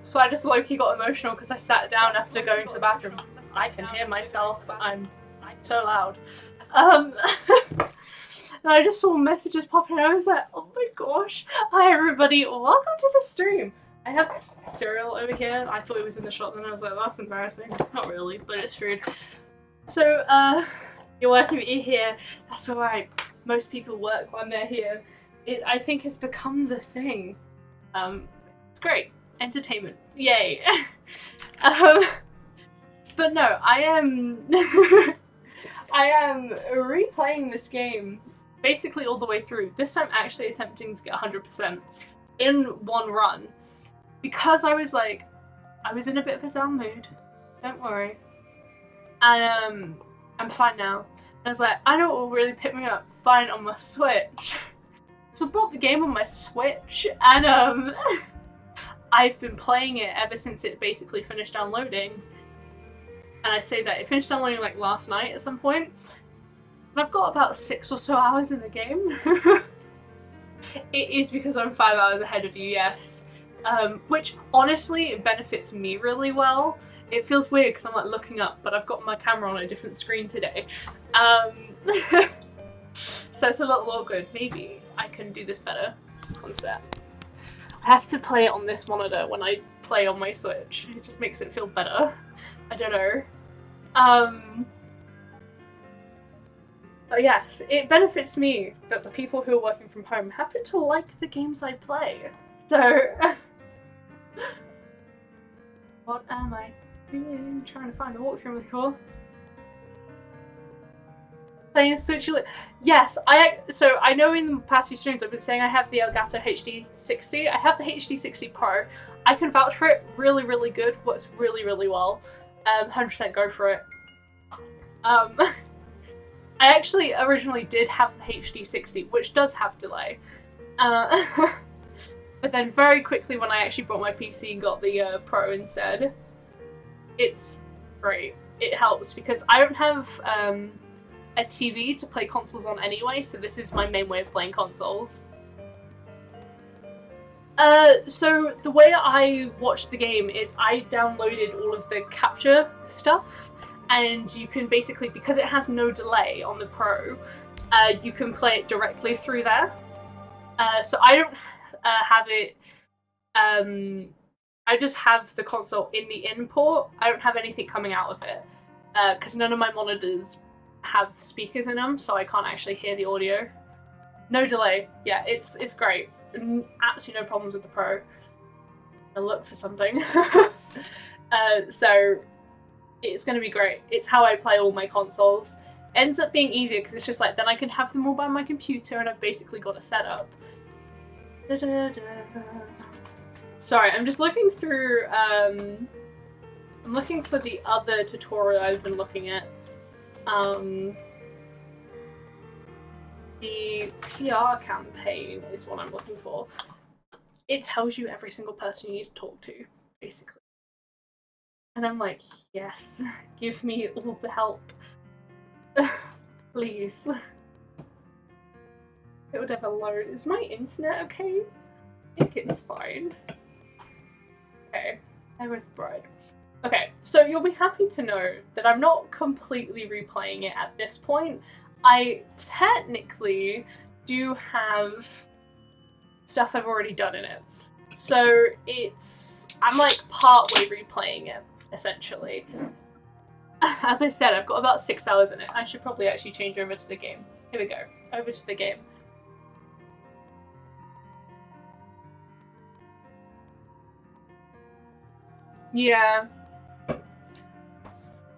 So I just low-key got emotional because I sat down after going to the bathroom. I can hear myself. I'm so loud. And I just saw messages popping and I was like, oh my gosh. Hi everybody, welcome to the stream. I have cereal over here. I thought it was in the shop and I was like, that's embarrassing. Not really, but it's food. So, you're working with you here. That's alright. Most people work when they're here. I think it's become the thing. It's great. Entertainment. Yay. But no, I am I am replaying this game basically all the way through. This time actually attempting to get 100% in one run. Because I was in a bit of a down mood. Don't worry. And I'm fine now. And I was like, I know what will really pick me up. Fine on my Switch. So I bought the game on my Switch and I've been playing it ever since it basically finished downloading. And I say that it finished downloading like last night at some point. And I've got about 6 or so hours in the game. It is because I'm 5 hours ahead of you, yes. Which honestly benefits me really well. It feels weird because I'm like looking up, but I've got my camera on a different screen today. So it's a little awkward. Maybe I can do this better. One sec. I have to play it on this monitor when I play on my Switch. It just makes it feel better. I don't know. But yes, it benefits me that the people who are working from home happen to like the games I play. So, what am I doing? Trying to find the walkthrough really cool. Playing Switch. Yes, so I know in the past few streams I've been saying I have the Elgato HD60. I have the HD60 Pro. I can vouch for it. Really, really good. Works really, really well. 100% go for it. I actually originally did have the HD60, which does have delay. But then very quickly when I actually bought my PC and got the Pro instead, it's great. It helps because I don't have a TV to play consoles on anyway, so this is my main way of playing consoles. So the way I watched the game is I downloaded all of the capture stuff, and you can basically, because it has no delay on the Pro, you can play it directly through there. So I don't have it, I just have the console in the in port. I don't have anything coming out of it, because none of my monitors have speakers in them, so I can't actually hear the audio. No delay. Yeah, it's great. Absolutely no problems with the Pro. I look for something. So it's going to be great. It's how I play all my consoles. Ends up being easier because it's just like then I can have them all by my computer and I've basically got a setup. Sorry, I'm just looking through. I'm looking for the other tutorial I've been looking at. The PR campaign is what I'm looking for. It tells you every single person you need to talk to, basically. And I'm like, yes, give me all the help. Please. It would ever load. Is my internet okay? I think it's fine. Okay, there was the bride. Okay, so you'll be happy to know that I'm not completely replaying it at this point. I technically do have stuff I've already done in it. So I'm like partway replaying it, essentially. As I said, I've got about 6 hours in it. I should probably actually change over to the game. Here we go, over to the game. Yeah.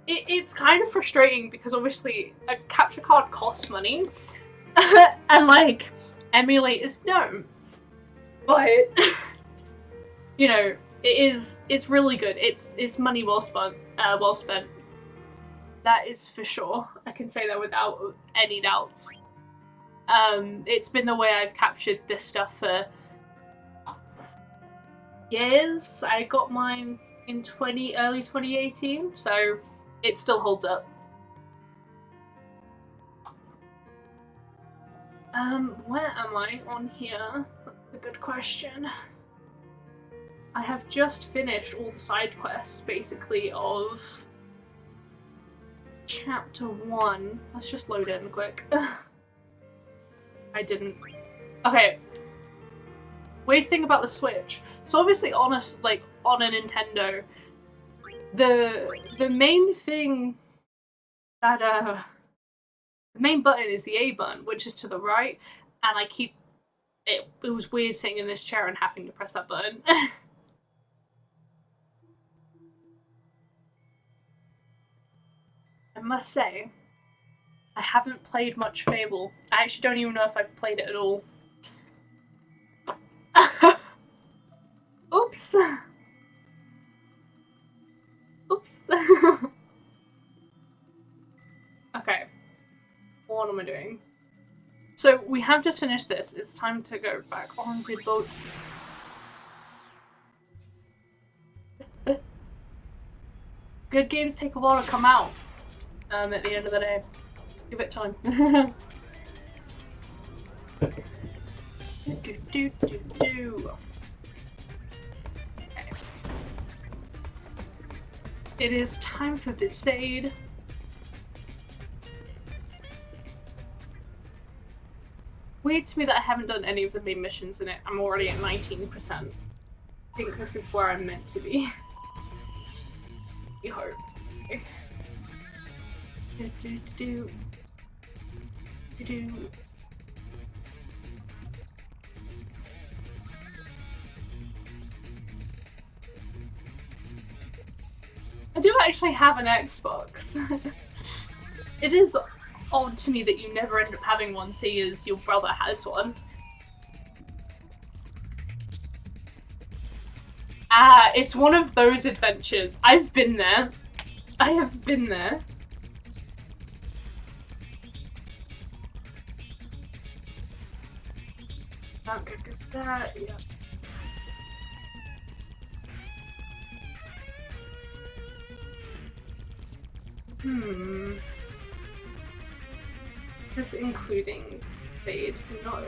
It's kind of frustrating because obviously a capture card costs money and like emulators don't, but you know it's really good. It's money well spent. That is for sure. I can say that without any doubts. It's been the way I've captured this stuff for years. I got mine in early 2018, so it still holds up. Where am I on here? That's a good question. I have just finished all the side quests, basically, of Chapter 1. Let's just load in quick. I didn't. Okay. Weird thing about the Switch. So obviously on a Nintendo, the main thing that the main button is the A button, which is to the right, and I keep it was weird sitting in this chair and having to press that button. I must say, I haven't played much Fable. I actually don't even know if I've played it at all. Oops. Oops. Okay. What am I doing? So we have just finished this. It's time to go back on the boat. Good games take a while to come out. At the end of the day. Give it time. Okay. It is time for Besaid. Weird to me that I haven't done any of the main missions in it. I'm already at 19%. I think this is where I'm meant to be. You hope. Okay. I do actually have an Xbox. It is odd to me that you never end up having one, seeing as your brother has one. Ah, it's one of those adventures. I've been there. I have been there. Okay, because that, yeah. This including Fade? No.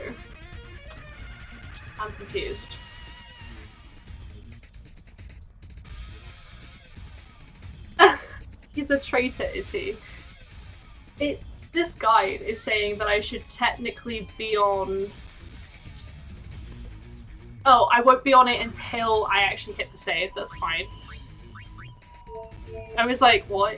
I'm confused. He's a traitor, is he? This guide is saying that I should technically be on... Oh, I won't be on it until I actually hit the save, that's fine. I was like, what?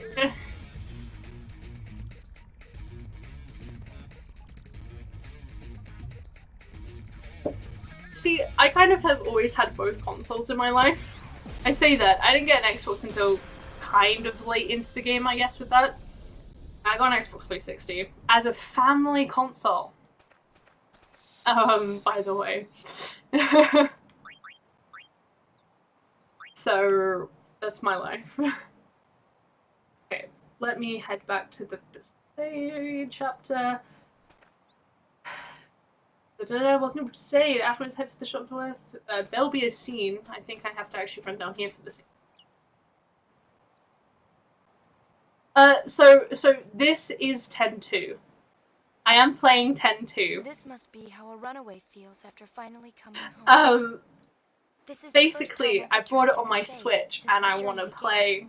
See, I kind of have always had both consoles in my life. I say that, I didn't get an Xbox until kind of late into the game, I guess, with that. I got an Xbox 360 as a family console. By the way. So, that's my life. Okay, let me head back to the Besaid chapter. Welcome to Besaid. Afterwards, head to the shop to there'll be a scene. I think I have to actually run down here for the scene. So this is 10-2. I am playing 10-2. This must be how a runaway feels after finally coming home. Basically, I brought it on my Switch, and I want to play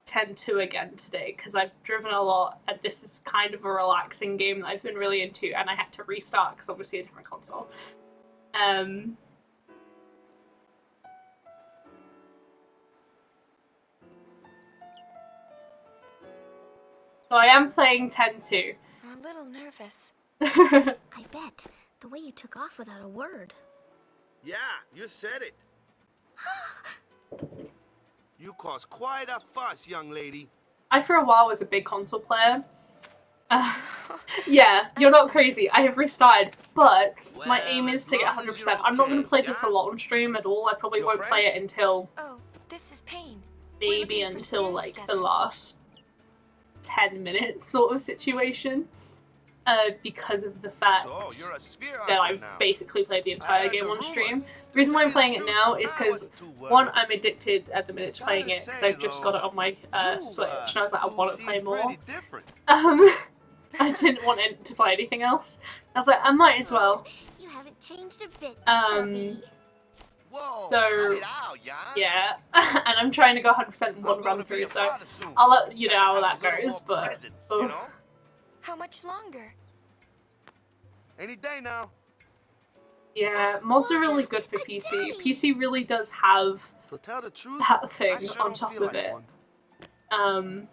10-2 again today, because I've driven a lot, and this is kind of a relaxing game that I've been really into, and I had to restart, because obviously a different console. So I am playing 10-2. I'm a little nervous. I bet. The way you took off without a word. Yeah, you said it. You caused quite a fuss, young lady. I, for a while, was a big console player. Yeah, you're not crazy. I have restarted, but my aim is to get 100%. I'm not going to play this a lot on stream at all. I probably won't play it until... Oh, this is Pain. Maybe until, like, the last 10 minutes sort of situation. Because of the fact that I've basically played the entire game on stream. The reason why I'm playing it now is because, one, I'm addicted at the minute to playing it, because I've just got it on my Switch, and I was like, I want to play more. I didn't want it to play anything else. I was like, I might as well. You haven't changed a bit, Tubby. Whoa, So, cut it out, Jan. yeah. And I'm trying to go 100% in I'll one grow run to be through, a so father soon. I'll let you know how Have that a little goes, more but... presents, oof. you know? How much longer? Any day now. Yeah, mods are really good for PC. PC really does have To tell the truth, that thing I sure on don't top feel of like it. one.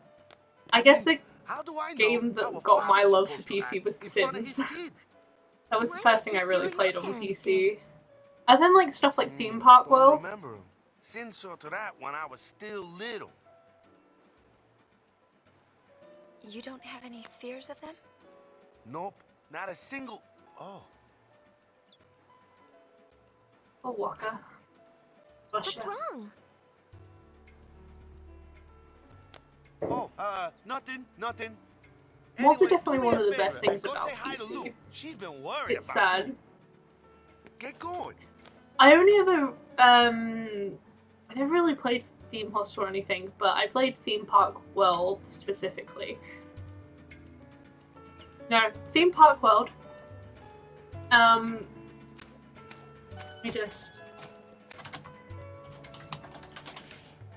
I guess the How do I know game how a that got my father's love for supposed to PC act was The in front of Sims. his kid? That was the Why first not thing I just really do what your played on parents PC. And then like stuff like Theme Park Don't World. remember him. Sin saw to that when I was still little. You don't have any spheres of them? Nope, not a single. Oh, Oh, Waka. Gosh, What's yeah. wrong? nothing. Mods are Anyway, definitely do me one a of the favor best things and go about say hi to PC. Lou. She's been worried It's about sad. you. Get going. I only ever, I never really played Theme Hospital or anything, but I played Theme Park World specifically. No, Theme Park World. Let me just...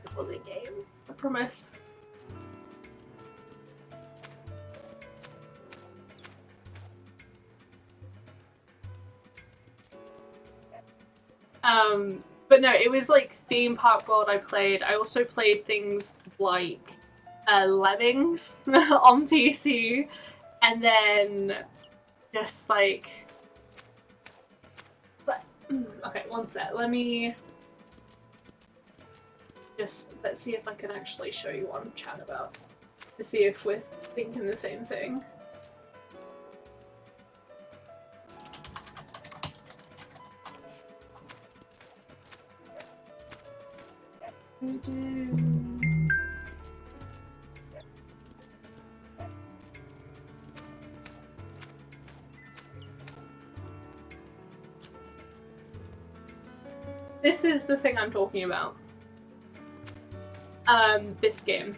It was a game, I promise. But no, it was like Theme Park World I played. I also played things like Lemmings on PC, and then just like... Okay, one sec. Let me just... Let's see if I can actually show you what I'm chatting about. To see if we're thinking the same thing. This is the thing I'm talking about. This game.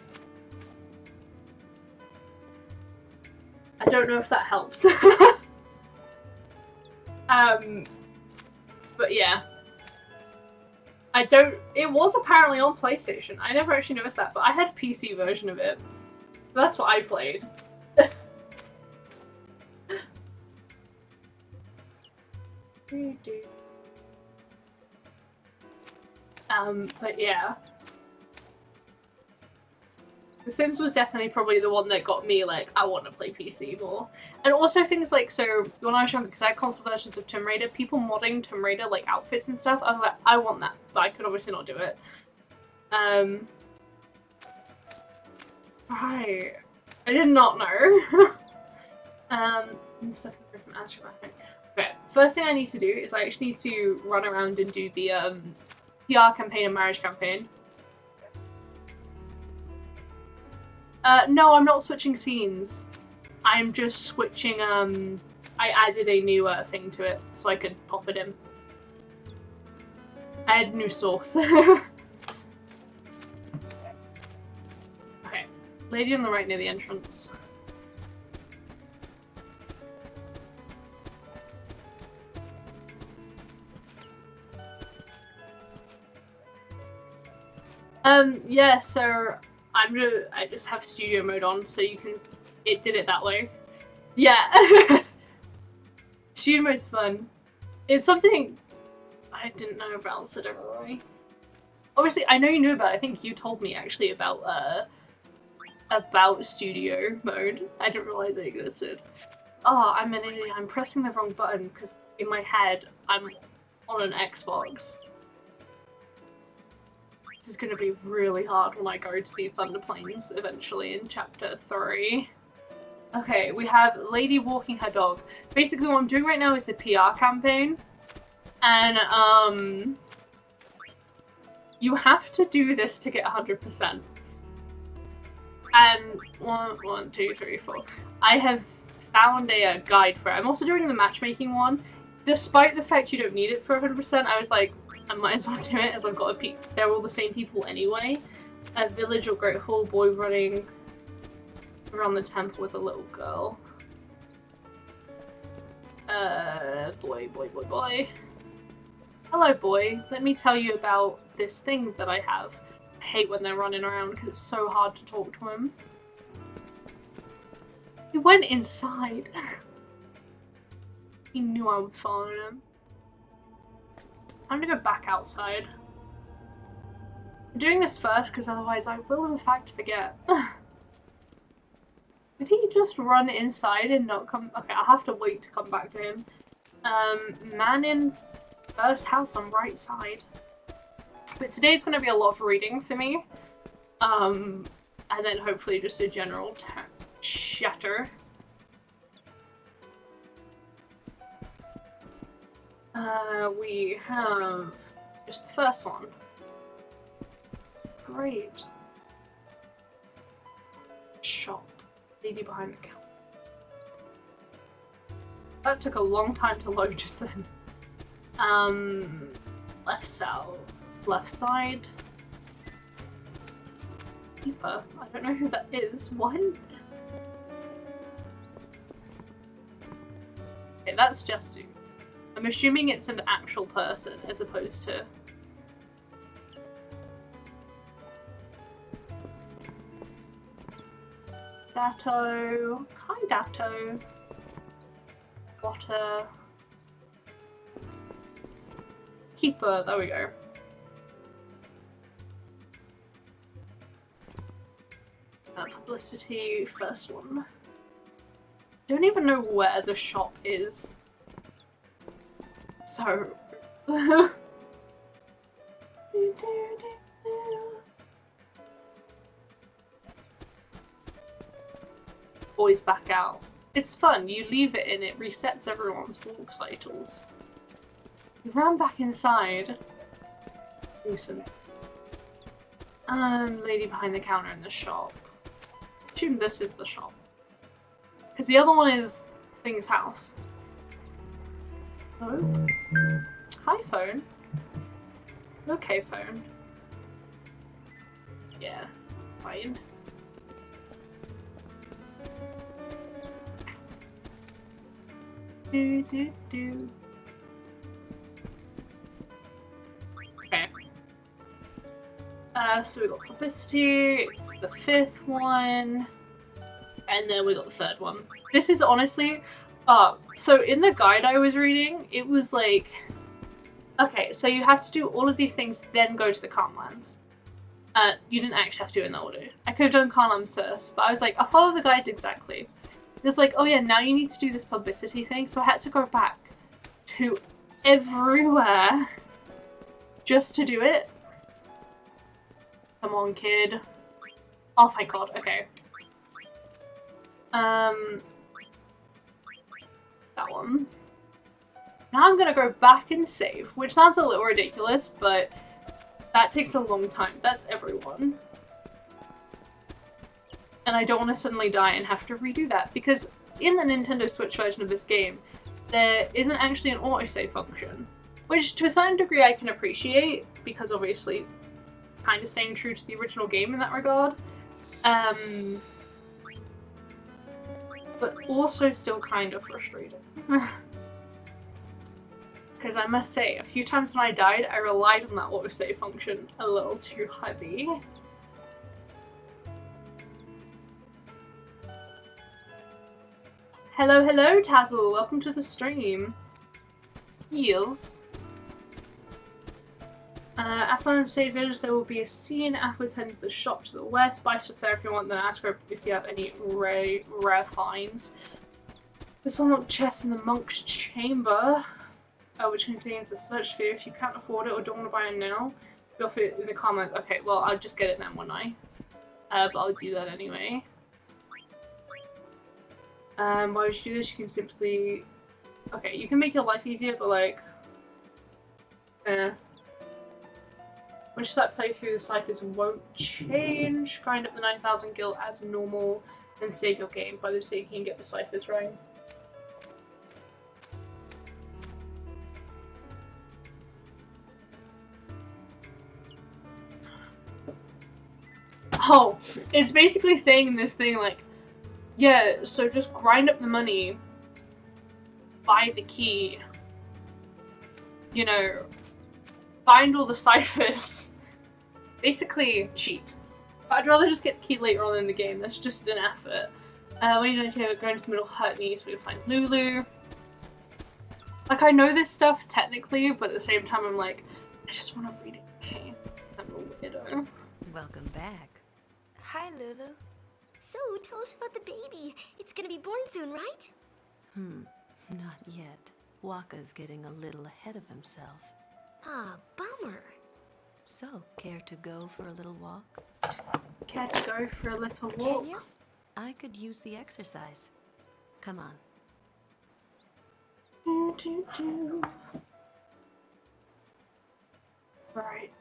I don't know if that helps. But yeah. It was apparently on PlayStation. I never actually noticed that, but I had a PC version of it. So that's what I played. But yeah. The Sims was definitely probably the one that got me like, I want to play PC more. And also things like, so when I was younger, because I had console versions of Tomb Raider, people modding Tomb Raider like outfits and stuff, I was like, I want that, but I could obviously not do it. Right. I did not know. And stuff from Astromath. Okay, first thing I need to do is I actually need to run around and do the PR campaign and marriage campaign. No, I'm not switching scenes. I'm just switching, I added a new thing to it so I could pop it in. I had new source. Okay. Lady on the right near the entrance. Yeah, so I just have studio mode on, so you can, it did it that way. Yeah. Studio mode's fun. It's something I didn't know about, so don't worry. Obviously, I know you knew about it. I think you told me actually about studio mode. I didn't realize it existed. Oh, I'm an idiot. I'm pressing the wrong button because in my head I'm on an Xbox. This is going to be really hard when I go to the Thunder Plains eventually in Chapter 3. Okay, we have Lady walking her dog. Basically what I'm doing right now is the PR campaign. And, you have to do this to get 100%. And 1, 2, 3, 4. I have found a guide for it. I'm also doing the matchmaking one. Despite the fact you don't need it for 100%, I was like, I might as well do it as I've got a peek. They're all the same people anyway. A village or great hall, boy running around the temple with a little girl. Boy. Hello, boy. Let me tell you about this thing that I have. I hate when they're running around because it's so hard to talk to him. He went inside. He knew I was following him. I'm gonna go back outside. I'm doing this first because otherwise I will in fact forget. Did he just run inside and not come? Okay, I'll have to wait to come back to him. Man in first house on right side. But today's gonna be a lot of reading for me. And then hopefully just a general chatter. We have just the first one. Great. Shop. Lady behind the counter. That took a long time to load just then. Left side. Keeper. I don't know who that is. What? Okay, that's Jesu. I'm assuming it's an actual person as opposed to... Datto. Hi, Datto. Water. Keeper. There we go. Publicity. First one. Don't even know where the shop is. So... Boys back out. It's fun, you leave it and it resets everyone's walk cycles. You ran back inside. Decent. Lady behind the counter in the shop. Assume this is the shop. Because the other one is Thing's house. Oh. Hi, phone. Okay, phone. Yeah, fine. Okay. So we got publicity, it's the 5th one, and then we got the 3rd one. This is honestly, so in the guide I was reading, it was like, okay, so you have to do all of these things, then go to the Calmlands. You didn't actually have to do it in the order. I could have done Calmlands first, but I was like, I'll follow the guide exactly. It's like, oh yeah, now you need to do this publicity thing, so I had to go back to everywhere just to do it. Come on, kid. Oh, thank God. Okay. That one. Now I'm gonna go back and save, which sounds a little ridiculous, but that takes a long time. That's everyone. And I don't want to suddenly die and have to redo that, because in the Nintendo Switch version of this game, there isn't actually an autosave function, which to a certain degree I can appreciate, because obviously kind of staying true to the original game in that regard. But also still kind of frustrating. Because I must say, a few times when I died, I relied on that autosave function a little too heavy. Hello, hello, Tazzle. Welcome to the stream. Yes. After the state village, there will be a scene. Afterwards, head to the shop to the west. Buy stuff there if you want, then ask her if you have any rare finds. There's some chests in the monk's chamber, which contains a search sphere. If you can't afford it or don't want to buy it now, feel free in the comments. Okay, well, I'll just get it then, won't I? But I'll do that anyway. Why would you do this? You can simply... Okay, you can make your life easier, but like... Once you start playing through, the ciphers won't change. Grind up the 9,000 gil as normal, then save your game. By the sake, you can get the ciphers right. Oh, it's basically saying in this thing like, yeah, so just grind up the money, buy the key, you know, find all the ciphers. Basically, cheat. But I'd rather just get the key later on in the game. That's just an effort. When you don't go into the middle hut needs to find Lulu. Like, I know this stuff technically, but at the same time I'm like, I just want to read it in case I'm a weirdo. Welcome back. Hi, Lulu. So, tell us about the baby. It's gonna be born soon, right? Not yet. Waka's getting a little ahead of himself. Ah, bummer. So, care to go for a little walk? Care to go for a little walk? Can you? I could use the exercise. Come on. Right.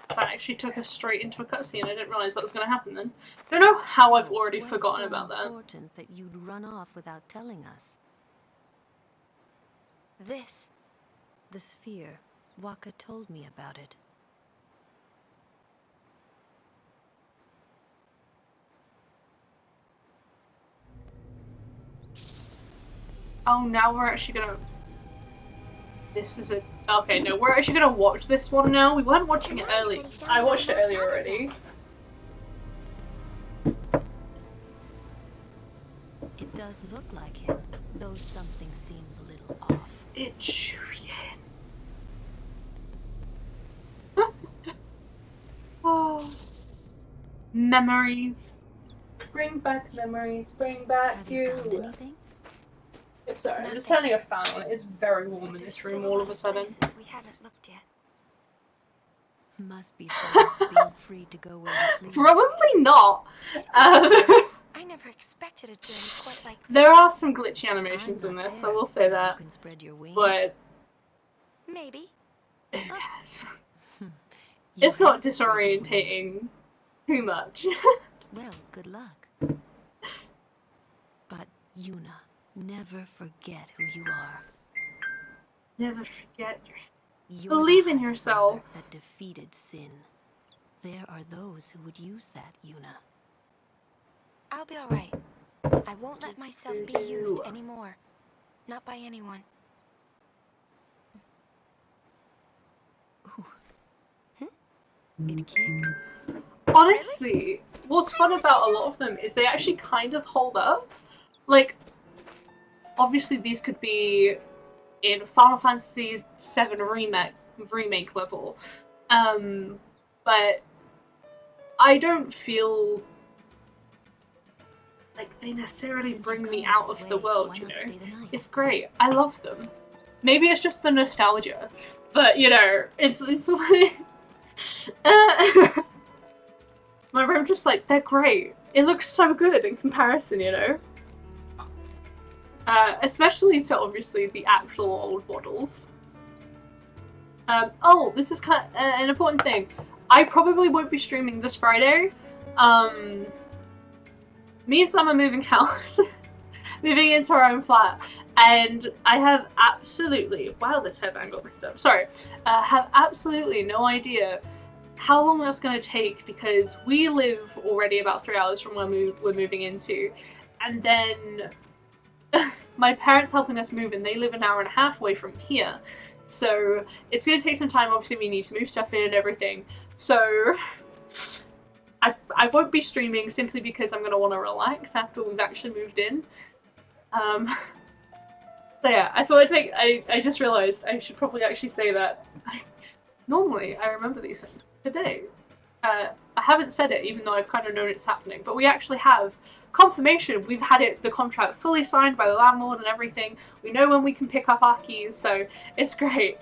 That actually took us straight into a cutscene. I didn't realize that was going to happen then. Don't know how I've already What's forgotten so about that. important that you'd run off without telling us? This. The sphere. Waka told me about it. Oh, now we're actually gonna... This is a... Okay, no, we're actually gonna watch this one now. We weren't watching it early. I watched it earlier already. It does look like him, though something seems a little off. It's Julian. Oh. Memories. Bring back memories. Bring back Have you found you. anything? Sorry, I'm just turning a fan on. It is very warm in But this there's room still all lot of a sudden. places we haven't looked yet. Must be fun being free to go where you please. Probably not. Um, I never expected a journey quite like this. there are some glitchy I'm animations in not this, I there, will so say you that. can spread your wings. But Maybe. yes, You it's not have spread your wings. disorientating too much. Well, good luck. But Yuna, never forget who you are. Never forget your... You're Believe the in High yourself. Summoner that defeated sin. There are those who would use that, Yuna. I'll be alright. I won't let myself be used anymore. Not by anyone. It kicked. Honestly, what's fun about a lot of them is they actually kind of hold up. Like, obviously these could be in Final Fantasy VII remake level, but I don't feel like they necessarily Since bring you've me come out this of the way, world, why you not know? stay the night? It's great. I love them. Maybe it's just the nostalgia, but you know, it's my room just like, they're great. It looks so good in comparison, you know? Especially to obviously the actual old models. Oh, this is kind of an important thing. I probably won't be streaming this Friday. Me and Sam are moving house. Moving into our own flat. And I have absolutely... Wow, this headband got messed up. Sorry. Have absolutely no idea how long that's going to take because we live already about 3 hours from where we're moving into. And then my parents helping us move and they live an hour and a half away from here. So it's going to take some time. Obviously, we need to move stuff in and everything. So I won't be streaming simply because I'm going to want to relax after we've actually moved in. So yeah, I thought I'd make... I just realised I should probably actually say that. Normally, I remember these things. Today, I haven't said it even though I've kind of known it's happening, but we actually have confirmation. We've had the contract fully signed by the landlord and everything. We know when we can pick up our keys, so it's great.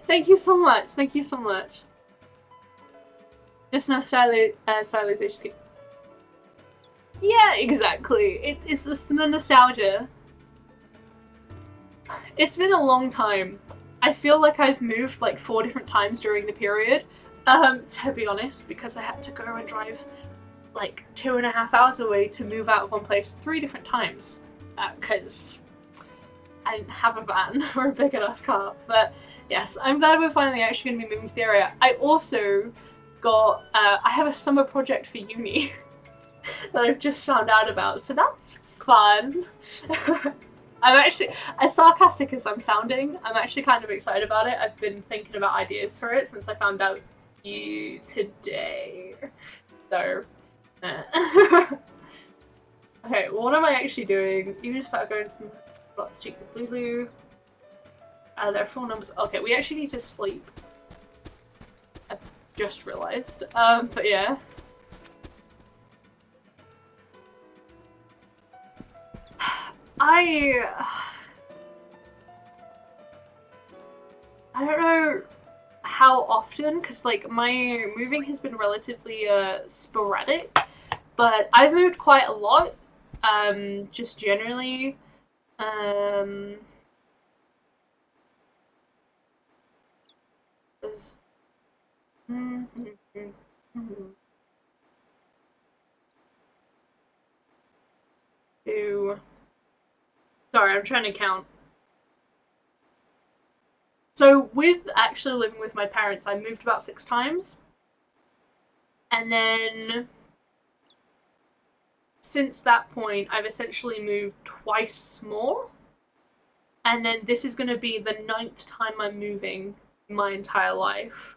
Thank you so much. Thank you so much. Just no stylization. Yeah, exactly. It's the nostalgia. It's been a long time. I feel like I've moved like 4 different times during the period, to be honest, because I had to go and drive like 2.5 hours away to move out of one place 3 different times, because I didn't have a van or a big enough car. But yes, I'm glad we're finally actually going to be moving to the area. I also got, I have a summer project for uni that I've just found out about, so that's fun. I'm actually, as sarcastic as I'm sounding, I'm actually kind of excited about it. I've been thinking about ideas for it since I found out you today. So, okay, what am I actually doing? You just start going to speak with Lulu. There are 4 numbers. Okay, we actually need to sleep. I've just realised. But yeah. I don't know how often, because like my moving has been relatively sporadic, but I've moved quite a lot, just generally. Sorry, I'm trying to count. So with actually living with my parents, I moved about 6 times. And then since that point, I've essentially moved twice more. And then this is going to be the 9th time I'm moving in my entire life.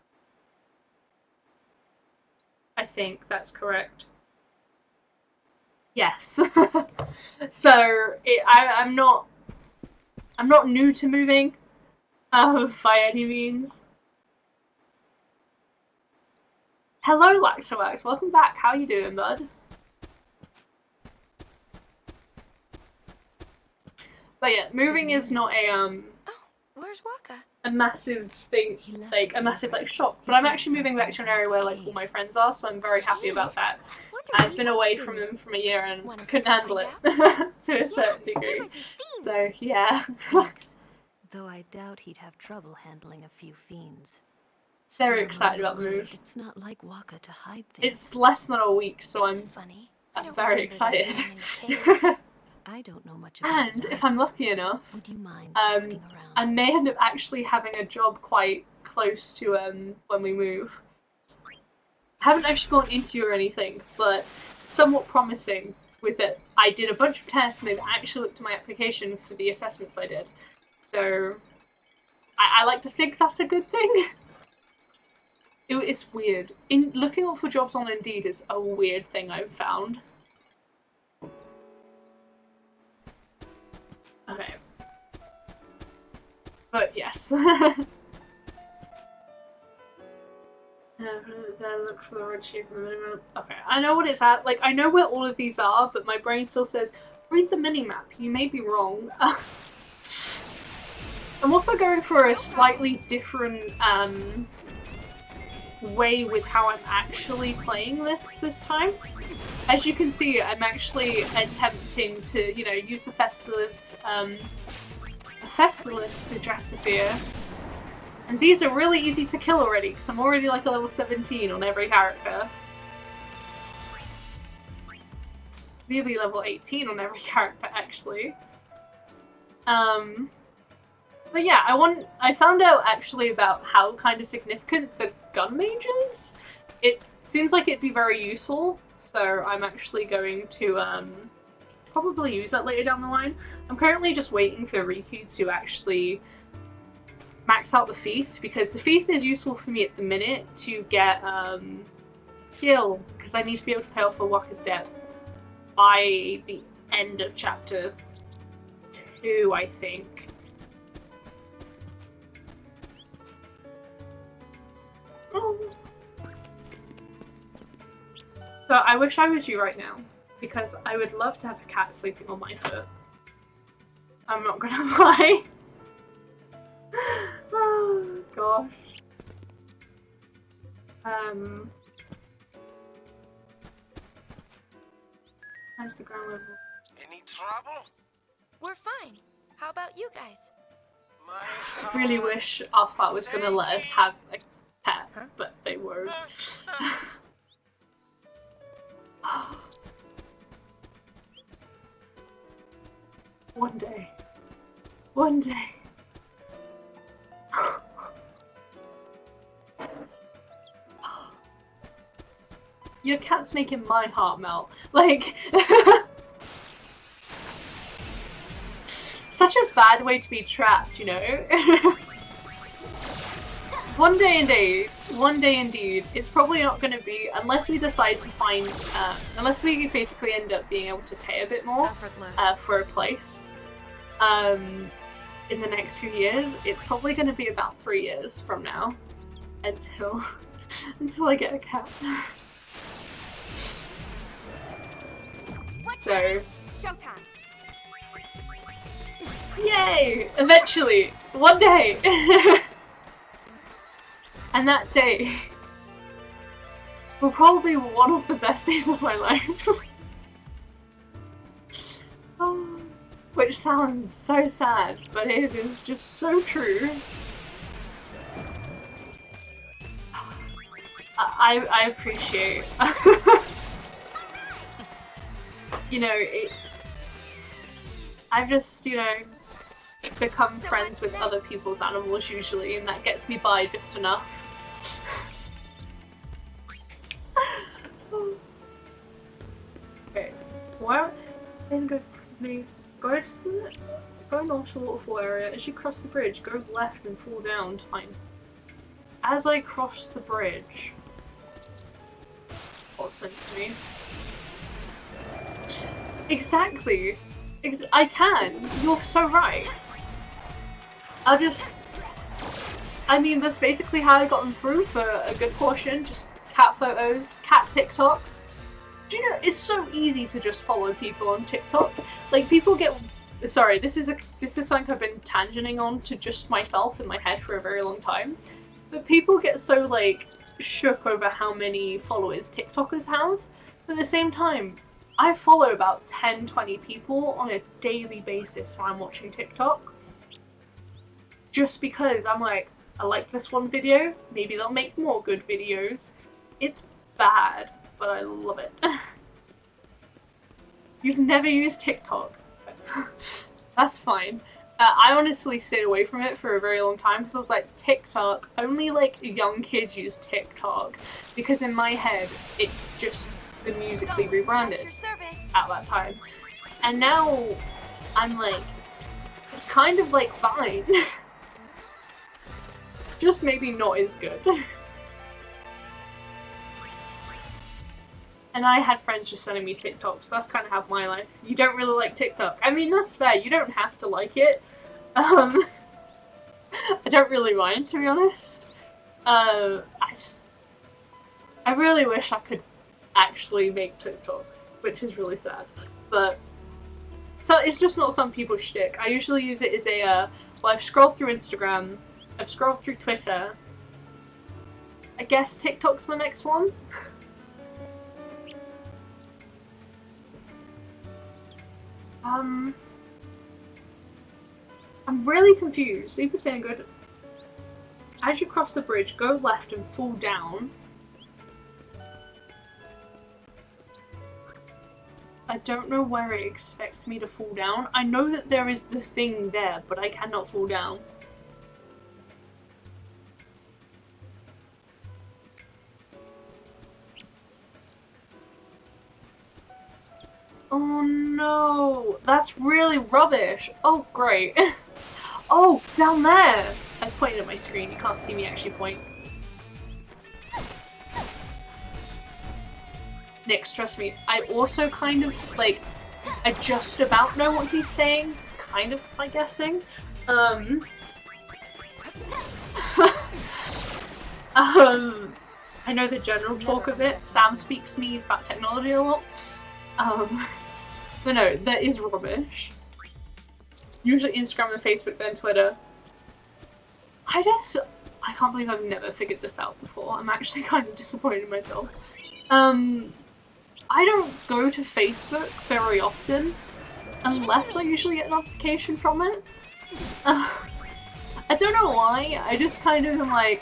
I think that's correct. Yes. So I'm not new to moving, by any means. Hello, Laxowax. Welcome back. How you doing, bud? But yeah, moving is not a Oh, where's Waka? a massive thing, like a massive like shock. But I'm actually moving back to an area where like all my friends are, so I'm very happy about that. I've been away from them for a year and couldn't handle it to a certain degree. So yeah. Thanks. Though I doubt he'd have trouble handling a few fiends. Very Still, excited my about the word, move. It's not like Waka to hide things. It's less than a week, so That's I'm funny. I don't very remember there excited. being any cave. I don't know much about And it if I'm lucky enough, would you mind asking around? I may end up actually having a job quite close to when we move. I haven't actually gone into or anything, but somewhat promising with it. I did a bunch of tests and they've actually looked at my application for the assessments I did. So I like to think that's a good thing. It's weird. In looking up for jobs on Indeed is a weird thing I've found. Okay. But yes. Look for the red sheep in the minimap. Okay, I know what it's at. Like, I know where all of these are, but my brain still says, read the minimap. You may be wrong. I'm also going for a slightly different way with how I'm actually playing this time. As you can see, I'm actually attempting to, you know, use the Festalith Dressophere. And these are really easy to kill already, because I'm already like a level 17 on every character. Nearly level 18 on every character, actually. But yeah, I found out actually about how kind of significant the gun mage is. It seems like it'd be very useful, so I'm actually going to probably use that later down the line. I'm currently just waiting for Riku to actually max out the Fief, because the Fief is useful for me at the minute to get heal, because I need to be able to pay off for Waka's debt by the end of chapter 2, I think. So I wish I was you right now, because I would love to have a cat sleeping on my foot. I'm not gonna lie. Oh gosh. How's the ground level? Any trouble? We're fine. How about you guys? My I really wish our flat was gonna let us have a pet, but they won't. One day. One day. Your cat's making my heart melt. Like... such a bad way to be trapped, you know? One day indeed, it's probably not going to be, unless we decide to find, unless we basically end up being able to pay a bit more for a place in the next few years, it's probably going to be about 3 years from now until I get a cat. So, Showtime. yay! Eventually, one day. And that day will probably be one of the best days of my life. Oh, which sounds so sad, but it is just so true. I appreciate. You know, I've just, you know, become friends with other people's animals usually, and that gets me by just enough. Okay, where? Then go north to the waterfall area. As you cross the bridge, go left and fall down. Fine. As I cross the bridge, what sense to me? Exactly. I can. You're so right. I mean, that's basically how I got them through for a good portion. Just cat photos, cat TikToks. Do you know, it's so easy to just follow people on TikTok. Like, people get... Sorry, this is something I've been tangenting on to just myself in my head for a very long time. But people get so, like, shook over how many followers TikTokers have. But at the same time, I follow about 10-20 people on a daily basis when I'm watching TikTok. Just because I'm like, I like this one video, maybe they'll make more good videos. It's bad, but I love it. You've never used TikTok? That's fine. I honestly stayed away from it for a very long time because I was like, TikTok, only like young kids use TikTok. Because in my head, it's just the Musically rebranded at that time. And now, I'm like, it's kind of like Vine. Just maybe not as good. And I had friends just sending me TikToks, so that's kind of how my life. You don't really like TikTok. I mean, that's fair, you don't have to like it. I don't really mind, to be honest. I really wish I could actually make TikTok, which is really sad. But, so it's just not some people's shtick. I usually use it as a, well, I've scrolled through Instagram, I've scrolled through Twitter. I guess TikTok's my next one. I'm really confused. Sleep is saying good. As you cross the bridge, go left and fall down. I don't know where it expects me to fall down. I know that there is the thing there, but I cannot fall down. Oh no, that's really rubbish. Oh great. Oh, down there! I pointed at my screen, you can't see me actually point. Nix, trust me, I also kind of, like, I just about know what he's saying, kind of, by guessing. I know the general talk of it. Sam speaks to me about technology a lot. But no, that is rubbish. Usually Instagram and Facebook, then Twitter. I can't believe I've never figured this out before. I'm actually kind of disappointed in myself. I don't go to Facebook very often, unless I usually get a notification from it. I don't know why, I just kind of am like,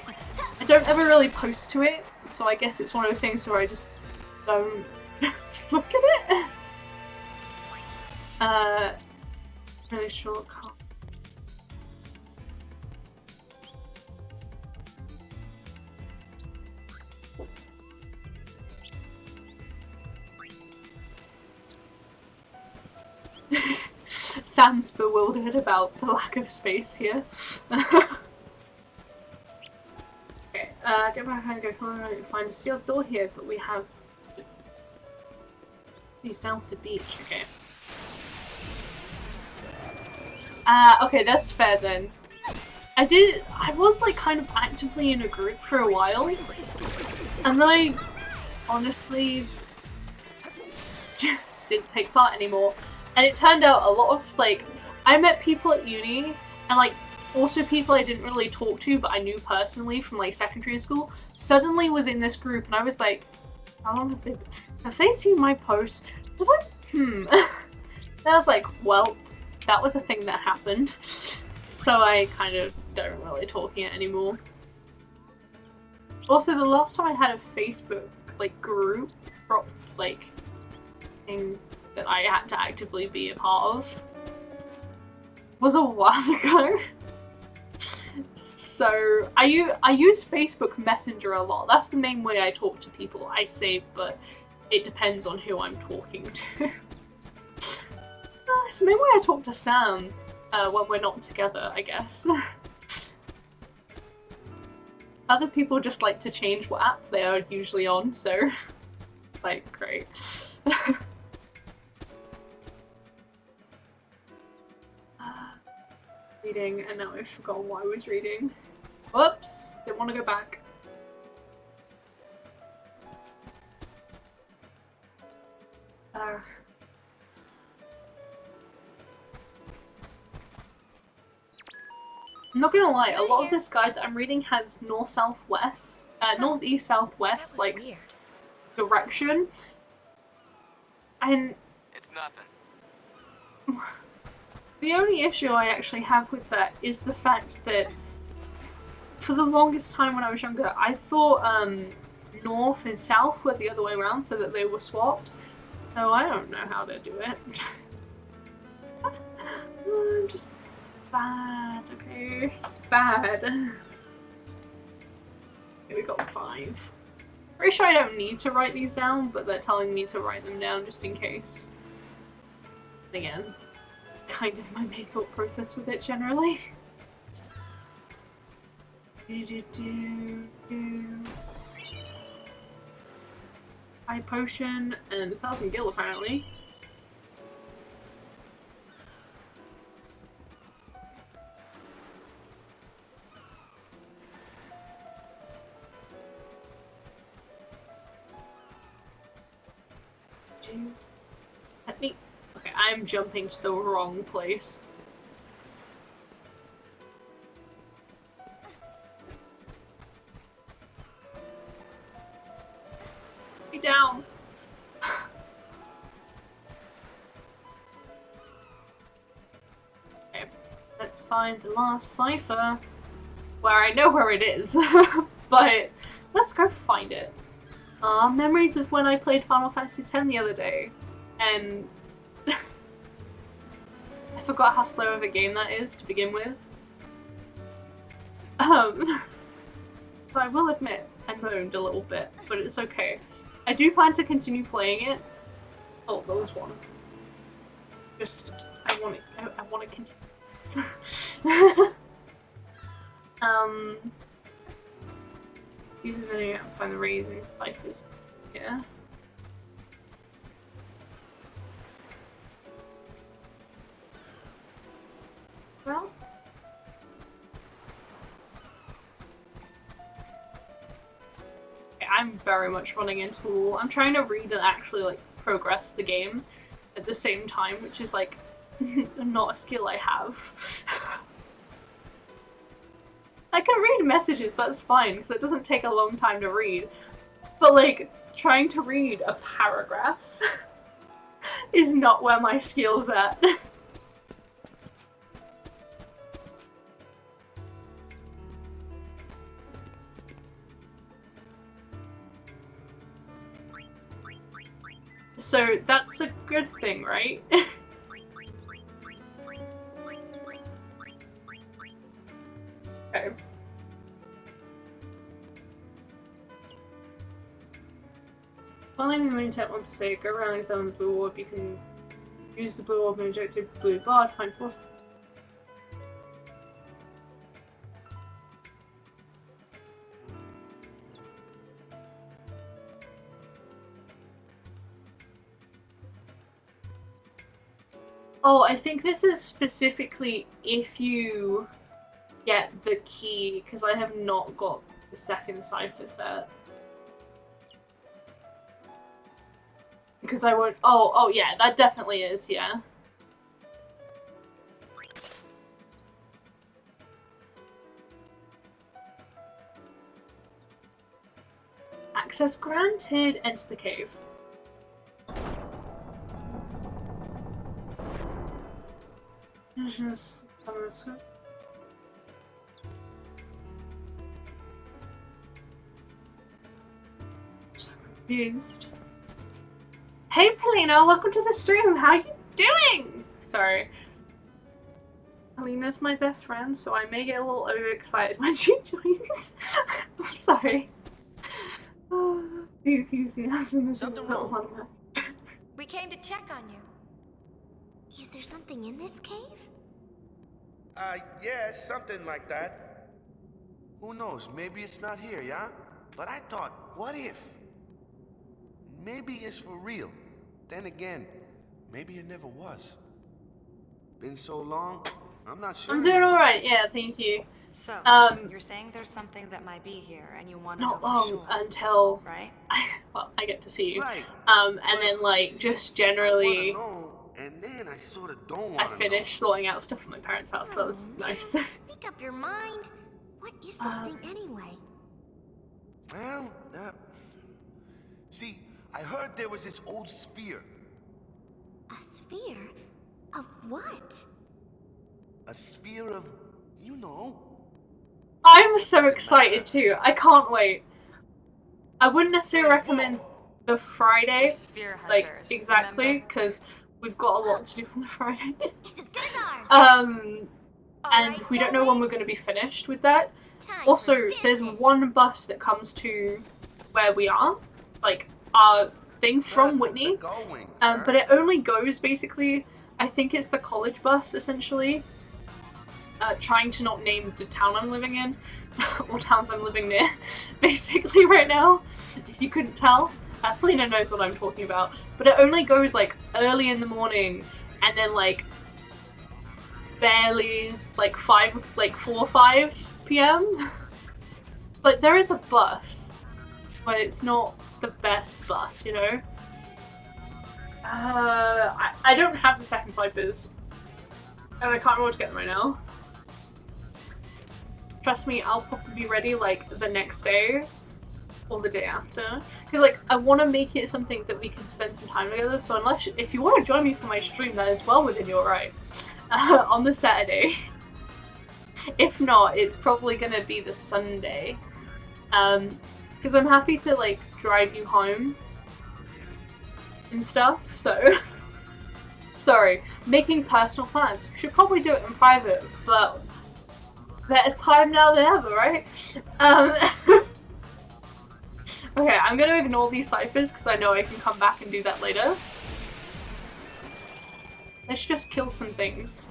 I don't ever really post to it, so I guess it's one of those things where I just don't look at it. Really short call. Sam's bewildered about the lack of space here. Okay, get back and go find a sealed door here, but we have the south to beach. Okay. Okay, that's fair then. I was like kind of actively in a group for a while, and then I honestly didn't take part anymore. And it turned out a lot of like, I met people at uni, and like also people I didn't really talk to but I knew personally from like secondary school, suddenly was in this group, and I was like, how long have they seen my posts? And I was like, well, that was a thing that happened. So I kind of don't really talk it anymore. Also, the last time I had a Facebook like group like thing that I had to actively be a part of was a while ago. So I use Facebook Messenger a lot. That's the main way I talk to people. I say, but it depends on who I'm talking to. It's the main way I talk to Sam when we're not together, I guess. Other people just like to change what app they are usually on, so like, great. Reading, and now I've forgotten what I was reading. Whoops! Didn't want to go back. I'm not gonna lie, a lot of this guide that I'm reading has north-southwest, northeast-southwest, like, Weird. direction. And It's nothing. the only issue I actually have with that is the fact that for the longest time when I was younger, I thought north and south were the other way around, so that they were swapped. So I don't know how to do it. I'm just bad, okay? It's bad. Okay, we got 5. Pretty sure I don't need to write these down, but they're telling me to write them down just in case. Again, kind of my main thought process with it generally. High potion and 1,000 gil apparently. Okay, I'm jumping to the wrong place. Get down. Okay, let's find the last cipher. Where I know where it is, but let's go find it. Memories of when I played Final Fantasy X the other day, and I forgot how slow of a game that is to begin with. But I will admit, I moaned a little bit, but it's okay. I do plan to continue playing it. Oh, there was one. Just, I want to continue. Use the video and find the raising ciphers. Yeah. Well. Okay, I'm very much running into a wall. I'm trying to read and actually like progress the game at the same time, which is like not a skill I have. I can read messages, that's fine, because it doesn't take a long time to read. But like, trying to read a paragraph is not where my skill's at. So that's a good thing, right? Okay. Following the main tech one to say, go around and examine the blue orb, you can Use the blue orb and injected blue bar to find force. Oh, I think this is specifically if you get the key, because I have not got the second cipher set. Because I won't. Oh, yeah, that definitely is, yeah. Access granted. Enter the cave. Just so confused. Hey Polina, welcome to the stream. How you doing? Sorry. Polina's my best friend, so I may get a little overexcited when she joins. I'm sorry. The enthusiasm is a Something little wrong? longer. We came to check on you. Is there something in this cave? Yeah, something like that. Who knows? Maybe it's not here, yeah? But I thought, what if? Maybe it's for real. Then again, maybe it never was. Been so long, I'm not sure. I'm doing alright, yeah, thank you. So, you're saying there's something that might be here, and you want to know Not for long sure, until right? I get to see you. Right. And But, then like see, just I generally wanna know, and then I sort of don't I want to finished sorting out stuff at my parents' house, so that was Oh, nice. Make up your mind. What is this thing anyway? Well, see, I heard there was this old sphere. A sphere? Of what? A sphere of, you know. I'm so excited too. I can't wait. I wouldn't necessarily recommend the We're Friday, sphere like hunters, exactly, remember? because we've got a lot to do on the Friday. It's as good as ours. And Alright, we don't know when we're going to be finished with that. Time Also, for there's business. one bus that comes to where we are, like our thing from Whitney. The Gullwings, huh? But it only goes basically, I think it's the college bus essentially. Trying to not name the town I'm living in, or towns I'm living near, basically right now, if you couldn't tell. Polina knows what I'm talking about. But it only goes like early in the morning, and then like barely like 4 or 5 p.m. Like there is a bus, but it's not the best bus, you know? I don't have the second ciphers, and I can't remember to get them right now. Trust me, I'll probably be ready like the next day or the day after. Because like I want to make it something that we can spend some time together. So if you want to join me for my stream, that is well within your right on the Saturday. If not, it's probably gonna be the Sunday. Because I'm happy to like drive you home and stuff. So sorry, making personal plans. Should probably do it in private, but better time now than ever, right? Okay, I'm gonna ignore these ciphers because I know I can come back and do that later. Let's just kill some things.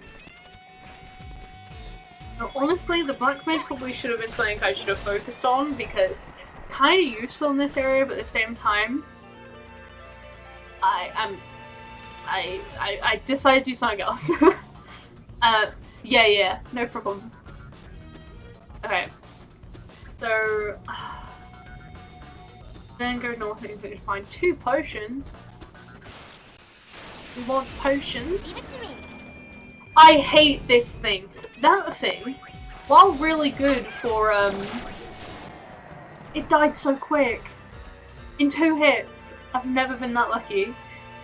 Now, honestly, the Black Mage probably should have been something I should have focused on because kind of useful in this area, but at the same time, I decided to do something else. Yeah, no problem. Okay, so then go north and to find 2 potions. We want potions. Leave it to me. I hate this thing. That thing, while really good for it died so quick. In 2 hits. I've never been that lucky.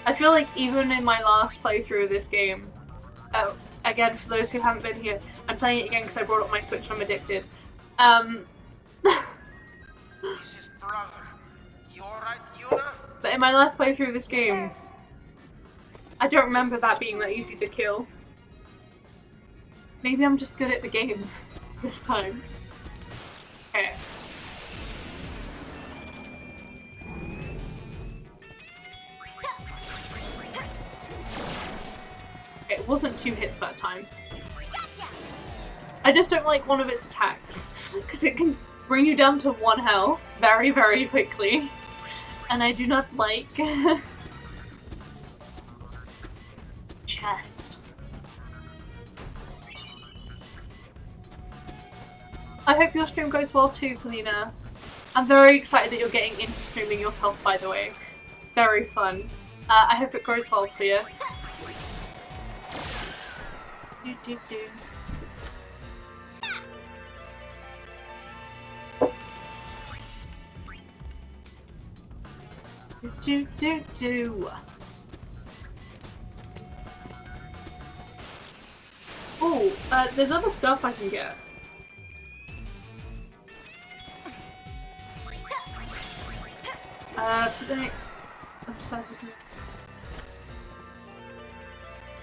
I feel like even in my last playthrough of this game, again, for those who haven't been here, I'm playing it again because I brought up my Switch and I'm addicted. This is brother. You alright, Yuna? But in my last playthrough of this game, I don't remember that being that easy to kill. Maybe I'm just good at the game this time. Okay. It wasn't 2 hits that time. I just don't like one of its attacks, because it can bring you down to 1 health very, very quickly. And I do not like... chest. I hope your stream goes well too, Kalina. I'm very excited that you're getting into streaming yourself, by the way. It's very fun. I hope it goes well for you. Oh, there's other stuff I can get. For the next...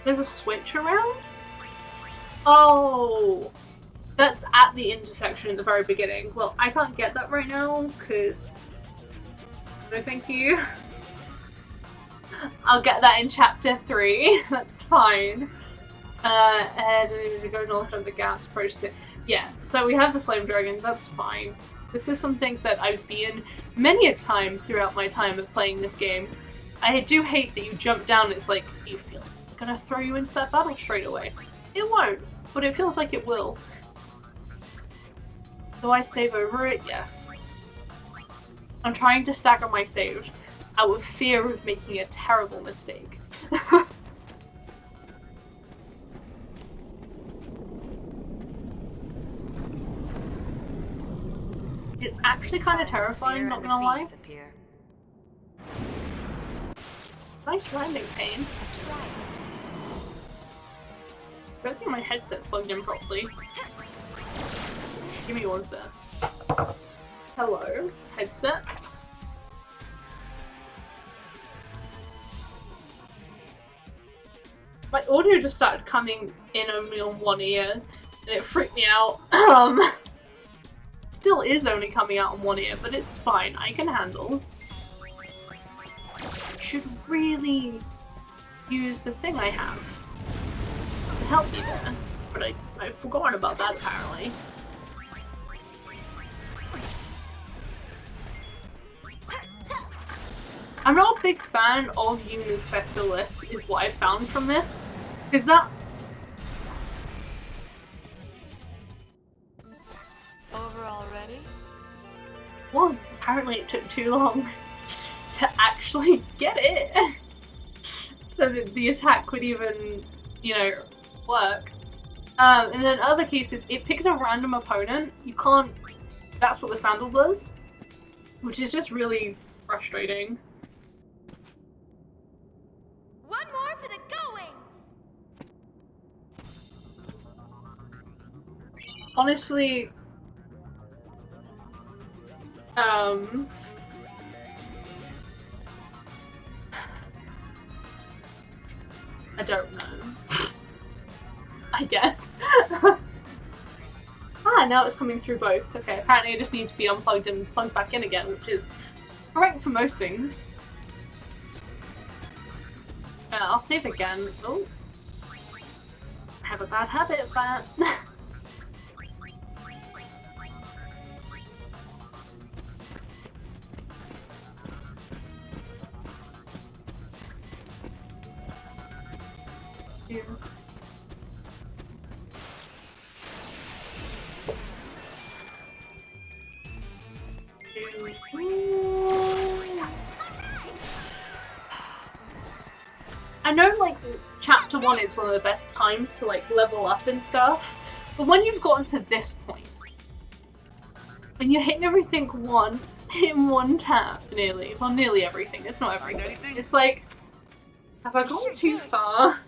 There's a switch around? Oh! That's at the intersection at the very beginning. Well, I can't get that right now, because... No thank you. I'll get that in chapter 3. That's fine. And go north of the gas approach to... Yeah, so we have the flame dragon, that's fine. This is something that I've been many a time throughout my time of playing this game. I do hate that you jump down, it's like, you feel it's gonna throw you into that battle straight away. It won't, but it feels like it will. Do I save over it? Yes. I'm trying to stagger my saves out of fear of making a terrible mistake. It's actually kind of terrifying, not gonna lie. Nice rhyming, Pain. I don't think my headset's plugged in properly. Give me one sec. Hello, headset. My audio just started coming in only on one ear, and it freaked me out. Still is only coming out on one ear, but it's fine. I can handle. Should really use the thing I have to help me there, but I forgot about that apparently. I'm not a big fan of Yuna's Festival list, is what I found from this. Is that... Over already? Well, apparently it took too long to actually get it. So that the attack would even, you know, work. And then other cases, it picks a random opponent. You can't... That's what the sandal does. Which is just really frustrating. One more for the goings! Honestly... I don't know. I guess. Now it's coming through both. Okay, apparently I just need to be unplugged and plugged back in again, which is correct for most things. I'll save again. Oh. I have a bad habit of that. Yeah. I know, like, chapter 1 is one of the best times to, like, level up and stuff, but when you've gotten to this point, and you're hitting everything in one tap, nearly. Well, nearly everything. It's not everything. It's like, have I gone too far?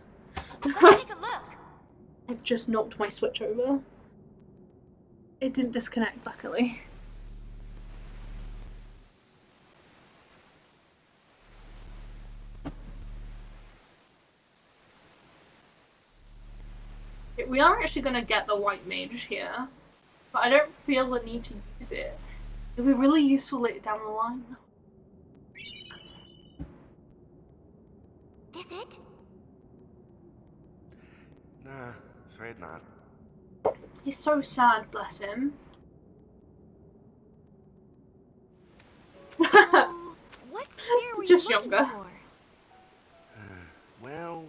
Let's take a look. I've just knocked my Switch over. It didn't disconnect, luckily. We are actually going to get the white mage here, but I don't feel the need to use it. It'll be really useful later down the line, though. This it? Nah, afraid not. He's so sad, bless him. So, what sphere were Just you looking younger. for? Well,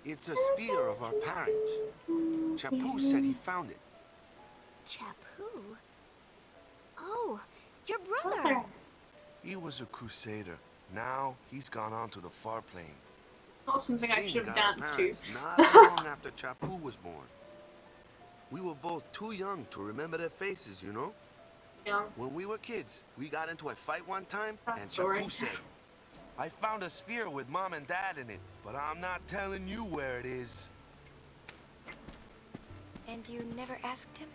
it's a sphere of our parents. Chapu said he found it. Chapu? Oh, your brother. He was a crusader. Now he's gone on to the far plane. Not something I Singh should have got our danced to. parents not long after Chapu was born. We were both too young to remember their faces, you know? Yeah. When we were kids, we got into a fight one time, and Story. Chapu said, I found a sphere with Mom and Dad in it, but I'm not telling you where it is. And you never asked him?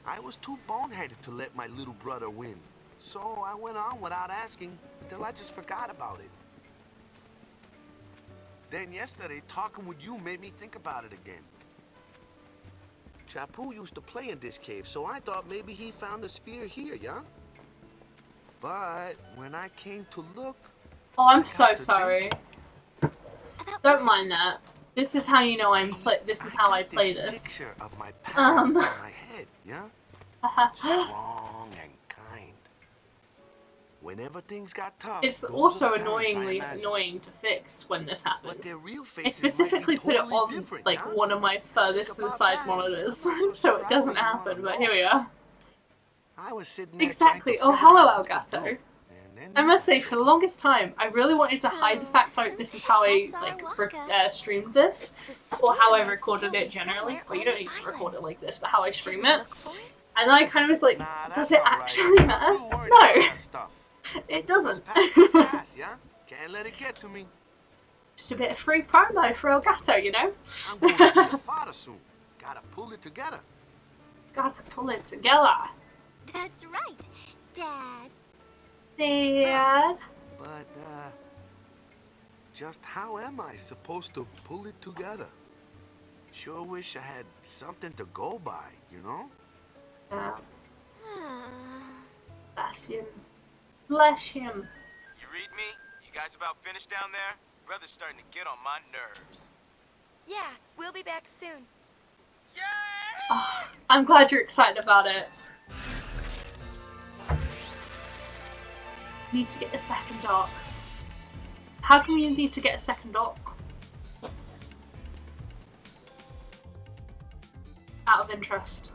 I was too boneheaded to let my little brother win. So I went on without asking until I just forgot about it. Then yesterday, talking with you made me think about it again. Chapu used to play in this cave, so I thought maybe he found the sphere here, yeah? But when I came to look... Oh, I'm I so got to sorry. About Don't what? mind that. This is how you know this is how I got play this. Picture of my parents in my head, yeah? It's Strong and kind. Whenever things got tough, those are also the parents I annoyingly imagined. annoying to fix when this But happens. their real I faces might specifically be put it totally on different, like yeah? one of my furthest to the about side that. monitors, I'm not so so sure it I doesn't really wanna happen. But know. here we are. I was sitting there Exactly. trying Oh, to figure hello, out what to Elgato. do, and then I you must say, showed for the up. longest time, I really wanted to hide the fact like this is how I That's our like Waka. streamed this, The or how I sphere might recorded still it be generally. somewhere Well, you on don't the need to record island. it like this, but how I Should stream we it. look for it? And then I kind of was like, Nah, does that's it all right. actually I'm matter? too worried about No, that stuff. it What's doesn't. past is past, yeah? Can't let it get to me. Just a bit of free promo for Elgato, you know? I'm going to be a father soon. Gotta pull it together. Gotta pull it together. That's right, Dad. Dad. But, just how am I supposed to pull it together? Sure wish I had something to go by, you know? Bless him. Bless him. You read me? You guys about finished down there? Brother's starting to get on my nerves. Yeah, we'll be back soon. Oh, I'm glad you're excited about it. Need to get a second dock. How come you need to get a second dock? Out of interest.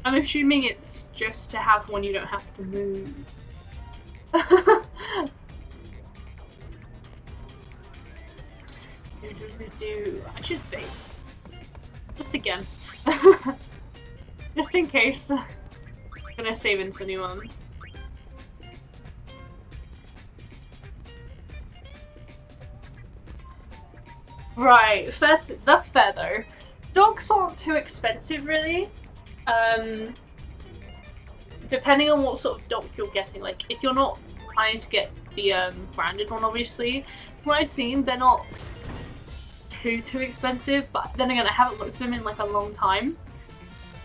I'm assuming it's just to have one you don't have to move. I should save. Just again. Just in case. I'm gonna save into a new one. Right, that's fair though. Dogs aren't too expensive really. Depending on what sort of dog you're getting, like if you're not planning to get the branded one obviously, from what I've seen they're not too expensive, but then again I haven't looked at them in like a long time.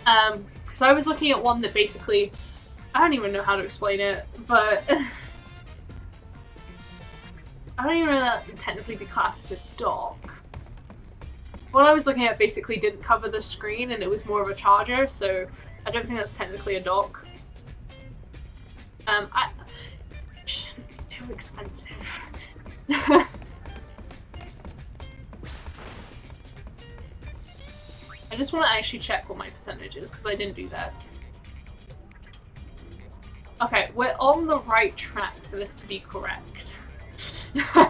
Because I was looking at one that basically, I don't even know how to explain it, but I don't even know that would technically be classed as a dog. What I was looking at basically didn't cover the screen and it was more of a charger, so I don't think that's technically a dock. Too expensive. I just want to actually check what my percentage is because I didn't do that. Okay, we're on the right track for this to be correct. Okay,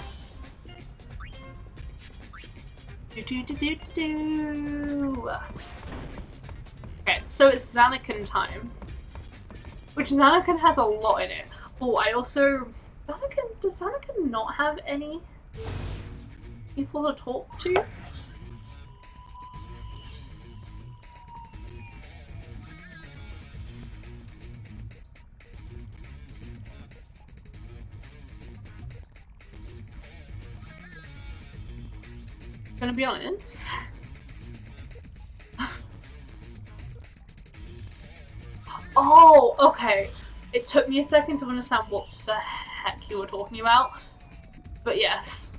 so it's Zanakan time. Which Zanakan has a lot in it. Oh, I also... Does Zanakan not have any people to talk to? gonna be honest. Oh, okay. It took me a second to understand what the heck you were talking about, but yes.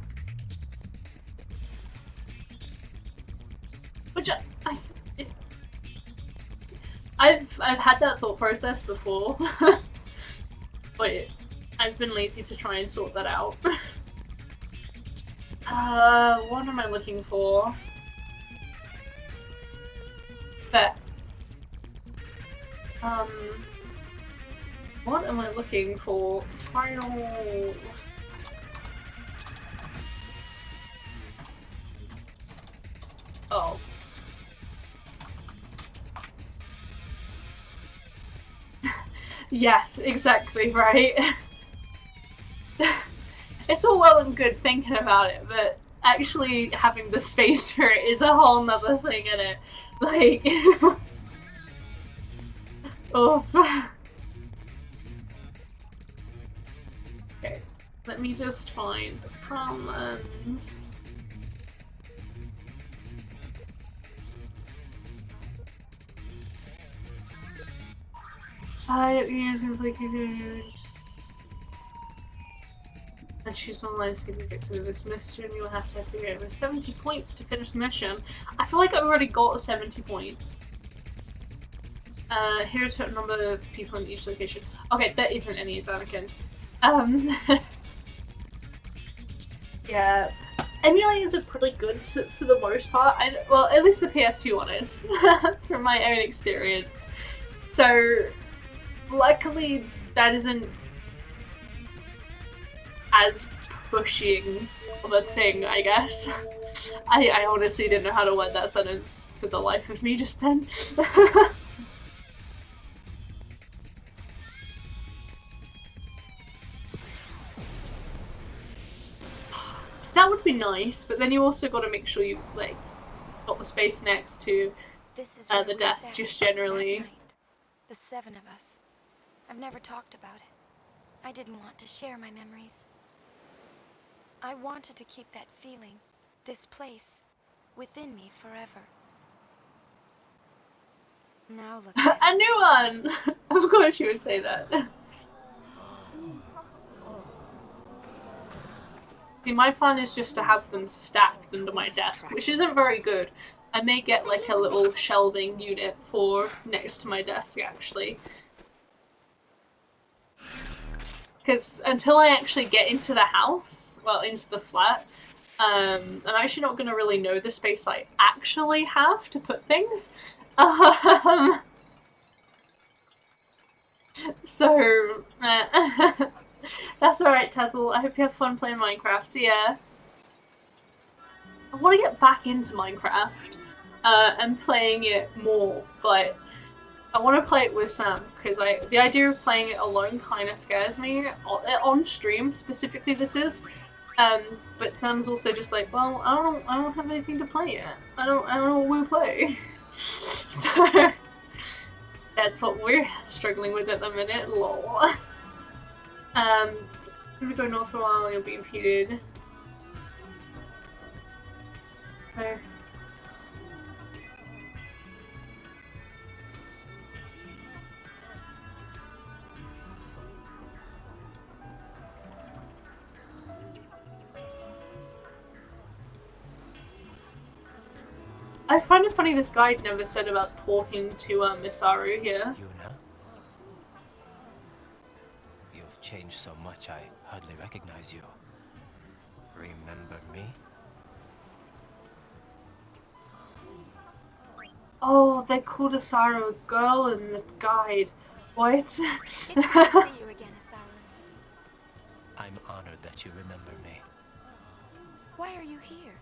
Which I've had that thought process before, but I've been lazy to try and sort that out. What am I looking for? There. What am I looking for? Final. Oh. Yes, exactly, right? It's all well and good thinking about it, but actually having the space for it is a whole nother thing, in it. Like, oh. Okay, let me just find the commons. I don't use complicated. And choose online to get through this mission. You'll have to figure out 70 points to finish the mission. I feel like I've already got 70 points. Here are a total number of people in each location. Okay, there isn't any Anakin. Yeah. Emulators are pretty good for the most part. Well, at least the PS2 one is, from my own experience. So, luckily, that isn't as pushing of a thing, I guess. I honestly didn't know how to word that sentence for the life of me just then. So that would be nice, but then you also got to make sure you like got the space next to This is where the we desk sat just that generally. night. The 7 of us. I've never talked about it. I didn't want to share my memories. I wanted to keep that feeling, this place, within me forever. Now look at A it. new one! Of course you would say that. See, my plan is just to have them stacked under my desk, which isn't very good. I may get like a little shelving unit for next to my desk, actually. Because until I actually get into the house, well, into the flat, I'm actually not going to really know the space I actually have to put things. So, that's alright, Tazzle. I hope you have fun playing Minecraft. So yeah, I want to get back into Minecraft and playing it more, but I want to play it with Sam because the idea of playing it alone kind of scares me on stream specifically. This is, but Sam's also just like, well, I don't have anything to play yet. I don't know what we'll play. So that's what we're struggling with at the minute. Lol. If we go north for a while, you'll be impeded. Okay. I find it funny this guide never said about talking to Misaru here. Yuna? You've changed so much I hardly recognize you. Remember me? Oh, they called Asaru a girl in the guide. What? It's good to see you again, Asaru. I'm honored that you remember me. Why are you here?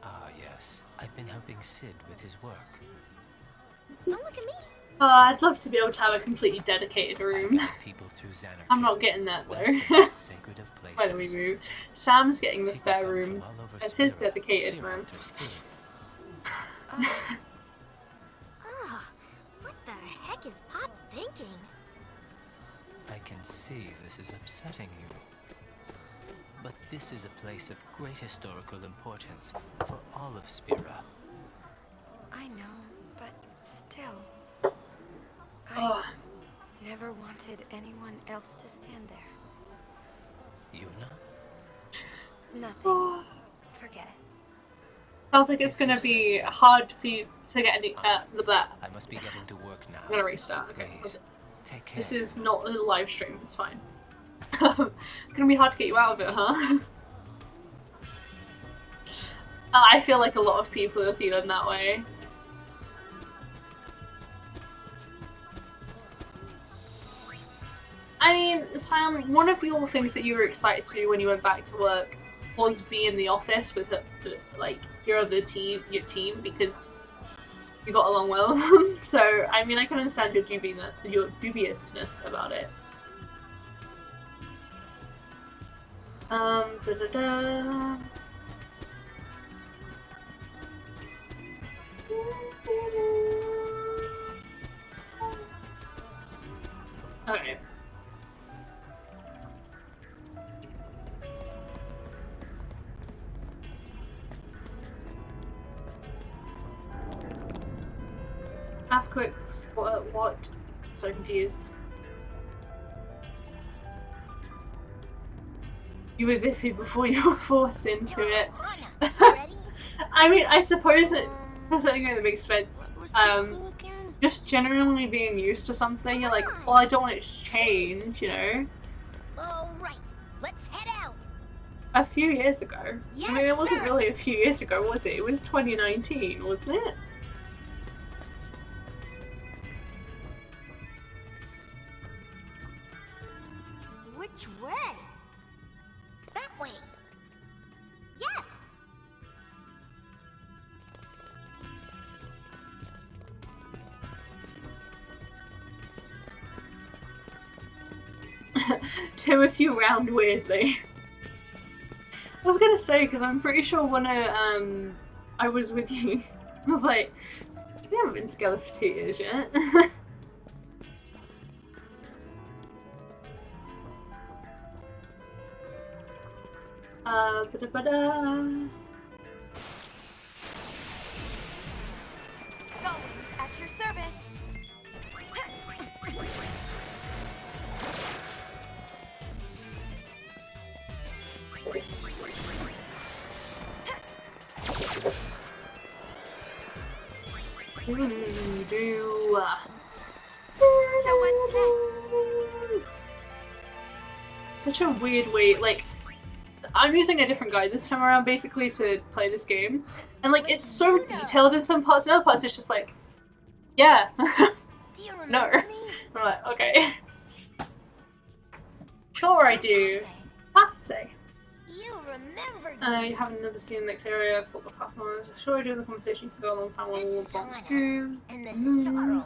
Ah, yes. I've been helping Sid with his work. Don't look at me. I'd love to be able to have a completely dedicated room. I guide people through Xanarkand. I'm not getting that Once the though. most sacred of places. Why don't we move? Sam's getting the People spare come room from all over as his Spira- dedicated Spira room. hunters, too. Ah, what the heck is Pop thinking? I can see this is upsetting you. but this is a place of great historical importance for all of Spira. I know, but still. I Oh, never wanted anyone else to stand there. Yuna? Nothing. Forget it. sounds like it's gonna be hard for you to get any the bat. I must be getting to work now. I'm gonna restart. Okay. Please, take care. This is not a live stream. It's fine. Gonna be hard to get you out of it, huh? I feel like a lot of people are feeling that way. I mean, Sam, one of your things that you were excited to do when you went back to work was be in the office with like your team because you got along well with them. So I mean, I can understand your dubiousness about it. Da da da. Okay. Quick, what? So confused. You were iffy before you were forced into it. I mean, I suppose that to a certain extent it makes sense. Just generally being used to something, you're like, well, I don't want it to change, you know? Alright, let's head out. A few years ago. Yes, I mean, it wasn't sir. really a few years ago, was it? It was 2019, wasn't it? Which way? That way. Yes. To if you round weirdly. I was gonna say, because I'm pretty sure when I was with you, I was like, we haven't been together for 2 years yet. Ba-da-ba-da. Golems at your service. So what's next? Such a weird way, like, I'm using a different guide this time around basically to play this game, and like it's so detailed in some parts, in other parts it's just like, yeah, Do you no. remember me? I'm like, okay. Sure I do. Passe. You remembered me. You have another scene in the next area for the past moments. Sure I do, the conversation can go along fine one This will is box Helena, too. and this is Taro.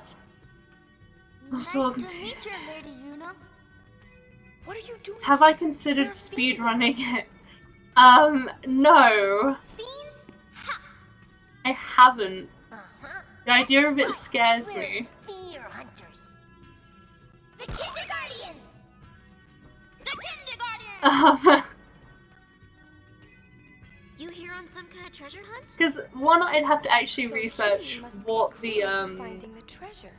Nice to to meet you, Lady Yuna. What are you doing? Have I considered They're fiends. speedrunning it? No. Fiends? Ha! I haven't. Uh-huh. The idea of it scares We're me. spear hunters. The Kindergardians! The Kindergardians! You here on some kind of treasure hunt? Because one, I'd have to actually So research he must be what clue the to finding the treasure.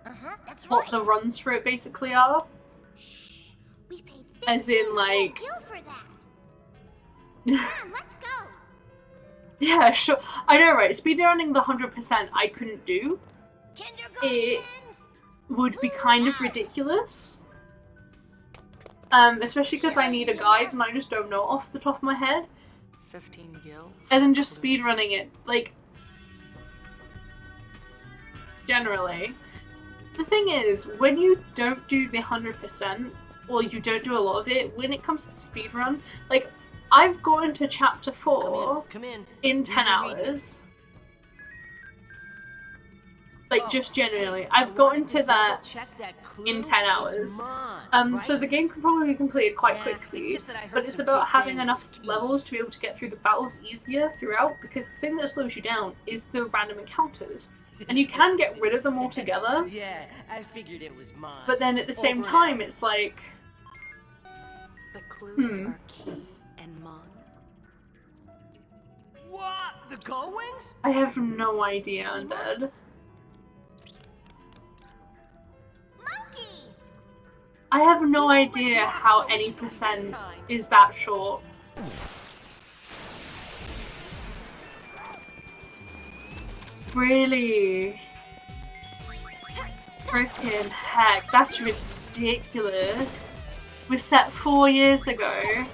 Uh-huh, that's what right. the runs for it basically are. Shh. We paid As in, 15 like- gil for that. Come on, let's go. Yeah, sure. I know, right? Speedrunning the 100% I couldn't do Kindergardians! would be kind of ridiculous. Especially because I need a guide and I just don't know off the top of my head. 15 gil? As in just speedrunning it, like, generally. The thing is, when you don't do the 100%, or you don't do a lot of it, when it comes to speedrun, like, I've gone to chapter 4 Come in. in 10 hours. Like, just generally. I've gotten to that in 10 hours. So the game can probably be completed quite quickly, but it's about having enough levels to be able to get through the battles easier throughout, because the thing that slows you down is the random encounters. And you can get rid of them altogether, Yeah, I figured it was mine. but then at the same time, it's like, But clues are key and Mon. What? The Gullwings? I have no idea, Undead. Monkey! I have no idea how any percent is that short. Really? Frickin' heck, that's ridiculous. We're set 4 years ago.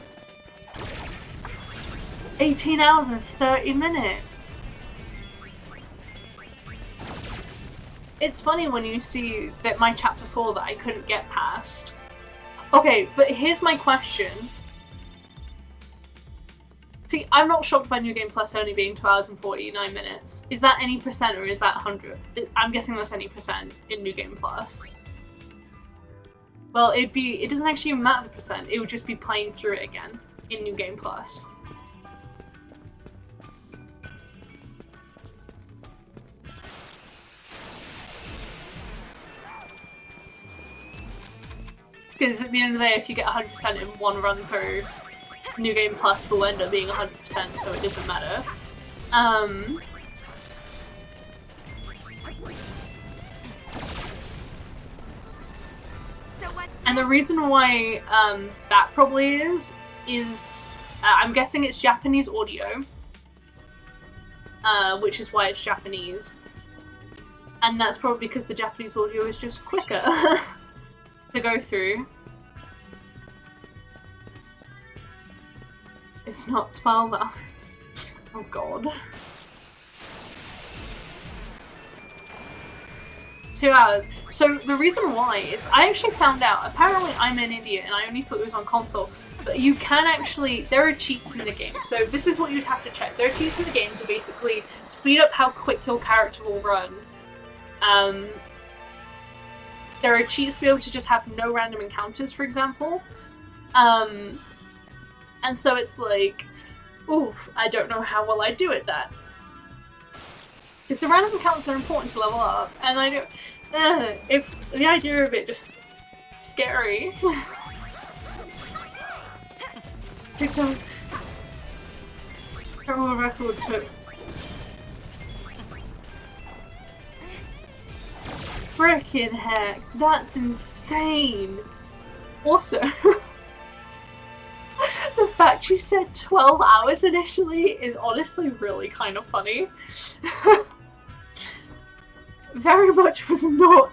18 hours and 30 minutes. It's funny when you see that my chapter 4 that I couldn't get past. Okay, but here's my question. See, I'm not shocked by New Game Plus only being 2 hours and 49 minutes. Is that any percent or is that 100? I'm guessing that's any percent in New Game Plus. Well, it doesn't actually even matter the percent, it would just be playing through it again in New Game Plus. Because at the end of the day, if you get 100% in one run through, New Game Plus will end up being 100%, so it doesn't matter. And the reason why that probably is I'm guessing it's Japanese audio, which is why it's Japanese. And that's probably because the Japanese audio is just quicker to go through. It's not 12 hours. Oh god. 2 hours. So the reason why is I actually found out, apparently I'm an idiot and I only thought it was on console, but you can actually, there are cheats in the game. So this is what you'd have to check. There are cheats in the game to basically speed up how quick your character will run. There are cheats to be able to just have no random encounters, for example. And so it's like, oof, I don't know how well I do at that. Because the random encounters are important to level up, and I don't, if the idea of it just scary. Took some, I don't know what record took. Frickin' heck, that's insane. Also, the fact you said 12 hours initially is honestly really kind of funny. Very much was not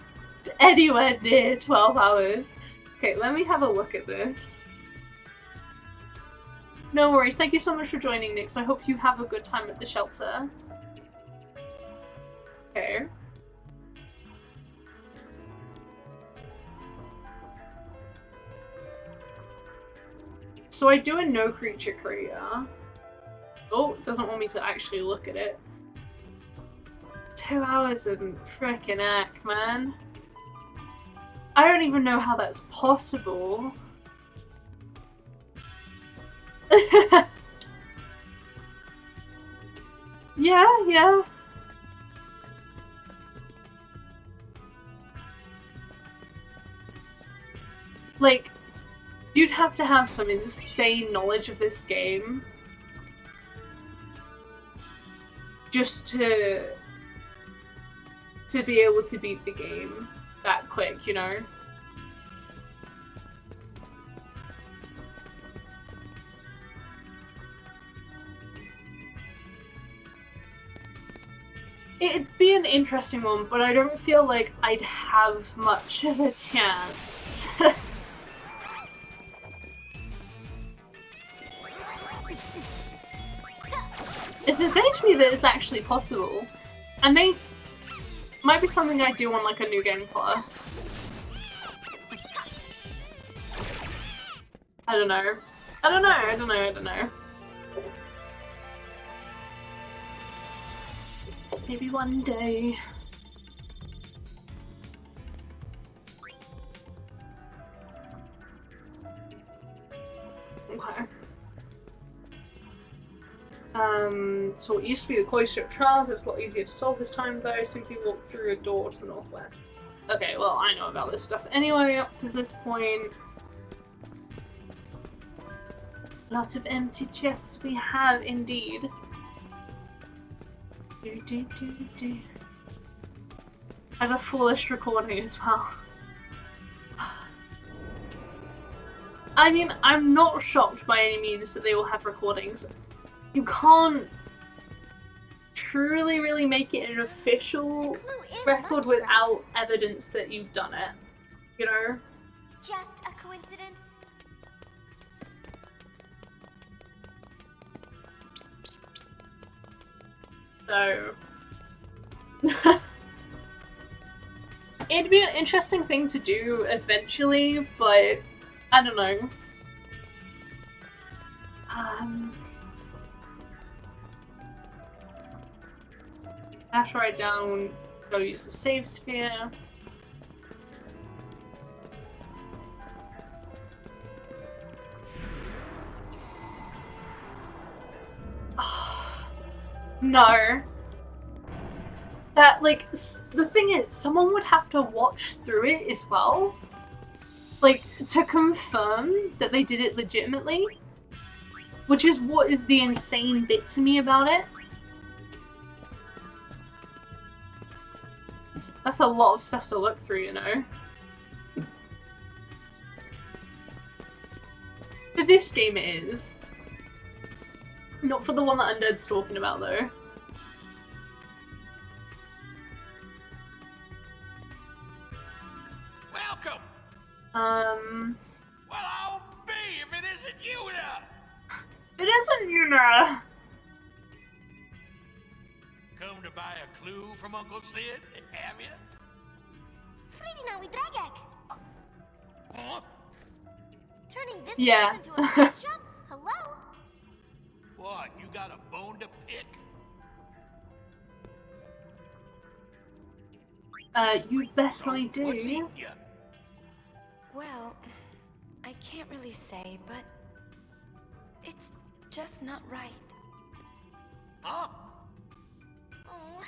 anywhere near 12 hours. Okay, let me have a look at this. No worries, thank you so much for joining, Nix. I hope you have a good time at the shelter. Okay. So I do a no creature creator. Oh, it doesn't want me to actually look at it. 2 hours and frickin' heck, man. I don't even know how that's possible. Yeah. Like, you'd have to have some insane knowledge of this game just to be able to beat the game that quick, you know? It'd be an interesting one, but I don't feel like I'd have much of a chance. It's insane to me that it's actually possible. I mean, might be something I do on like a New Game Plus. I don't know. Maybe one day. Okay. So it used to be the Cloister of Trials. It's a lot easier to solve this time though. Simply walk through a door to the northwest. Okay, well I know about this stuff anyway up to this point. Lot of empty chests we have indeed. As a foolish recording as well. I mean, I'm not shocked by any means that they all have recordings. You can't truly really make it an official record without evidence that you've done it. You know? Just a coincidence? So... it'd be an interesting thing to do eventually, but I don't know. I have to write down, go use the save sphere. No. That, like, the thing is, someone would have to watch through it as well. Like, to confirm that they did it legitimately. Which is what is the insane bit to me about it. That's a lot of stuff to look through, you know. For this game it is. Not for the one that Undead's talking about, though. Welcome! Well, I'll be if it isn't Yuna! It isn't Yuna! Come to buy a clue from Uncle Sid, have ya? Fridina Dragek! Huh? Turning this Yeah. place into a pet shop? Hello? What, you got a bone to pick? You bet So, I do. what's eating ya? Well, I can't really say, but it's just not right. Huh? Oh,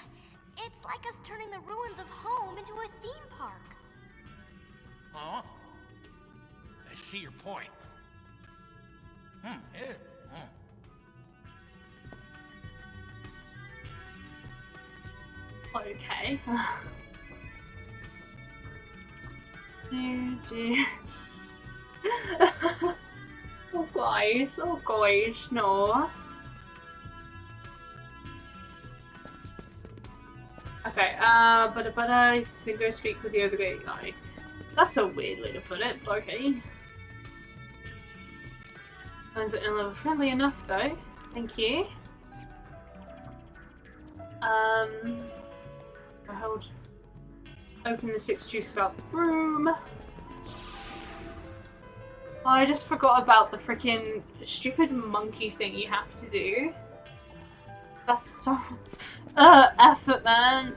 it's like us turning the ruins of home into a theme park. Huh? I see your point. Yeah. Okay. Dear. Oh guys, no. Okay, but I then go speak with the other guy. That's a weird way to put it, but okay. Is it level friendly enough though? Thank you. Hold. Open the 6 juices out the room. Oh, I just forgot about the freaking stupid monkey thing you have to do. That's so effort, man.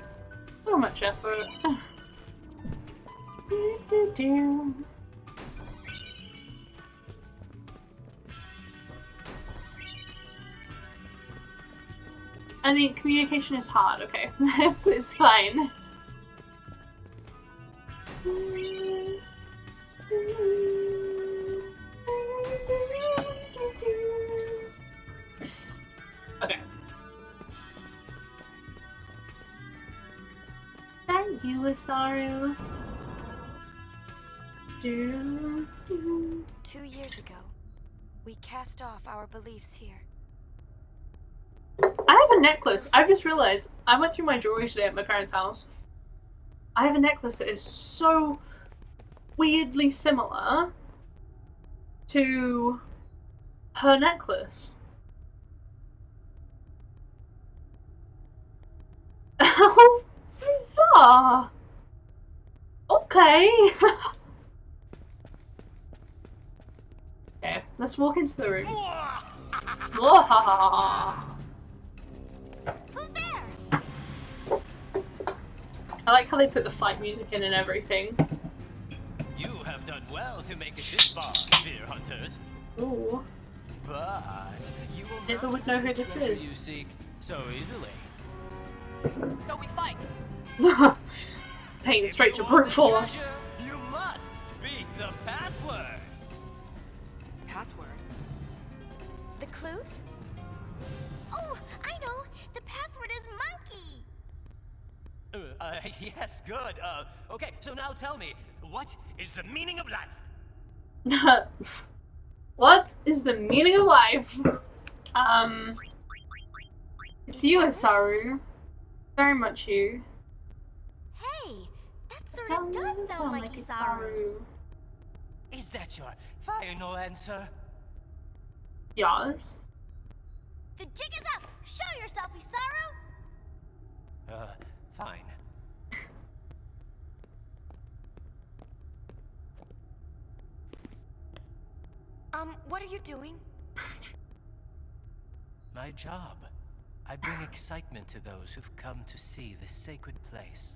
So much effort. I mean, communication is hard, okay. it's fine. Okay. Thank you, Lisaru. 2 years ago, we cast off our beliefs here. I have a necklace. I just realized. I went through my jewelry today at my parents' house. I have a necklace that is so weirdly similar to her necklace. How bizarre. Okay. Okay, let's walk into the room. Who's there? I like how they put the fight music in and everything. You have done well to make it this far, Spear Hunters. Ooh. But you will Never not would know who get the this treasure is. you seek so easily. So we fight. Pain straight to If you brute want the force. treasure, you must speak the password. Password? clues? Oh, I know! The password is monkey! Yes, good. Okay, so now tell me, what is the meaning of life? What is the meaning of life? It's you, Isaru. Very much you. Hey, that sort of does sound like Isaru. Is that your final answer? Yes. The jig is up! Show yourself, Isaru! Fine. What are you doing? My job. I bring excitement to those who've come to see this sacred place.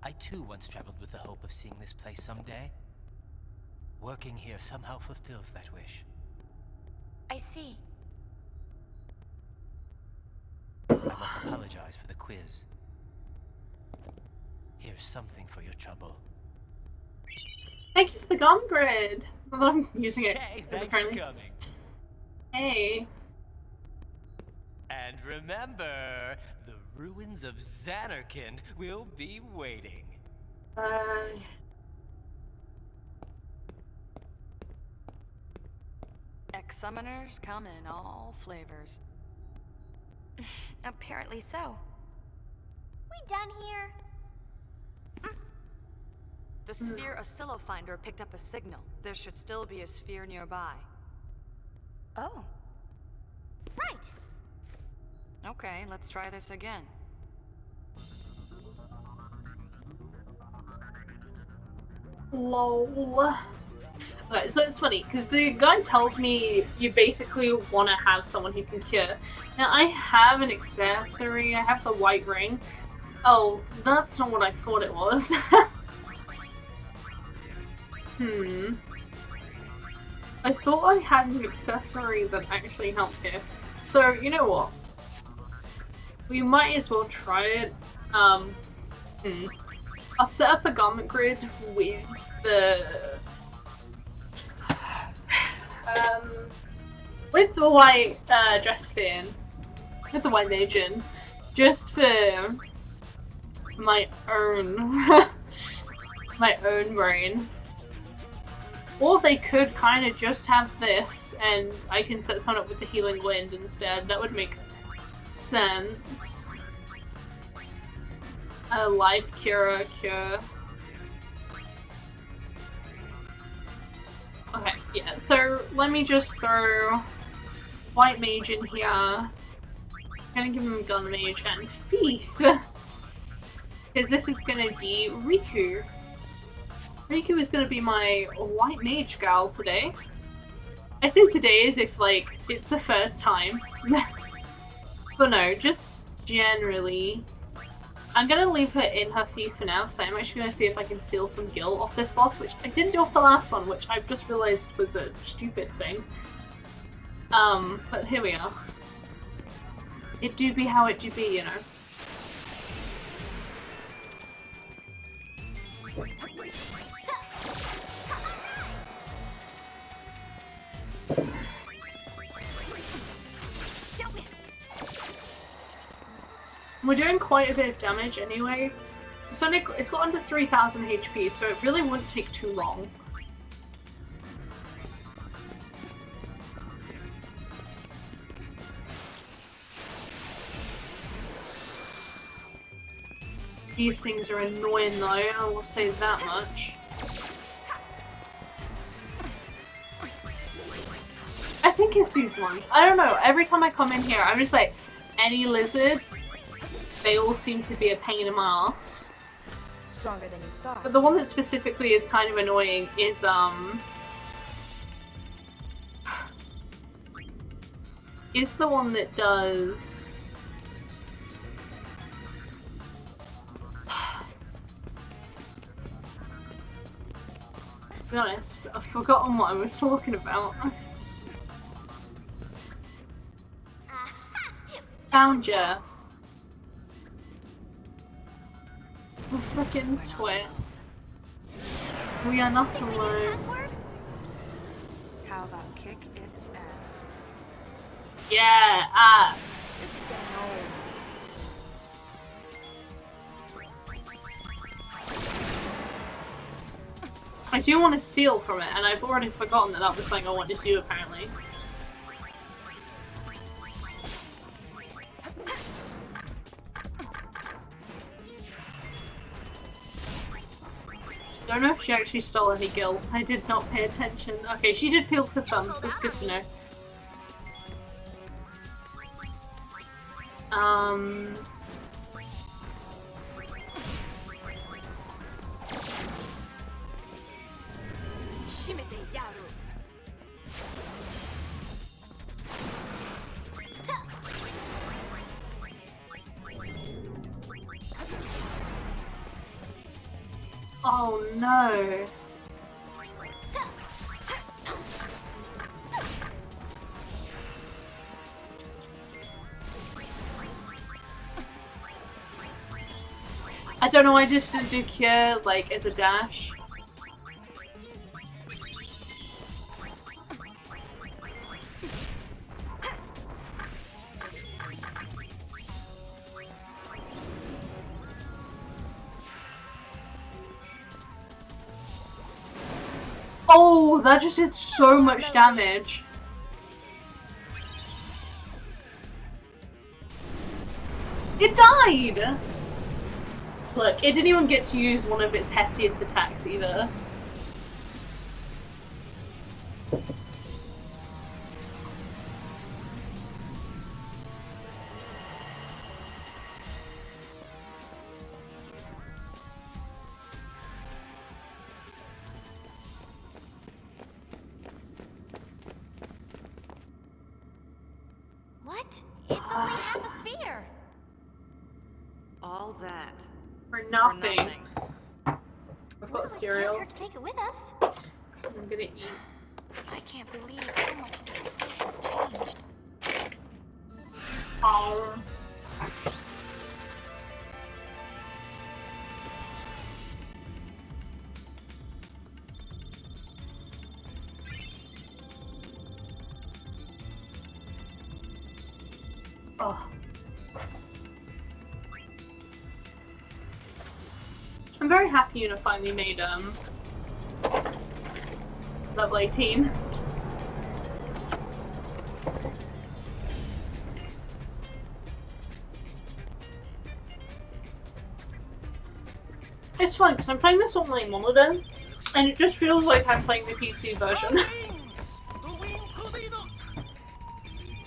I too once traveled with the hope of seeing this place someday. Working here somehow fulfills that wish. I see. I must apologize for the quiz. Here's something for your trouble. Thank you for the gum grid. Not that I'm using it. Okay, as thanks apparently. for coming. Hey. And remember, the ruins of Xanarkand will be waiting. Ex-summoners come in all flavors. Apparently so. We done here? The sphere Oscillo Finder picked up a signal. There should still be a sphere nearby. Oh. Right. Okay, let's try this again. Lol. Okay, so it's funny, because the guy tells me you basically want to have someone who can cure. Now, I have an accessory, I have the white ring. Oh, that's not what I thought it was. I thought I had an accessory that actually helps here. So, you know what? We might as well try it. I'll set up a garment grid with the white dress fan, with the white Magian, just for my own my own brain. Or they could kind of just have this, and I can set someone up with the healing wind instead. That would make sense. A life cure. Okay, yeah, so let me just throw White Mage in here. I'm gonna give him Gun Mage and Thief. Because this is gonna be Riku. Riku is gonna be my White Mage gal today. I say today as if, like, it's the first time. But no, just generally. I'm gonna leave her in her Thief for now, because I'm actually gonna see if I can steal some gil off this boss, which I didn't do off the last one, which I've just realized was a stupid thing. But here we are. It do be how it do be, you know. We're doing quite a bit of damage anyway. It's got under 3,000 HP, so it really wouldn't take too long. These things are annoying though, I will say that much. I think it's these ones. I don't know, every time I come in here, I'm just like, any lizard, they all seem to be a pain in my ass. Stronger than you thought. But the one that specifically is kind of annoying is, is the one that does... To be honest, I've forgotten what I was talking about. Found ya. Oh, frickin' sweat. We are not alone. Password? How about kick its ass? Yeah, ass. This is getting old. I do want to steal from it, and I've already forgotten that that was something I wanted to do, apparently. Don't know if she actually stole any gil. I did not pay attention. Okay, she did peel for some. That's good to know. Oh no. I don't know, I just didn't do cure like as a dash. Oh, that just did so much damage. It died! Look, it didn't even get to use one of its heftiest attacks either. What? It's only half a sphere. All that. For nothing. For nothing. I've got Well, cereal. it can't hurt to take it with us. I'm gonna eat. I can't believe how much this place has changed. Oh. Oh. I'm very happy Una finally made level 18. It's fun because I'm playing this on my monitor and it just feels like I'm playing the PC version.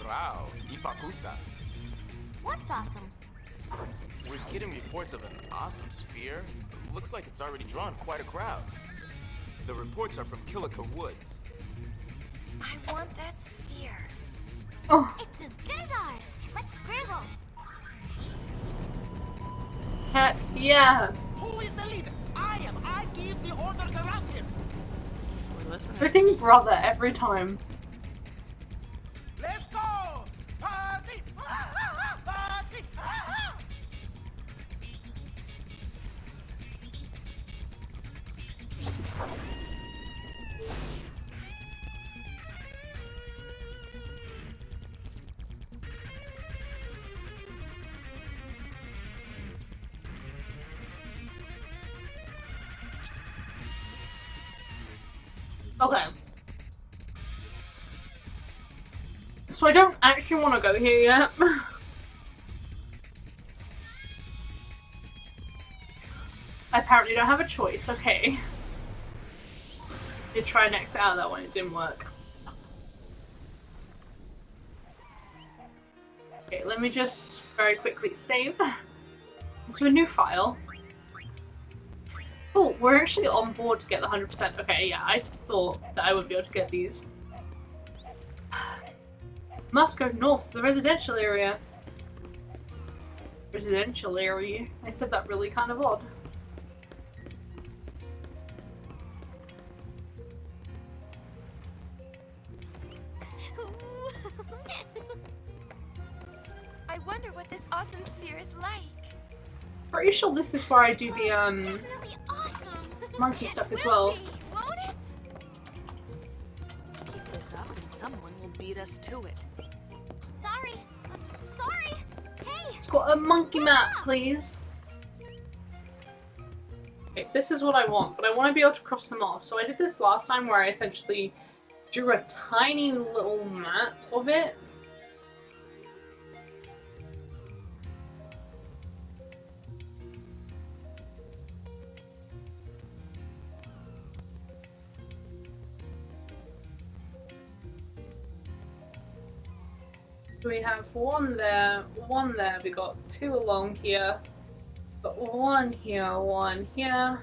Wow, Ipakusa. What's awesome? We're getting reports of an awesome sphere. Looks like it's already drawn quite a crowd. The reports are from Kilika Woods. I want that sphere. Oh, It's as good as ours. Let's scribble. heck yeah. Who is the leader? I am. I give the orders around here. We're listening. Freaking brother every time. Let's go! Party! Party! Okay. So I don't actually want to go here yet. I apparently don't have a choice, okay. Did try and exit out of that one, it didn't work. Okay, let me just very quickly save into a new file. Oh, we're actually on board to get the 100%. Okay, yeah, I thought that I would be able to get these. Must go north, the residential area. Residential area? I said that really kind of odd. I wonder what this awesome sphere is like. Pretty sure this is where I do the Definitely awesome. monkey stuff as well. Won't it? Keep this up and someone will beat us to it. Sorry. Sorry. Hey. It's got a monkey map, please. Okay, this is what I want, but I want to be able to cross them off. So I did this last time where I essentially drew a tiny little map of it. We have one there, we got two along here, got one here, one here,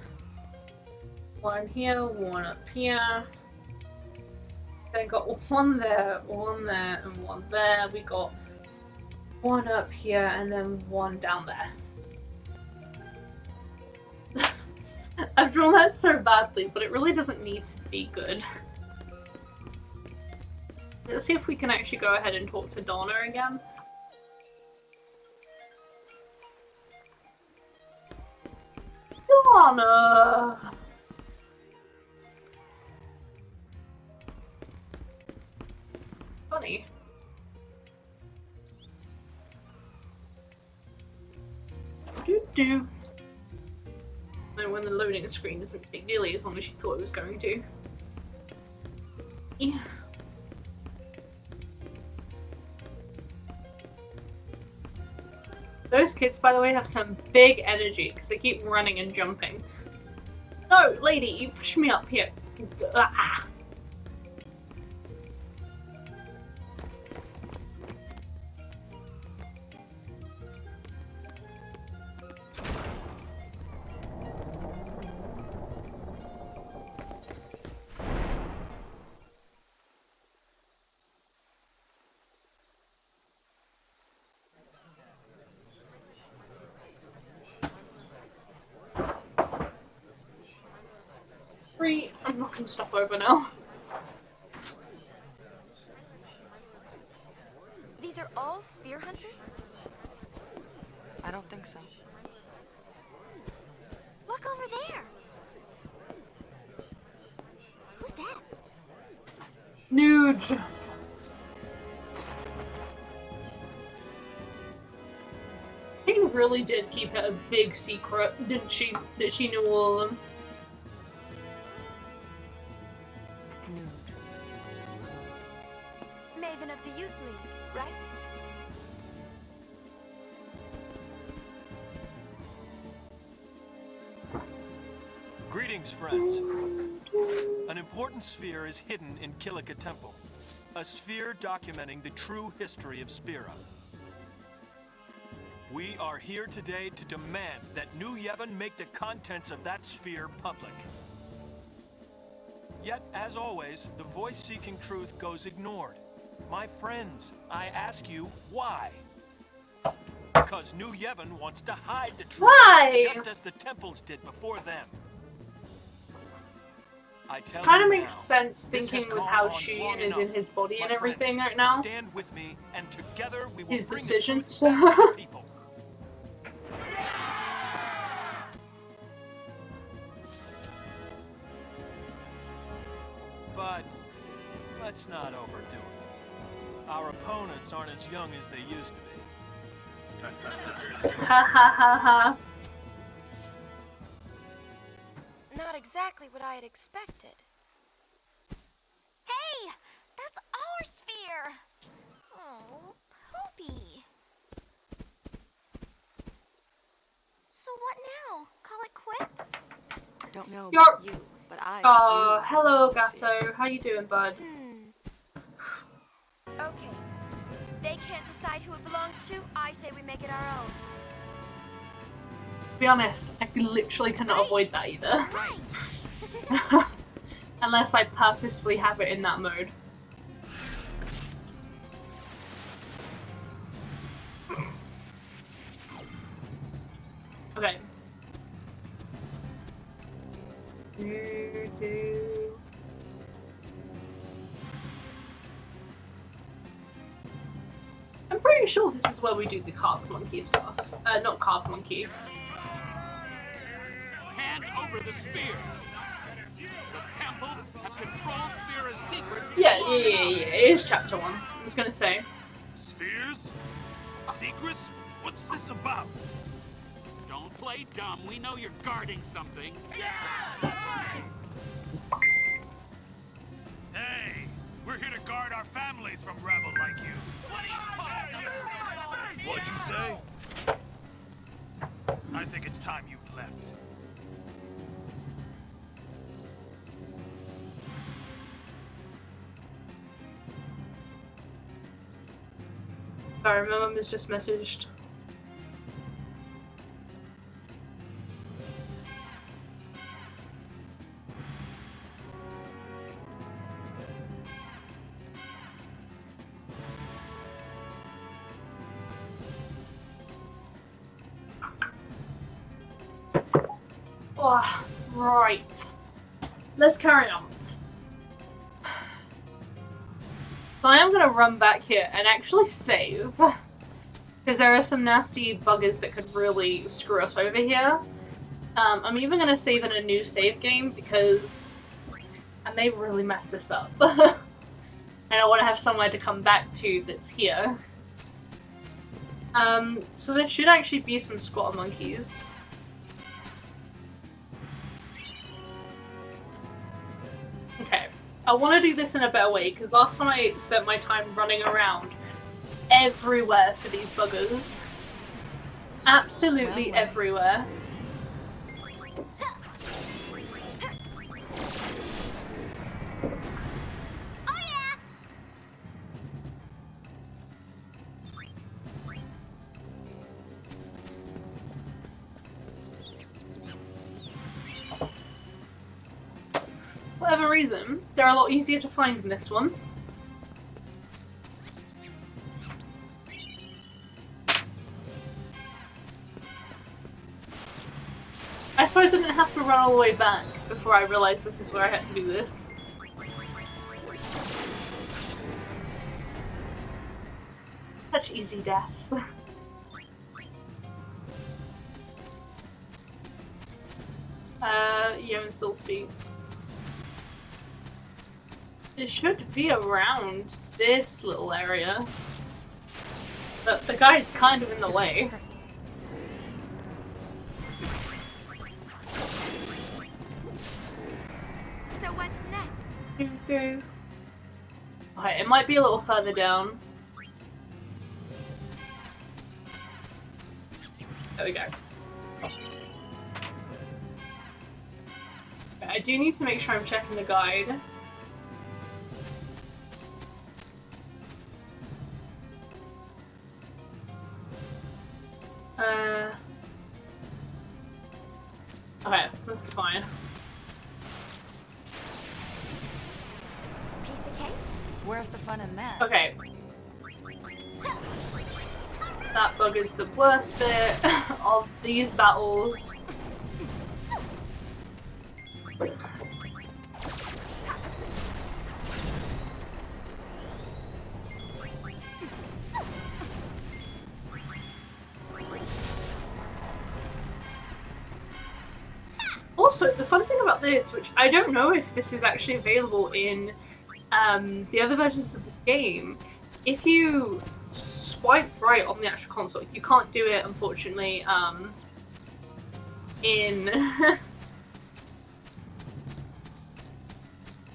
one here, one up here, then got one there, and one there, we got one up here, and then one down there. I've drawn that so badly, but it really doesn't need to be good. Let's see if we can actually go ahead and talk to Donna again. Donna! Funny. Do. And when the loading screen isn't a big deal as long as you thought it was going to. Yeah. Those kids, by the way, have some big energy because they keep running and jumping. No, lady, you push me up here. Ah. I'm not going to stop over now. These are all sphere hunters? I don't think so. Look over there. Who's that? Nuge. She really did keep it a big secret, didn't she? That she knew all of them. Maven of the Youth League, right? Greetings, friends. An important sphere is hidden in Kilika Temple. A sphere documenting the true history of Spira. We are here today to demand that New Yevon make the contents of that sphere public. Yet, as always, the voice seeking truth goes ignored. My friends, I ask you, why? Because New Yevon wants to hide the truth, Why? just as the temples did before them. I tell Kind you of now, makes sense this thinking has with gone how on Sheen long is in enough. his body and My everything friends, right now. Stand with me, and together we will His bring decisions. the truth back to the people. But let's not overdo it. Our opponents aren't as young as they used to be. Ha ha ha ha. Not exactly what I had expected. Hey! That's our sphere! Oh, Poopy. So what now? Call it quits? I don't know You're- about you, but I could Oh, use hello, some sphere. Gato. How you doing, bud? Okay. They can't decide who it belongs to. I say we make it our own. To be honest, I literally cannot avoid that either. Right. Unless I purposefully have it in that mode. Okay. I'm pretty sure this is where we do the carved monkey stuff. Not carved monkey. Hand over the sphere. The temples have controlled Spira's secrets. Yeah, it is chapter 1. I was gonna say. Spheres? Secrets? What's this about? Don't play dumb. We know you're guarding something. Hey, we're here to guard our families from rebel like you. What'd you say? I think it's time you left. Sorry, my mum has just messaged. Oh, right. Let's carry on. So I am going to run back here and actually save. Because there are some nasty buggers that could really screw us over here. I'm even going to save in a new save game because I may really mess this up. And I want to have somewhere to come back to that's here. So there should actually be some squatter monkeys. Okay, I want to do this in a better way because last time I spent my time running around everywhere for these buggers. Absolutely everywhere. Whatever reason, they're a lot easier to find in this one. I suppose I didn't have to run all the way back before I realised this is where I had to do this. Such easy deaths. Yemen still speak. It should be around this little area. But the guy's kind of in the way. So what's next? Okay, it might be a little further down. There we go. Okay, I do need to make sure I'm checking the guide. Okay, that's fine. Piece of cake? Where's the fun in that? Okay. That bug is the worst bit of these battles. Also, the fun thing about this, which I don't know if this is actually available in the other versions of this game, if you swipe right on the actual console, you can't do it, unfortunately, in...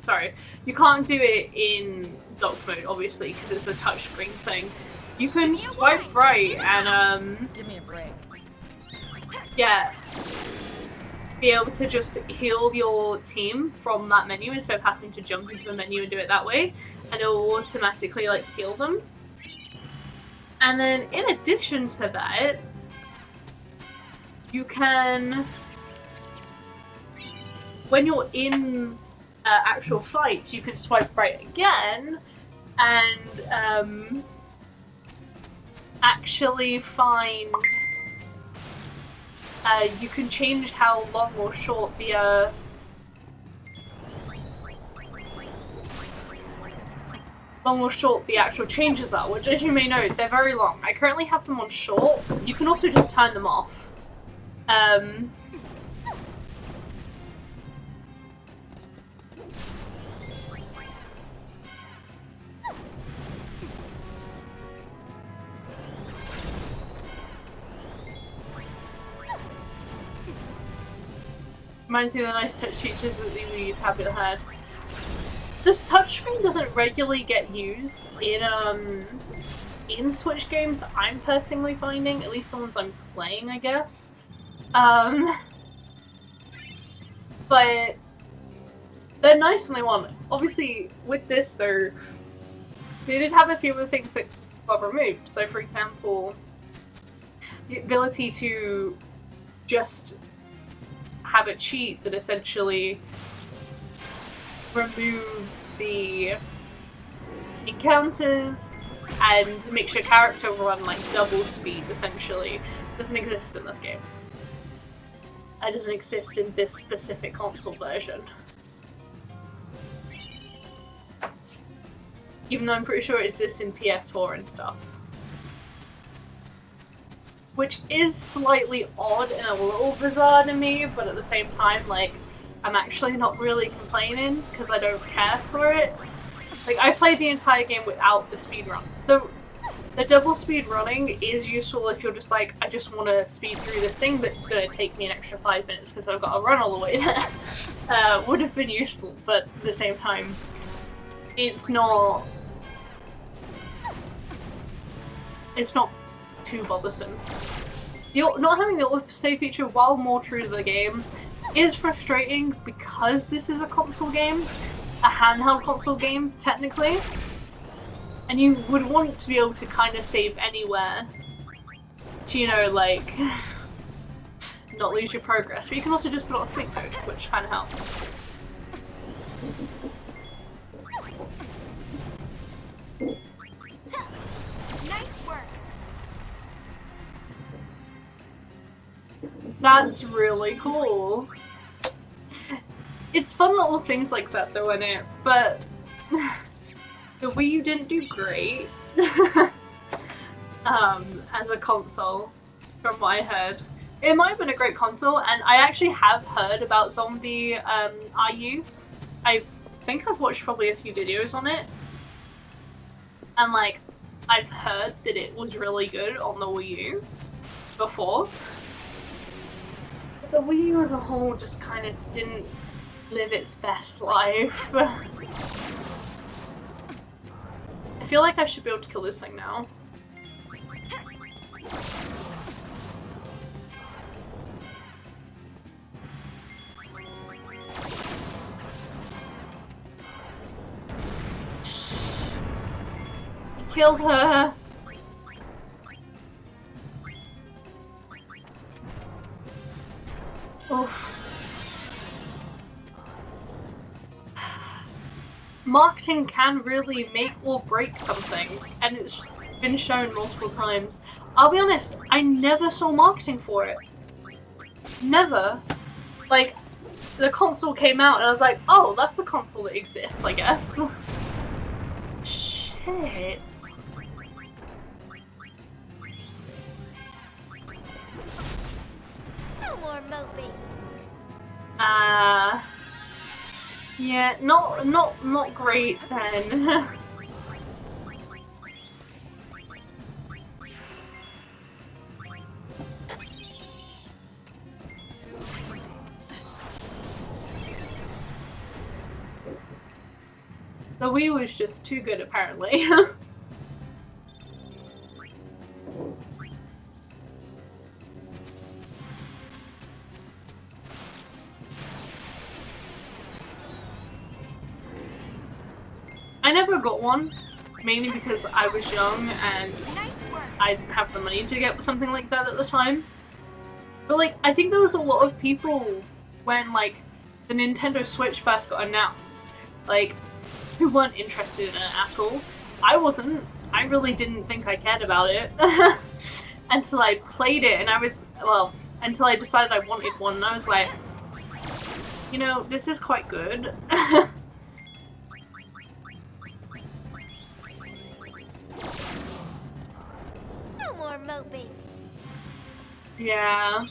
Sorry, you can't do it in dock mode, obviously, because it's a touchscreen thing. You can swipe right and, Give me a break. yeah, be able to just heal your team from that menu instead of having to jump into the menu and do it that way, and it will automatically like heal them. And then in addition to that, you can, when you're in actual fights, you can swipe right again and actually find you can change how long or short the actual changes are, which, as you may know, they're very long. I currently have them on short. You can also just turn them off. Reminds me of the nice touch features that the Wii tablet had. This touchscreen doesn't regularly get used in Switch games, I'm personally finding, at least the ones I'm playing, I guess. But they're nice when they want. Obviously, with this though, they did have a few other things that got removed. So for example, the ability to just have a cheat that essentially removes the encounters and makes your character run like double speed, essentially, doesn't exist in this game. It doesn't exist in this specific console version. Even though I'm pretty sure it exists in PS4 and stuff. Which is slightly odd and a little bizarre to me, but at the same time, like, I'm actually not really complaining because I don't care for it. Like, I played the entire game without the speed run. The double speed running is useful if you're just like, I just want to speed through this thing that's going to take me an extra 5 minutes because I've got to run all the way there. Would have been useful, but at the same time, it's not too bothersome. Not having the auto-save feature, while more true to the game, is frustrating because this is a console game, a handheld console game, technically, and you would want to be able to kind of save anywhere to, you know, like, not lose your progress. But you can also just put on a sleep mode, which kind of helps. Nice work. That's really cool. It's fun little things like that though, isn't it? But the Wii U didn't do great as a console, from what I heard. It might have been a great console, and I actually have heard about Zombie RU. I think I've watched probably a few videos on it, and like, I've heard that it was really good on the Wii U before. But the Wii U as a whole just kind of didn't live its best life. I feel like I should be able to kill this thing now. I killed her! Oof. Marketing can really make or break something, and it's been shown multiple times. I'll be honest, I never saw marketing for it. Never. Like, the console came out and I was like, oh, that's a console that exists, I guess. Shit. No more moping. Yeah, not great then. The Wii was just too good, apparently. I never got one, mainly because I was young and I didn't have the money to get something like that at the time. But like, I think there was a lot of people when like the Nintendo Switch first got announced, like, who weren't interested in it at all. I wasn't. I really didn't think I cared about it until I played it, and I was, well, until I decided I wanted one, and I was like, you know, this is quite good. No more moping. Yeah.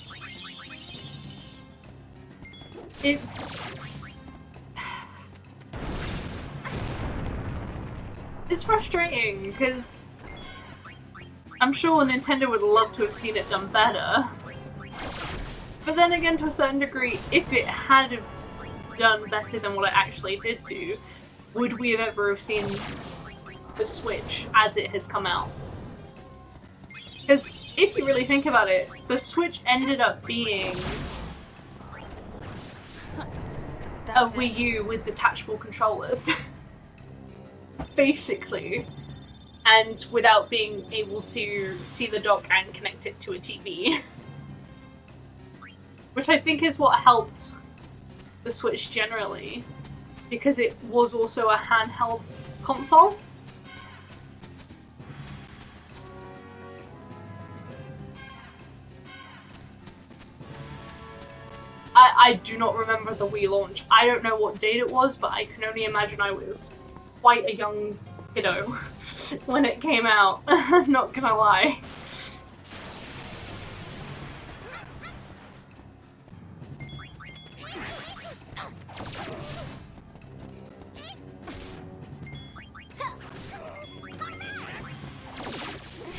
It's frustrating, because I'm sure Nintendo would love to have seen it done better. But then again, to a certain degree, if it had done better than what it actually did do, would we have ever have seen the Switch as it has come out? Because if you really think about it, the Switch ended up being a Wii U with detachable controllers. Basically. And without being able to see the dock and connect it to a TV. Which I think is what helped the Switch generally, because it was also a handheld console. I do not remember the Wii launch. I don't know what date it was, but I can only imagine I was quite a young kiddo when it came out. Not gonna lie.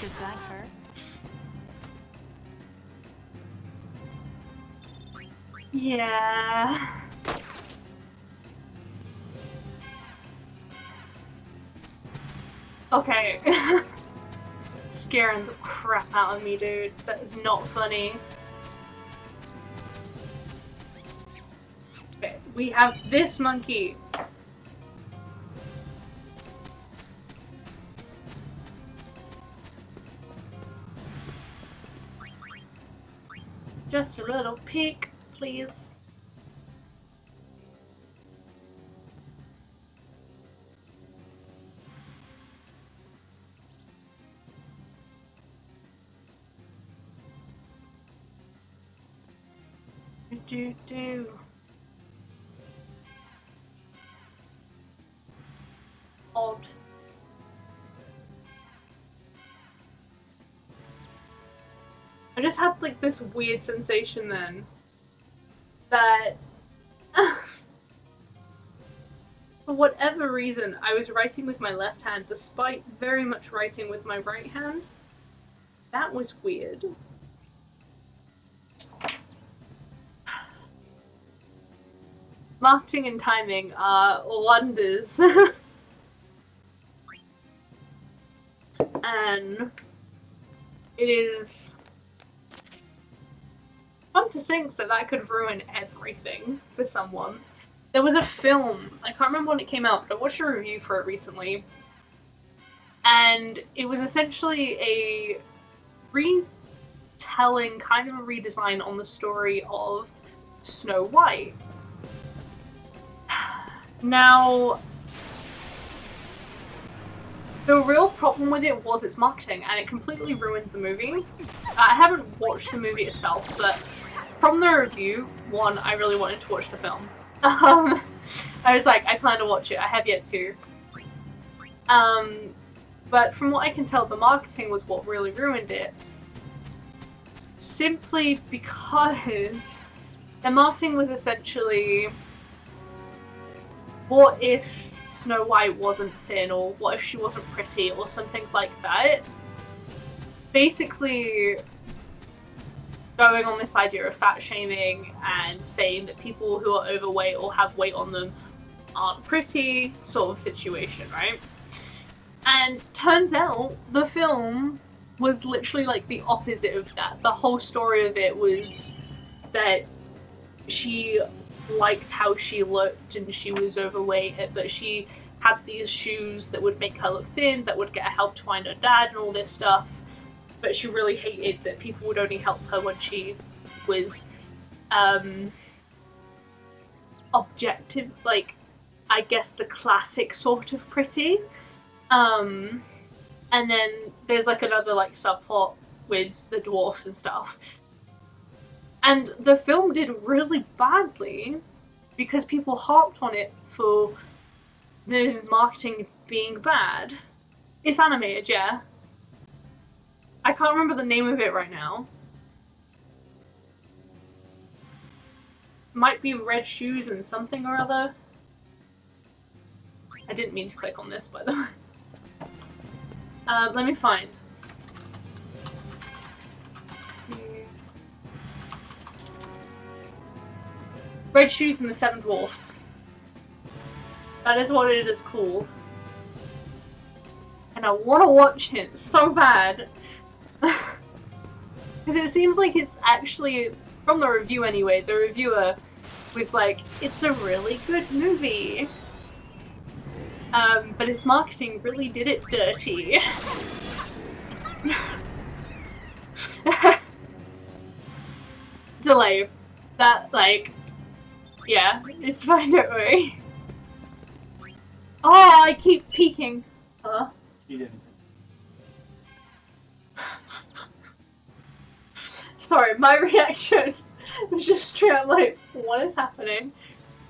Does that hurt? Yeah. Okay. Scaring the crap out of me, dude. That is not funny. Okay, we have this monkey. Just a little peek, please. Do. Odd. I just had like this weird sensation then that for whatever reason I was writing with my left hand despite very much writing with my right hand. That was weird. Marketing and timing are wonders. And it is fun to think that that could ruin everything for someone. There was a film, I can't remember when it came out, but I watched a review for it recently. And it was essentially a retelling, kind of a redesign on the story of Snow White. Now, the real problem with it was its marketing, and it completely ruined the movie. I haven't watched the movie itself, but from the review, one, I really wanted to watch the film. I was like, I plan to watch it, I have yet to. But from what I can tell, the marketing was what really ruined it. Simply because the marketing was essentially, what if Snow White wasn't thin, or what if she wasn't pretty, or something like that. Basically going on this idea of fat shaming and saying that people who are overweight or have weight on them aren't pretty, sort of situation, right? And turns out the film was literally like the opposite of that. The whole story of it was that she liked how she looked and she was overweight, but she had these shoes that would make her look thin, that would get her help to find her dad and all this stuff, but she really hated that people would only help her when she was objective, like I guess the classic sort of pretty. And then there's like another like subplot with the dwarfs and stuff. And the film did really badly because people harped on it for the marketing being bad. It's animated, yeah. I can't remember the name of it right now. Might be Red Shoes and something or other. I didn't mean to click on this, by the way. Let me find. Red Shoes and the Seven Dwarfs. That is what it is called. And I want to watch it so bad. Because it seems like it's actually, from the review anyway, the reviewer was like, it's a really good movie. But its marketing really did it dirty. Delay. That, like, yeah, it's fine, don't worry. Oh, I keep peeking. Huh? You didn't. Sorry, my reaction was just straight up like, what is happening?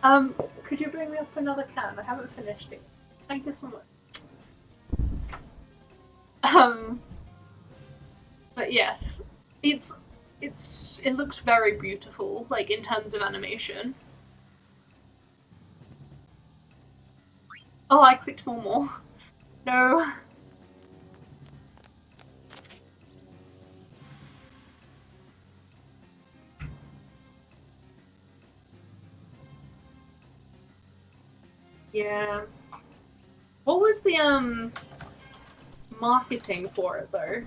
Could you bring me up another can? I haven't finished it. Thank you so much. But yes, it looks very beautiful, like in terms of animation. Oh, I clicked more. No. Yeah. What was the marketing for it though?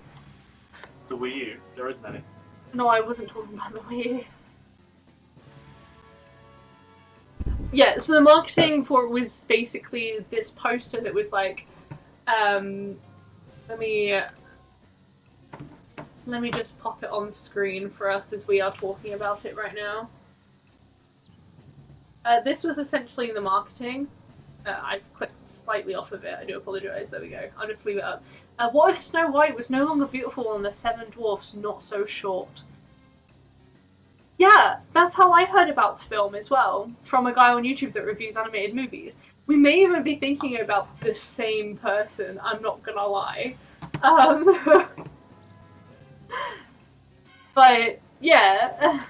The Wii U. There isn't any. No, I wasn't talking about the Wii U. Yeah, so the marketing for it was basically this poster that was like, let me just pop it on screen for us as we are talking about it right now. This was essentially the marketing. I clicked slightly off of it, I do apologise, there we go. I'll just leave it up. What if Snow White was no longer beautiful and the Seven Dwarfs not so short? Yeah, that's how I heard about the film as well, from a guy on YouTube that reviews animated movies. We may even be thinking about the same person, I'm not gonna lie. But, yeah.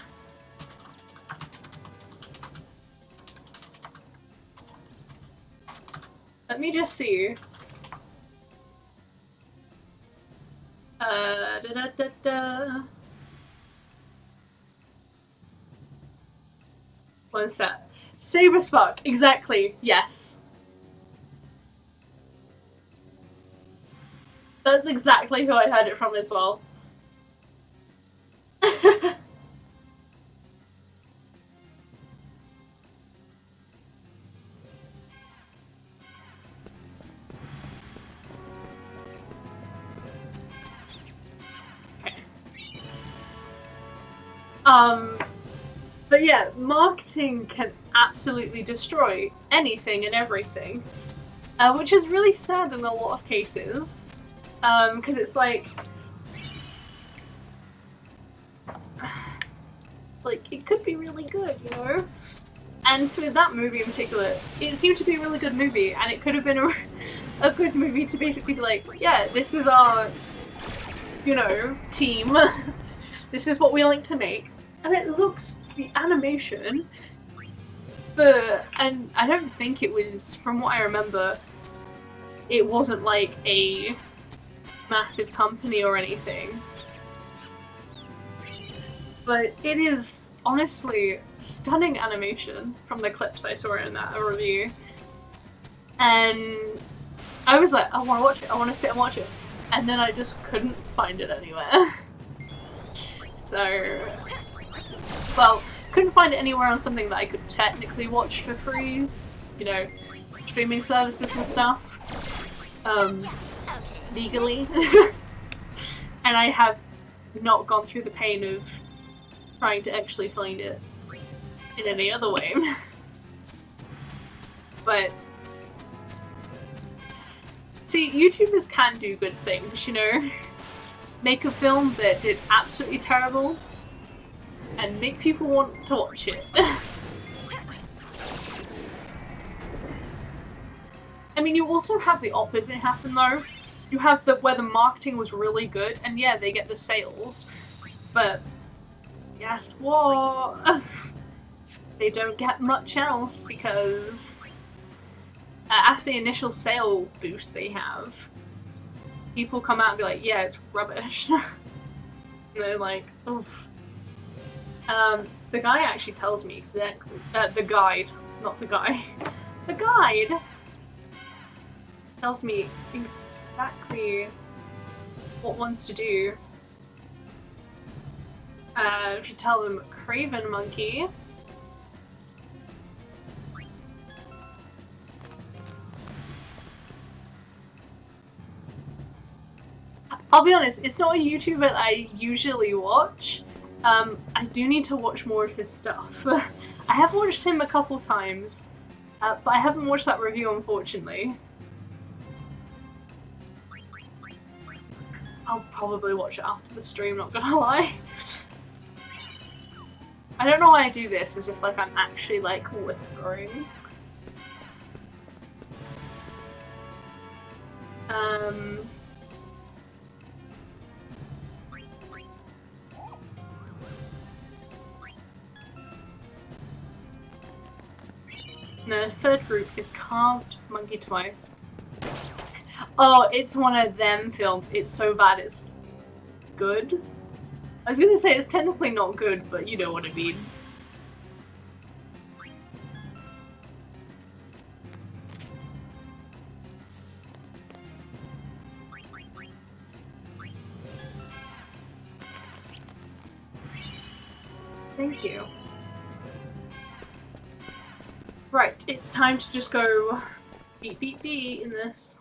Let me just see. One sec. Saberspark, exactly, yes. That's exactly who I heard it from as well. But yeah, marketing can absolutely destroy anything and everything, which is really sad in a lot of cases, because it's like it could be really good, you know? And for that movie in particular, it seemed to be a really good movie, and it could have been a good movie to basically be like, yeah, this is our, you know, team, this is what we like to make. And it looks, the animation, and I don't think it was, from what I remember, it wasn't like a massive company or anything. But it is honestly stunning animation from the clips I saw in that review. And I was like, I want to watch it, I want to sit and watch it. And then I just couldn't find it anywhere. So... well, couldn't find it anywhere on something that I could technically watch for free, you know, streaming services and stuff, legally. And I have not gone through the pain of trying to actually find it in any other way. But, see, YouTubers can do good things, you know? Make a film that did absolutely terrible, and make people want to watch it. I mean, you also have the opposite happen though. You have where the marketing was really good, and yeah, they get the sales, but guess what? They don't get much else because after the initial sale boost they have, people come out and be like, yeah, it's rubbish. And they're like, oof. The guy actually tells me exactly. The guide, not the guy. The guide tells me exactly what ones to do. If you tell them Craven Monkey. I'll be honest, it's not a YouTuber that I usually watch. I do need to watch more of his stuff. I have watched him a couple times, but I haven't watched that review, unfortunately. I'll probably watch it after the stream, not gonna lie. I don't know why I do this, as if like I'm actually like whispering. No, the third group is Carved Monkey Twice. Oh, it's one of them films. It's so bad it's good. I was gonna say it's technically not good, but you know what I mean. Thank you. Right, it's time to just go beat beat beat in this.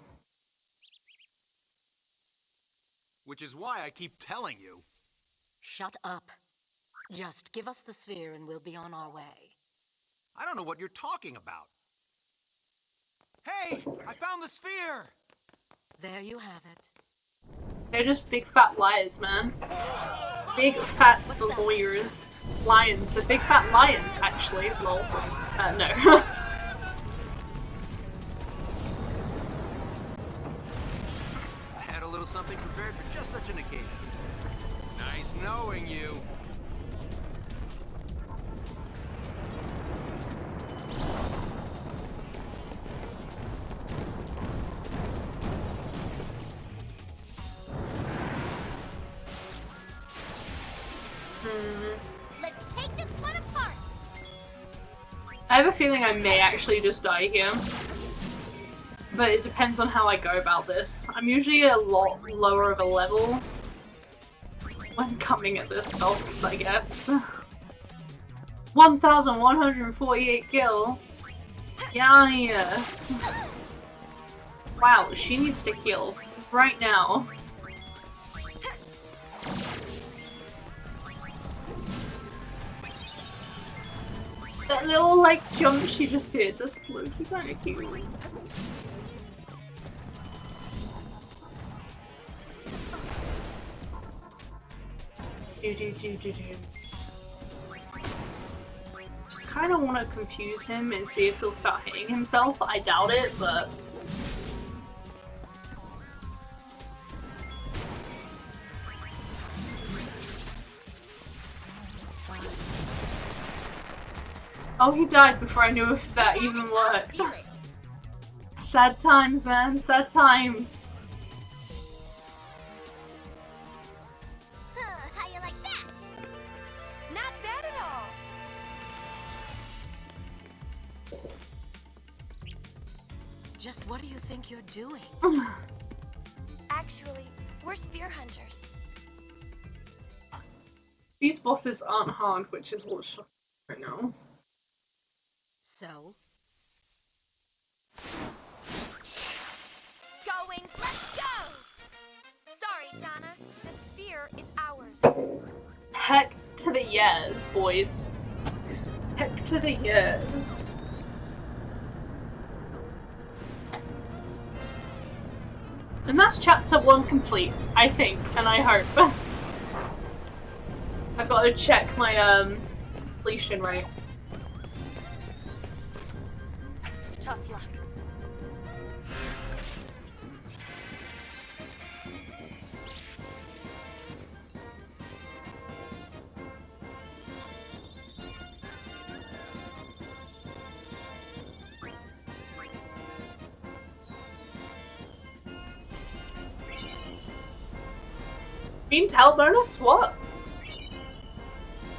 Which is why I keep telling you. Shut up. Just give us the sphere and we'll be on our way. I don't know what you're talking about. Hey! I found the sphere! There you have it. They're just big fat liars, man. Big fat lawyers. Lions. They're big fat lions, actually. Lol. No. I had a little something prepared for just such an occasion. Nice knowing you. Let's take this one apart. I have a feeling I may actually just die here. But it depends on how I go about this. I'm usually a lot lower of a level when coming at this boss, I guess. 1,148 kill. Yes. Wow, she needs to heal right now. That little, like, jump she just did, that's low-key kinda cute. Just kinda wanna confuse him and see if he'll start hitting himself. I doubt it, but... Oh, he died before I knew if that even worked. Sad times, man. Sad times. How you like that? Not bad at all. Just what do you think you're doing? Actually, we're sphere hunters. These bosses aren't hard, which is what's right now. So? Go, Wings, let's go! Sorry, Donna. The sphere is ours. Heck to the yes, boys. Heck to the yes. And that's chapter 1 complete, I think, and I hope. I've got to check my completion rate. Tough luck. Intel bonus? What?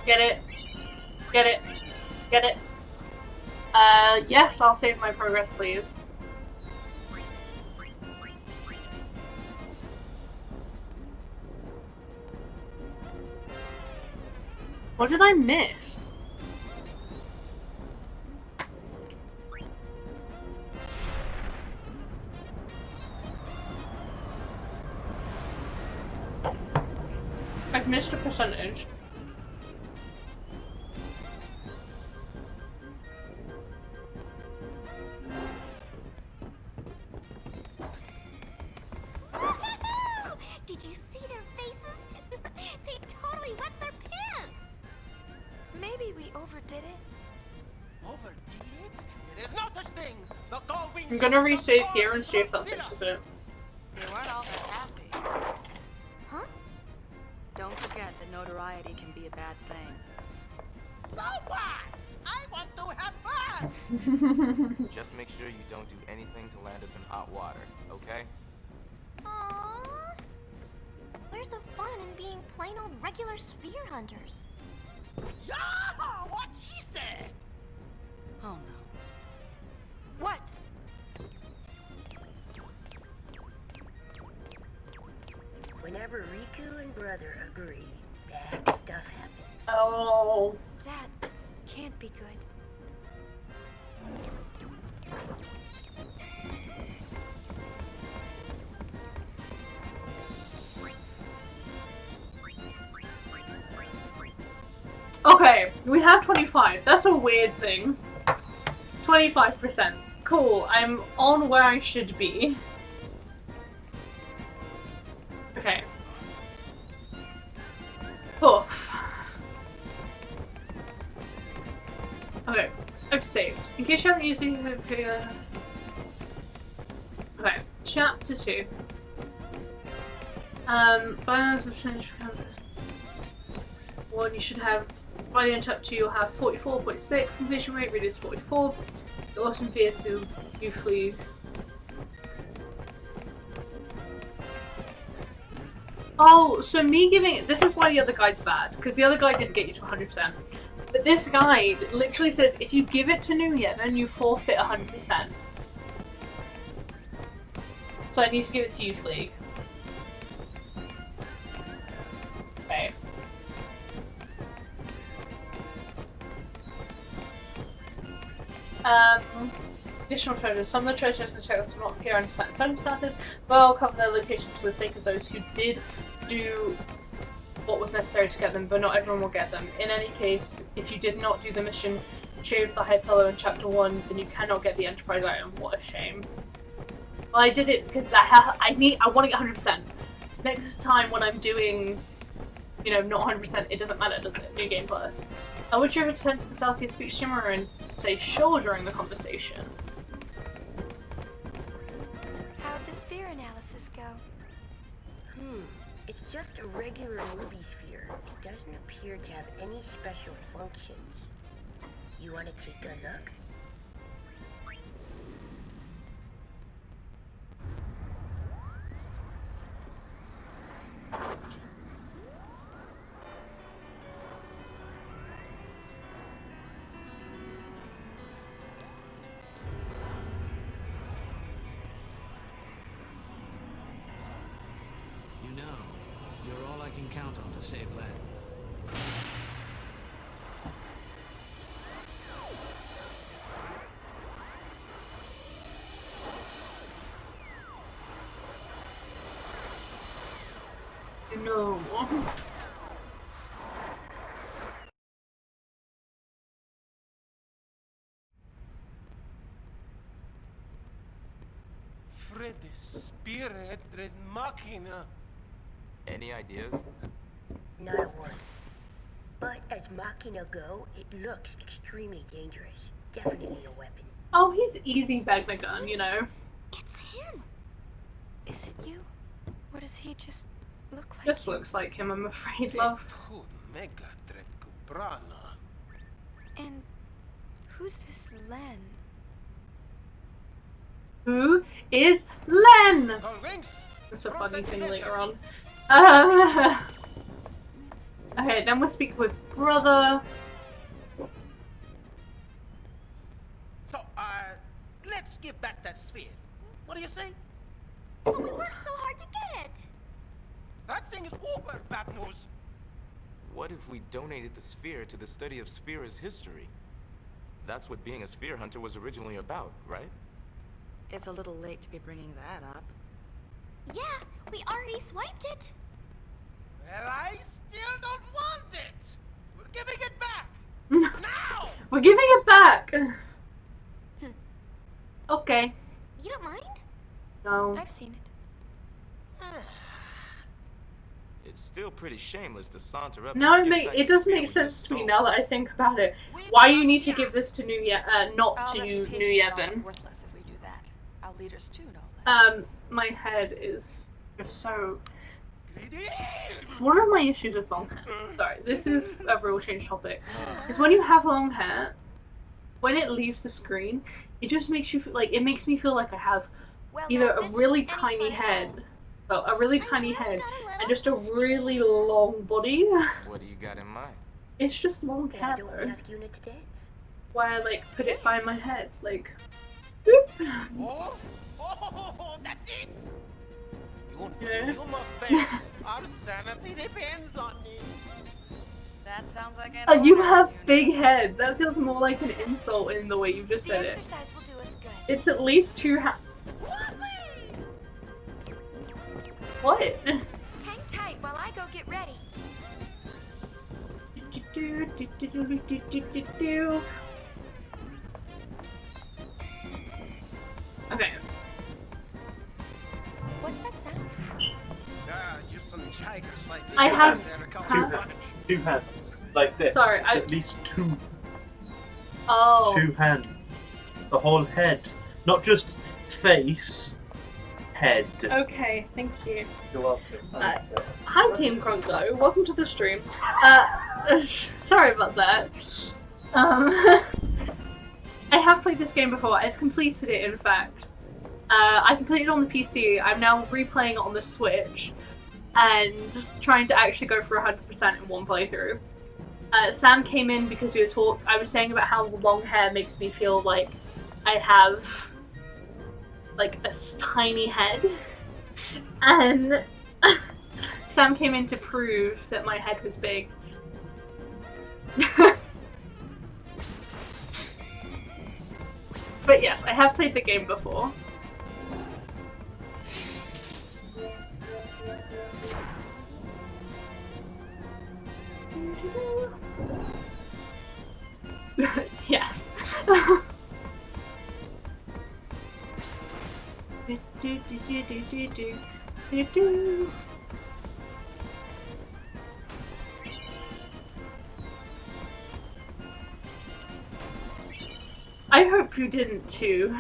Get it? Get it. Get it. Yes, I'll save my progress, please. What did I miss? I've missed a percentage. Did you see their faces? They totally wet their pants! Maybe we overdid it. Overdid it? There is no such thing. The Gullwings. I'm gonna resave here and see if that fixes it. They weren't all that happy. Huh? Don't forget that notoriety can be a bad thing. So what? I want to have fun. Just make sure you don't do anything to land us in hot water, okay? Aww. Where's the fun in being plain old regular sphere hunters? Yeah, what she said. Oh no. What? Whenever Riku and Brother agree, bad stuff happens. Oh. That can't be good. Okay, we have 25. That's a weird thing. 25%. Cool, I'm on where I should be. Okay. Poof. Okay, I've saved. In case you haven't used it, okay, chapter 2. Balance the percentage one you should have by the end of chapter 2 you'll have 44.6 completion rate, reduced 44. The awesome vehicle you flew. Oh, so me giving it, this is why the other guide's bad, because the other guide didn't get you to 100%. But this guide literally says if you give it to New Yevon, you forfeit 100%. So I need to give it to Youth League. Okay. Additional treasures. Some of the treasures in the checklists do not appear under certain circumstances, but I'll cover their locations for the sake of those who did do what was necessary to get them, but not everyone will get them. In any case, if you did not do the mission Shave the High Pillow in chapter 1, then you cannot get the Enterprise item. What a shame. Well, I did it because I want to get 100%. Next time when I'm doing, you know, not 100%, it doesn't matter, does it? New Game Plus. Would you return to the Southeast Speak Shimmer and say sure during the conversation? How'd the sphere analysis go? It's just a regular movie sphere. It doesn't appear to have any special functions. You want to take a look? You know, you're all I can count on to save Len. No. Fred Spirit Red Machina. Any ideas? Not a one. But as Machina go, it looks extremely dangerous. Definitely a weapon. Oh, he's easy bagging a gun, you know. It's him. Is it you? Or does he just look like Just looks like him, I'm afraid, love. Mega Dread Kubrana. And who's this Len? Who is Len? That's a funny thing later on. Okay, then we'll speak with Brother. Let's give back that sphere. What do you say? But we worked so hard to get it. That thing is uber bad news. What if we donated the sphere to the study of Sphere's history? That's what being a sphere hunter was originally about, right? It's a little late to be bringing that up. Yeah, we already swiped it. Well, I still don't want it. We're giving it back. Now! We're giving it back. Okay. You don't mind? No. I've seen it. It's still pretty shameless to saunter up. No, and get back it the does sphere make we sense just to me stole. now that I think about it. Why you need to give this to not Our to New reputation's all Yevon. worthless if we do that. Our leaders too, no less. My head is just so. One of my issues with long hair, sorry, this is a real change topic, is when you have long hair, when it leaves the screen, it just makes you feel like, it makes me feel like I have either a really tiny head, and just a really long body. What do you got in mind? It's just long Then hair don't we though, ask Yuna to dance? where I like put it by my head, like, boop. Oh, that's it. Yeah. You must dance. Our sanity depends on it. That sounds like an Oh, you order, have Yuna. big head. That feels more like an insult in the way you've just The said it. exercise will do us good. It's at least 2 What? Hang tight while I go get ready. Okay. What's that sound? Just some tigers like I have- Two hands. Like this. Sorry, It's at least two Oh. hands. The whole head. Not just face. Head. Okay, thank you. You're welcome. Hi Team Crunklo, welcome to the stream. Sorry about that. I have played this game before, I've completed it in fact. I completed it on the PC, I'm now replaying it on the Switch, and trying to actually go for 100% in one playthrough. Sam came in because I was saying about how long hair makes me feel like I have like a tiny head, and Sam came in to prove that my head was big. But yes, I have played the game before. Yes. I hope you didn't too.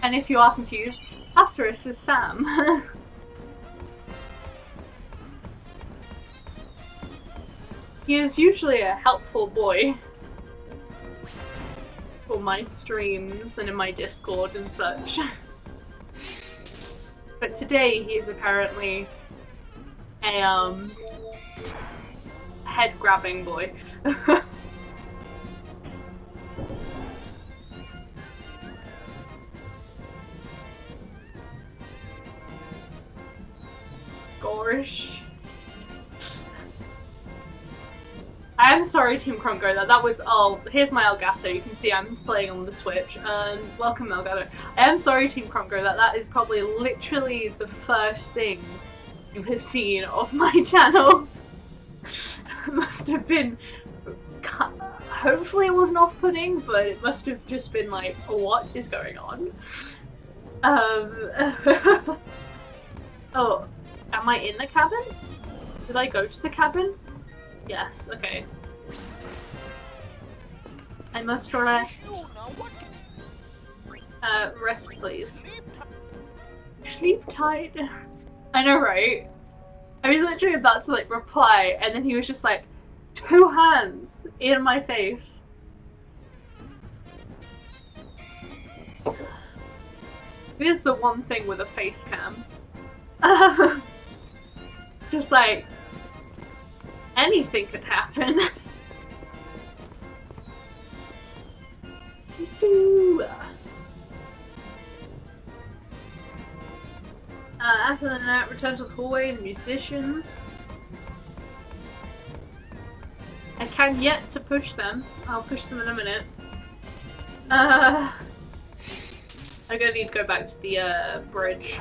And if you are confused, Asterisk is Sam. He is usually a helpful boy for my streams and in my Discord and such. But today he is apparently a head-grabbing boy. Gosh. I am sorry, Team Krunko, that was. Oh, here's my Elgato. You can see I'm playing on the Switch. Welcome, Elgato. I am sorry, Team Krunko, that is probably literally the first thing you have seen of my channel. Must have been. Hopefully, it wasn't off-putting, but it must have just been like, what is going on? Oh, am I in the cabin? Did I go to the cabin? Yes, okay. I must rest. Rest please. Sleep tight. I know, right? I was literally about to like reply, and then he was just like, 2 hands in my face. It is the one thing with a face cam. Just like, anything could happen. After the night, return to the hallway and musicians. I can yet to push them. I'll push them in a minute. I'm gonna need to go back to the bridge.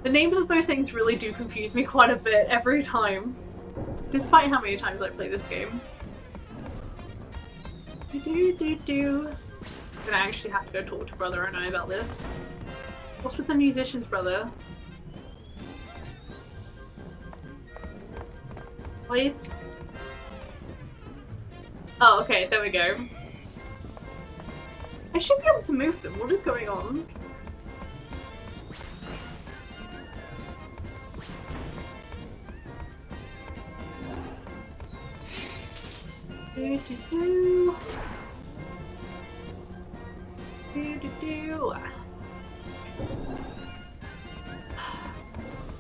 The names of those things really do confuse me quite a bit every time, despite how many times I play this game. I'm gonna actually have to go talk to Brother and I about this. What's with the musicians, brother? Wait. Oh, okay, there we go. I should be able to move them. What is going on?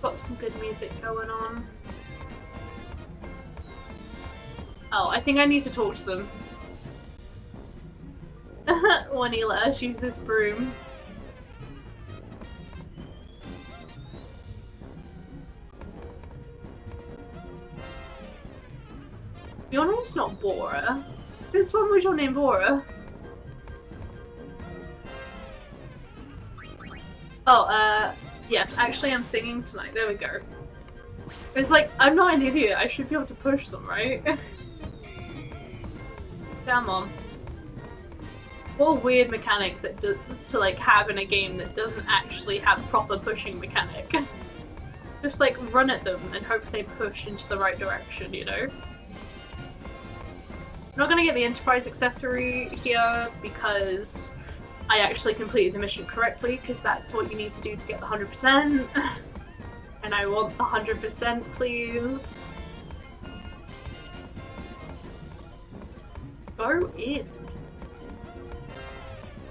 Got some good music going on. Oh, I think I need to talk to them. Juanila, she uses this broom. Your name's not Bora. This one was your name, Bora. Oh, yes, actually I'm singing tonight. There we go. It's like, I'm not an idiot. I should be able to push them, right? Come on. What a weird mechanic that to like have in a game that doesn't actually have proper pushing mechanic. Just like run at them and hope they push into the right direction, you know? I'm not gonna get the Enterprise accessory here because I actually completed the mission correctly, because that's what you need to do to get the 100%. And I want the 100%, please. Go in.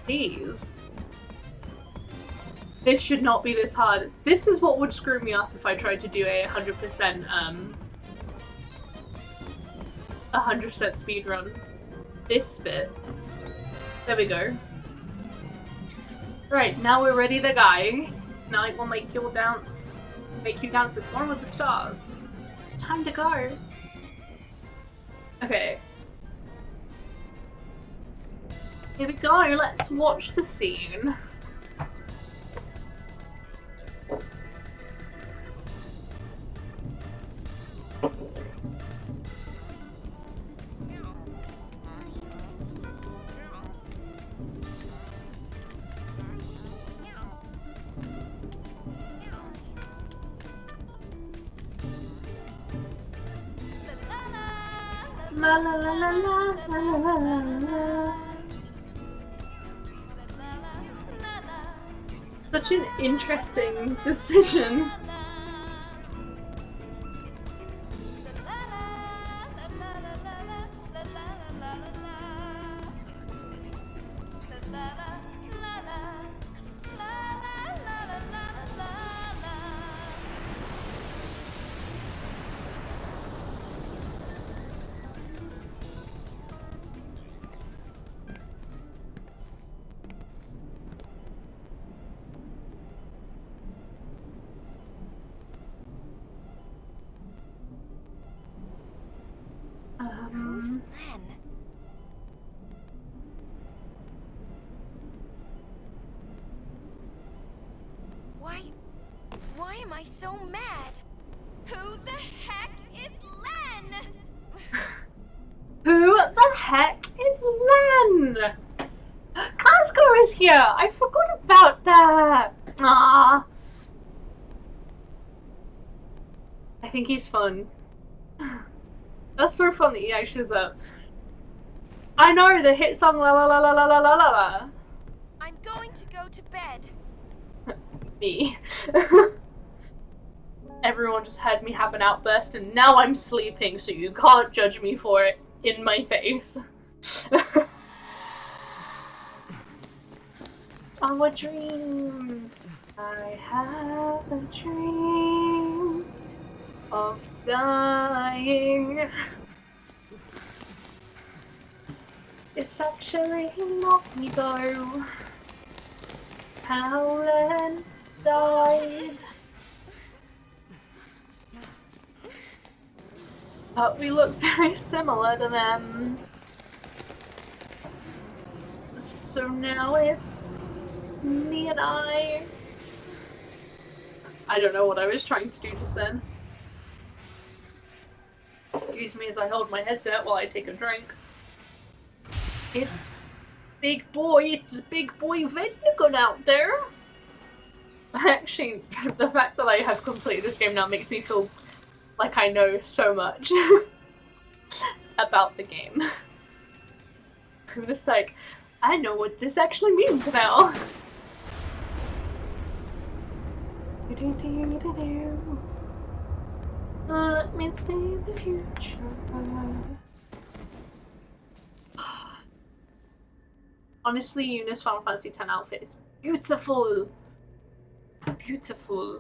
Please. This should not be this hard. This is what would screw me up if I tried to do a 100% 100% speed run. This bit. There we go. Right, now we're ready to go. Now I will make you dance. Make you dance with one of the stars. It's time to go. Okay. Here we go, let's watch the scene. La la la la la la la la la. Such an interesting decision. Who's Len? Why am I so mad? Who the heck is Len? Who the heck is Len? Casco is here! I forgot about that! Ah. I think he's fun. That's so fun that he actually is up. I know, the hit song la la la la la la la la la. I'm going to go to bed. Me. Everyone just had me have an outburst and now I'm sleeping, so you can't judge me for it in my face. Oh, a dream. I have a dream of dying. It's Let's actually not me go. Howland died. But we look very similar to them. So now it's me and I don't know what I was trying to do just then. Excuse me as I hold my headset while I take a drink. It's big boy Vendigon out there. Actually, the fact that I have completed this game now makes me feel like I know so much about the game. I'm just like, I know what this actually means now. Let me see the future. Honestly, Eunice Final Fantasy X outfit is beautiful. Beautiful.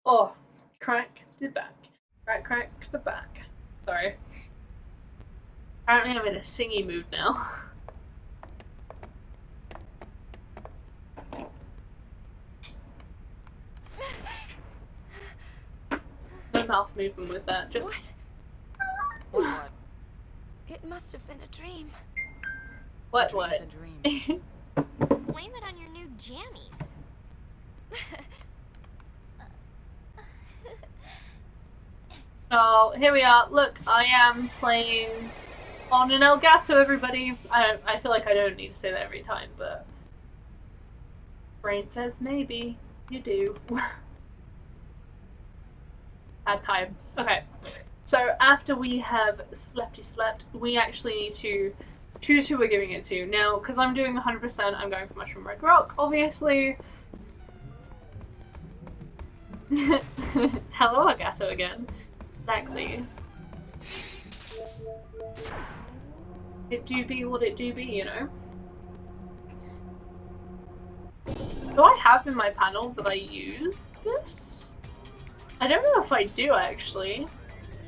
Oh, crack the back. Crack the back. Sorry. Apparently I'm in a singy mood now. No mouth movement with that, just... What? It must have been a dream. What? A dream. Blame it on your new jammies. Oh, here we are. Look, I am playing on an Elgato, everybody. I feel like I don't need to say that every time, but... Brain says maybe. You do. Bad time. Okay. So, after we have slept, we actually need to choose who we're giving it to. Now, because I'm doing 100%, I'm going for Mushroom Red Rock, obviously. Hello, Elgato again. Exactly. It do be what it do be, you know? Do I have in my panel that I use this? I don't know if I do actually,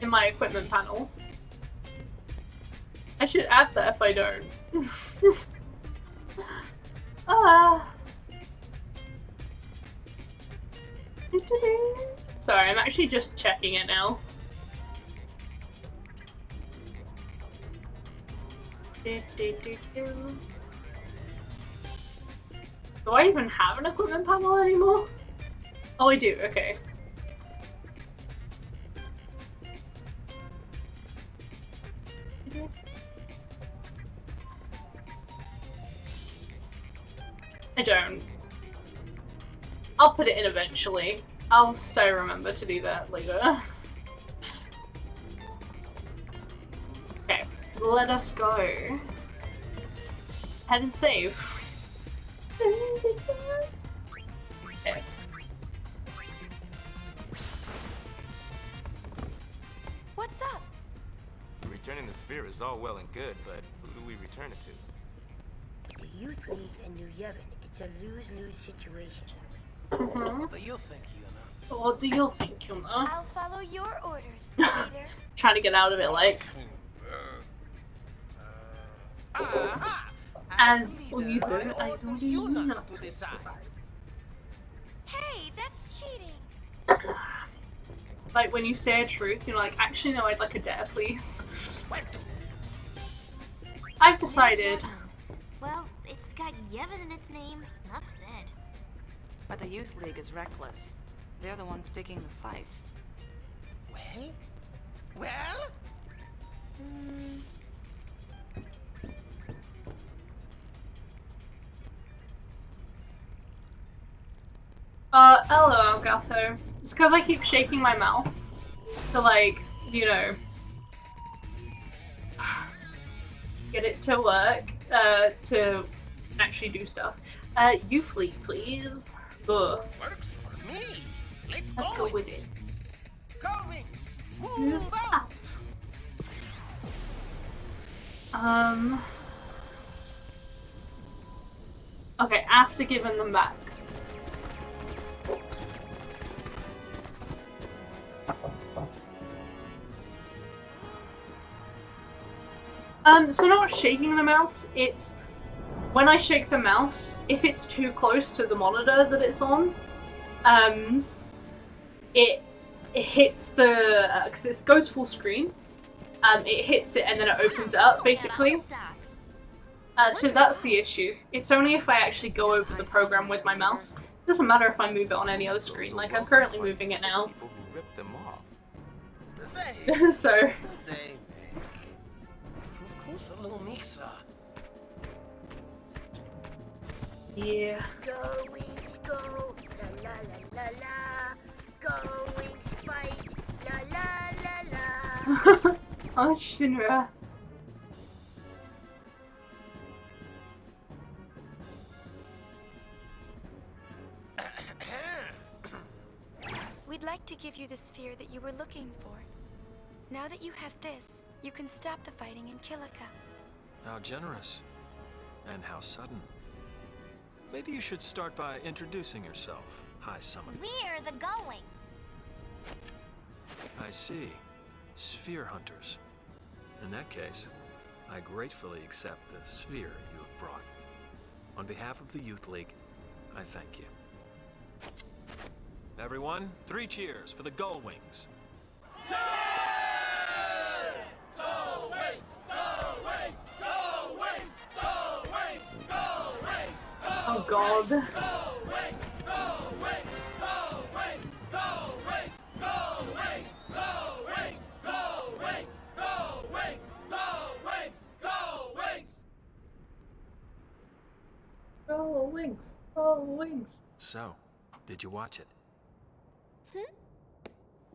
in my equipment panel. I should add that if I don't. Sorry, I'm actually just checking it now. Do I even have an equipment panel anymore? Oh, I do, okay. I don't. I'll put it in eventually. I'll so remember to do that later. Okay, let us go. Head and save. Okay. What's up? Returning the sphere is all well and good, but who do we return it to? The Youth League and New Yevon, it's a lose-lose situation. What do you think, Yuna? What do you think, Yuna? I'll follow your orders, leader. Trying to get out of it, like. As leader, I don't even know. Hey, that's cheating. Like when you say a truth, you're like, actually no, I'd like a dare, please. I've decided. Well, it's got Yevon in its name. Enough said. But the Youth League is reckless. They're the ones picking the fights. Well? Well? Hello, Elgato. It's because I keep shaking my mouse to, like, you know, get it to work, to actually do stuff. Youth League, please. Ugh. Works for me. Let's go with it. Corvix, move out. Okay, after giving them back. So not shaking the mouse, it's when I shake the mouse, if it's too close to the monitor that it's on, it hits the, because it goes full screen, it hits it and then it opens it up, basically. So that's the issue. It's only if I actually go over the program with my mouse. It doesn't matter if I move it on any other screen, like I'm currently moving it now. People who ripped them off. So... Of course, a little Misa. Yeah. Go, Wings, go! La la la la la! Go, Wings, fight! La la la la! Oh, Shinra. We'd like to give you the sphere that you were looking for. Now that you have this, you can stop the fighting in Kilika. How generous. And how sudden. Maybe you should start by introducing yourself, High Summoner. We're the Gullwings. I see. Sphere Hunters. In that case, I gratefully accept the sphere you have brought. On behalf of the Youth League, I thank you. Everyone, 3 cheers for the Gullwings. Oh god. Go Wings! Go Wings! So, did you watch it?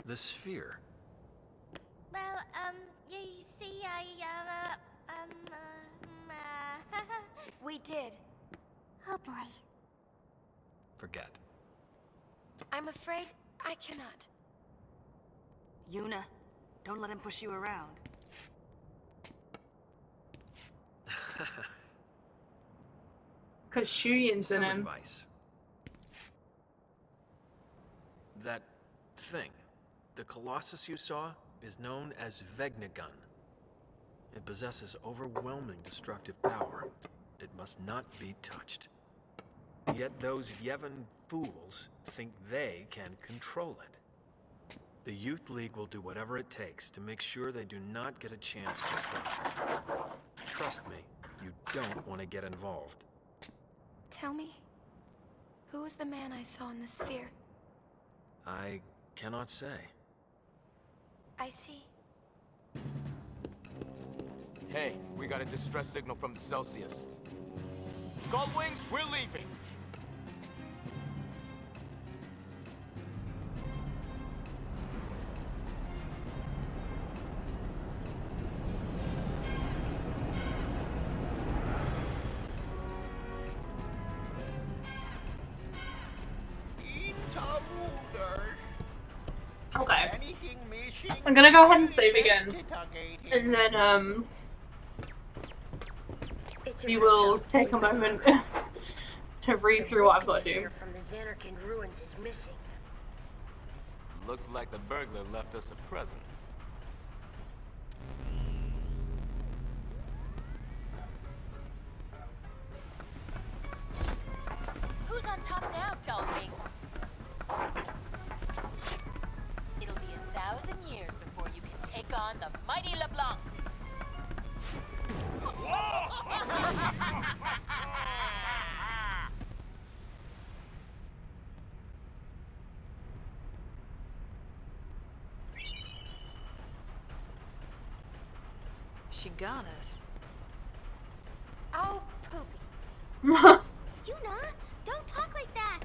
The sphere. Well, you see, We did. Oh boy. Forget. I'm afraid I cannot. Yuna, don't let him push you around. Cause Shuyin's in Some him. advice. That thing, the Colossus you saw, is known as Vegnagun. It possesses overwhelming destructive power. It must not be touched. Yet those Yevon fools think they can control it. The Youth League will do whatever it takes to make sure they do not get a chance to try. Trust me, you don't want to get involved. Tell me, who was the man I saw in the sphere? I cannot say. I see. Hey, we got a distress signal from the Celsius. Gullwings, we're leaving. Okay. I'm gonna go ahead and save again. And then, we will take a moment to read through what I've got to do. From the Xanarkand ruins is missing. Looks like the burglar left us a present. Who's on top now, Gullwings? It'll be 1,000 years before you can take on the mighty LeBlanc. She got us. Oh, poopy. Yuna, don't talk like that.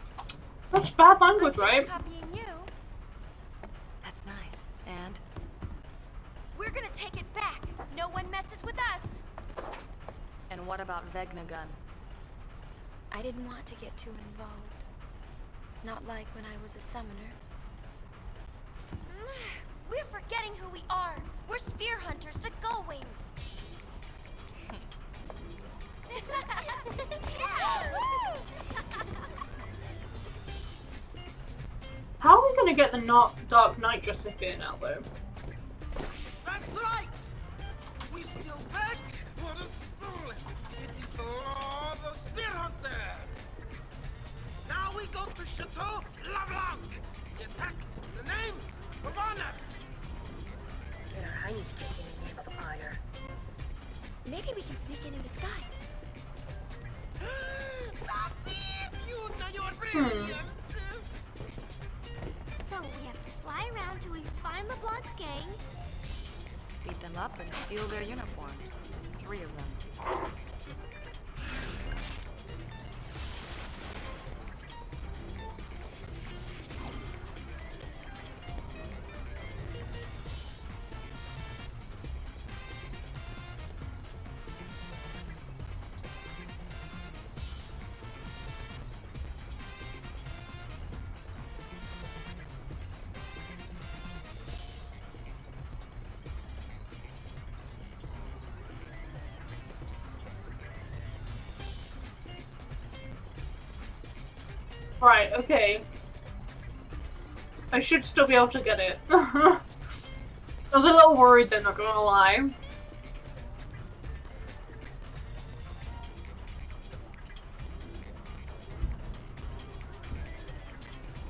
Such bad language, I'm just right? copying you. That's nice. And? We're gonna take it back. No one messes with us. And what about Vegnagun? I didn't want to get too involved. Not like when I was a summoner. We're forgetting who we are. We're Sphere Hunters, the Gullwings. get the Dark Nitrous sphere now, though. That's right! We still back what is stolen. It is the law of the Spear Hunter. Now we go to Chateau LeBlanc. We attack in the name of honor. And our Heine's taken in the name of honor. Maybe we can sneak in disguise. That's it! You know you're brilliant! So we have to fly around till we find LeBlanc's gang. Beat them up and steal their uniforms. 3 of them. Right, okay. I should still be able to get it. I was a little worried then, not gonna lie.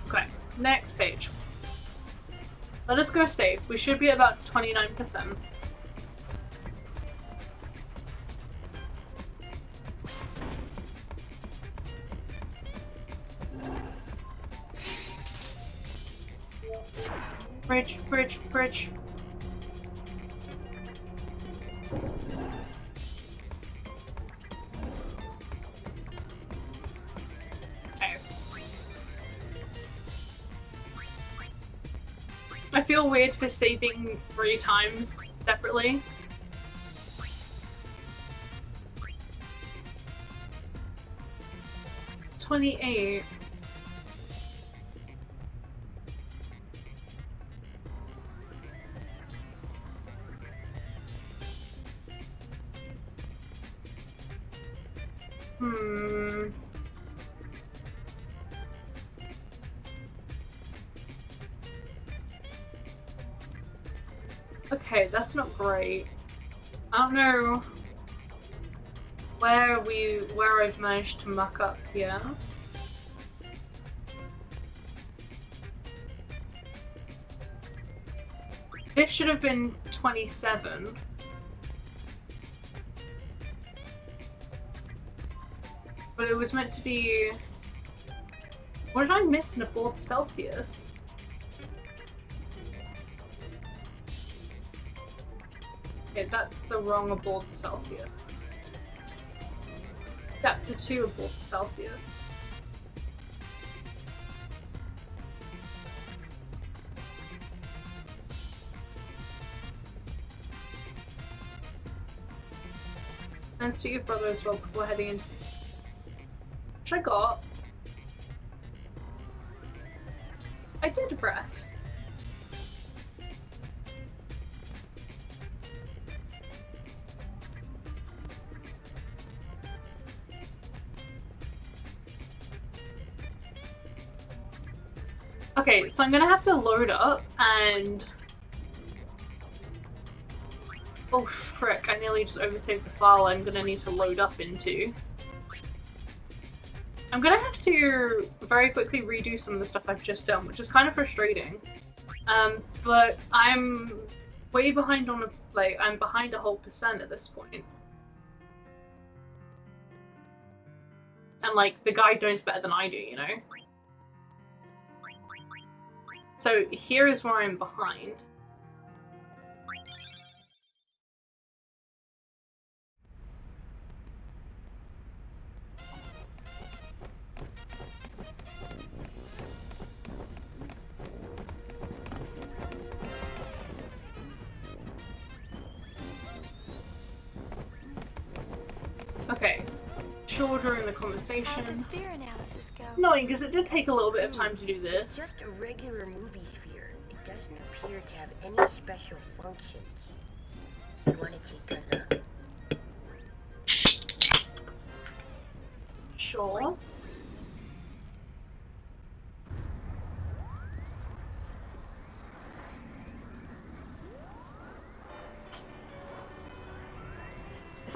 Okay, next page. Let us go save. We should be at about 29%. Bridge, bridge, bridge. Okay. I feel weird for saving 3 times separately. $28. Okay, that's not great. I don't know where I've managed to muck up here. This should have been 27. But it was meant to be... What did I miss in aboard Celsius? Okay, that's the wrong aboard Celsius. Chapter 2 aboard Celsius. And speak of brother as well before heading into... Which I got. I did rest. Okay, so I'm gonna have to load up and... Oh frick, I nearly just oversaved the file I'm gonna need to load up into. I'm gonna have to very quickly redo some of the stuff I've just done, which is kind of frustrating. But I'm way behind on I'm behind a whole percent at this point. And like, the guy knows better than I do, you know? So here is where I'm behind. Okay, shorter in the conversation. How'd the sphere analysis go? Annoying, because it did take a little bit of time to do this. It's just a regular movie sphere. It doesn't appear to have any special functions. You want to take a look? Sure.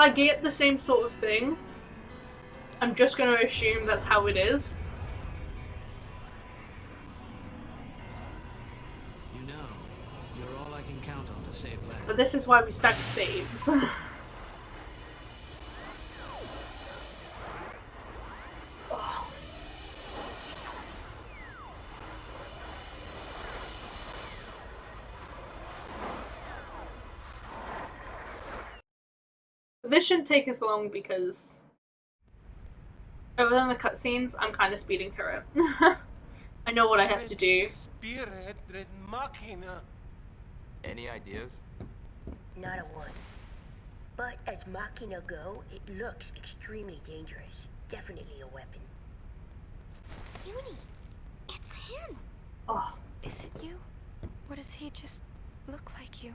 I get the same sort of thing, I'm just going to assume that's how it is. You know, you're all I can count on to save land. But this is why we stack staves. This shouldn't take as long because, other than the cutscenes, I'm kind of speeding through it. I know what I have to do. Spirit red machina. Any ideas? Not a one. But as Machina go, it looks extremely dangerous. Definitely a weapon. Uni, it's him. Oh. Is it you? Or does he just look like you?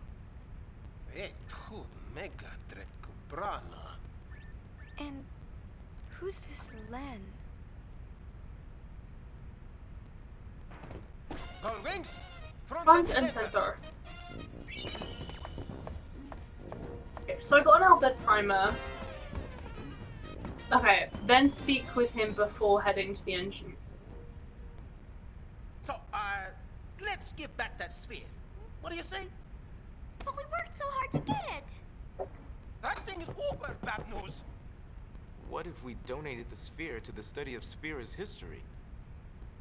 Et tu mega Drekubrana. And who's this Len? Golwings, Front and center. Okay, so I got an Albed primer. Okay, then speak with him before heading to the engine. So, let's give back that sphere. What do you say? But we worked so hard to get it. That thing is uber bad news. What if we donated the sphere to the study of Sphere's history?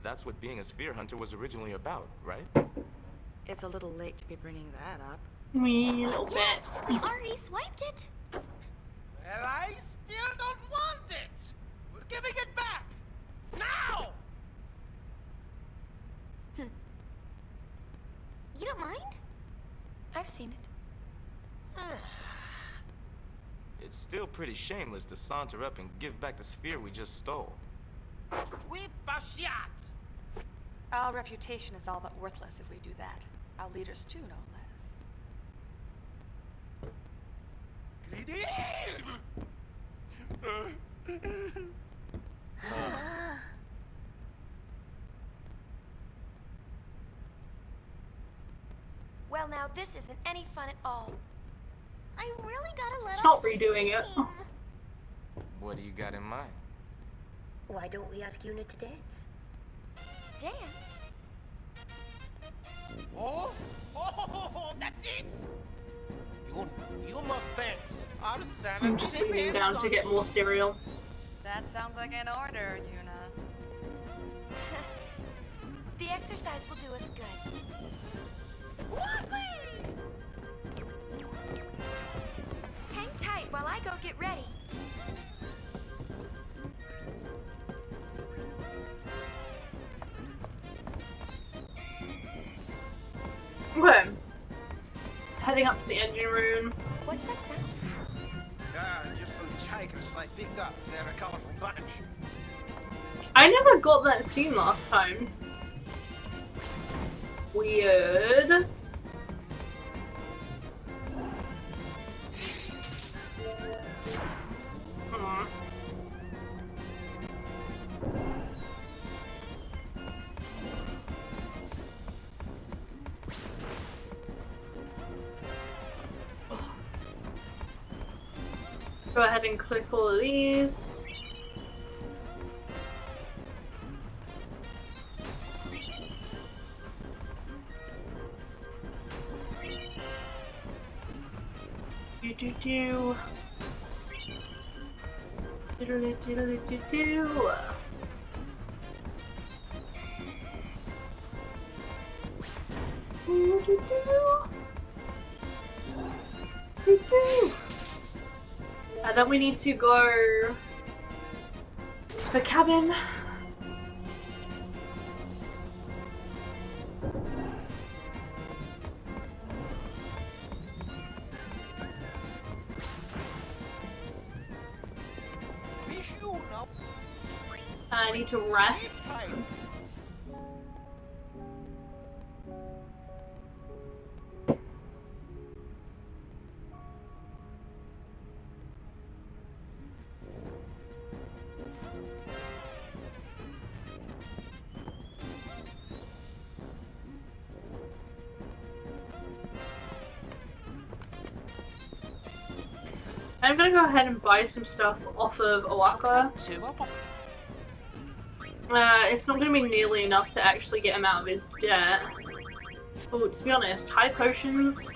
That's what being a sphere hunter was originally about, right? It's a little late to be bringing that up. Me, a little bit. We already swiped it. Well, I still don't want it. We're giving it back. Now! You don't mind? I've seen it. It's still pretty shameless to saunter up and give back the sphere we just stole. We bashiat. Our reputation is all but worthless if we do that. Our leaders too, no less. Greedy! Well, now this isn't any fun at all. I really gotta let Stop off some redoing it. steam. What do you got in mind? Why don't we ask Una to dance? Dance? Oh, that's it. You must dance. Our sanity I'm just sitting depends down on to get more cereal. That sounds like an order, Yuna. The exercise will do us good. Hang tight while I go get ready. Okay. Heading up to the engine room. What's that sound? Just some chikers I picked up. They're a colorful bunch. I never got that scene last time. Weird. Go ahead and click all of these. Do. Do. And then we need to go to the cabin. I need to rest. I'm gonna go ahead and buy some stuff off of Owaka. It's not gonna be nearly enough to actually get him out of his debt. Oh, to be honest, high potions.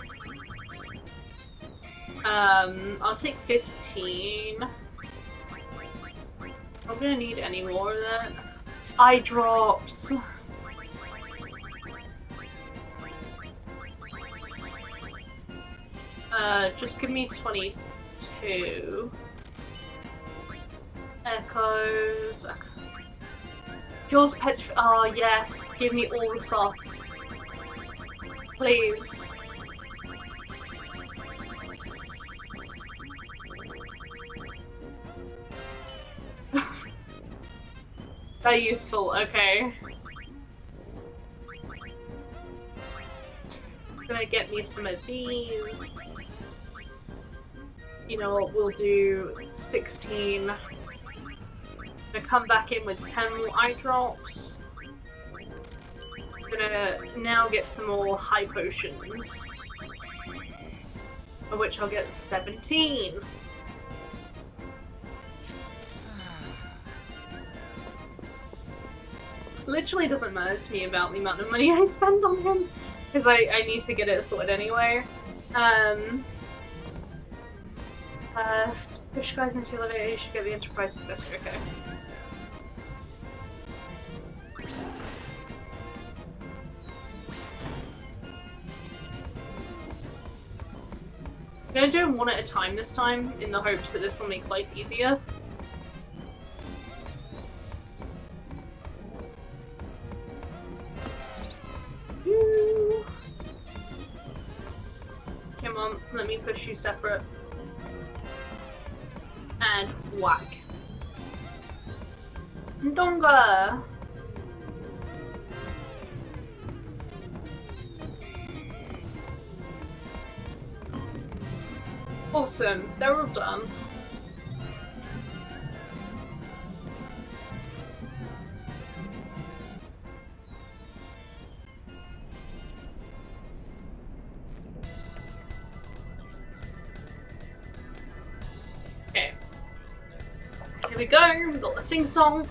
I'll take 15. I'm gonna need any more of that. Eye drops. Just give me 22. Echoes. Jaws Petri. Oh, yes. Give me all the softs. Please. They're useful, okay. Gonna get me some of these. You know what, we'll do 16. Gonna come back in with 10 more eye drops. Gonna now get some more high potions. Of which I'll get 17. Literally doesn't matter to me about the amount of money I spend on him, because I need to get it sorted anyway. Push guys into the elevator, you should get the Enterprise accessory, okay. I'm gonna do them one at a time this time, in the hopes that this will make life easier. Come on, let me push you separate. And whack. Ndonga! Awesome, they're all done. Okay. Here we go, we've got the sing-song.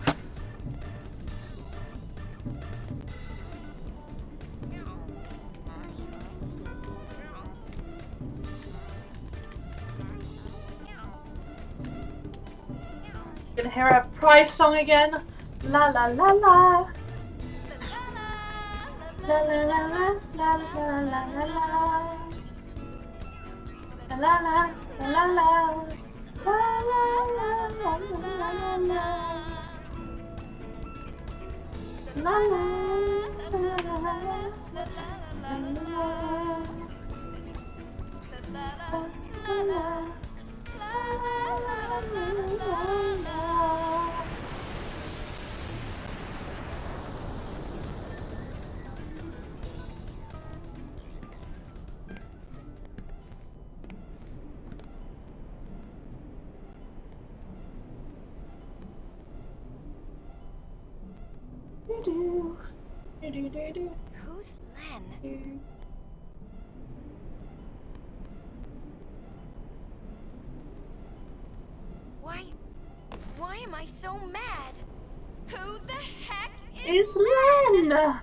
Gonna hear our prize song again. La la la la. La la la la la la la la la. La la la la la la. La la la la la la. La la la la la. Who's Len? Why am I so mad? Who the heck is Len?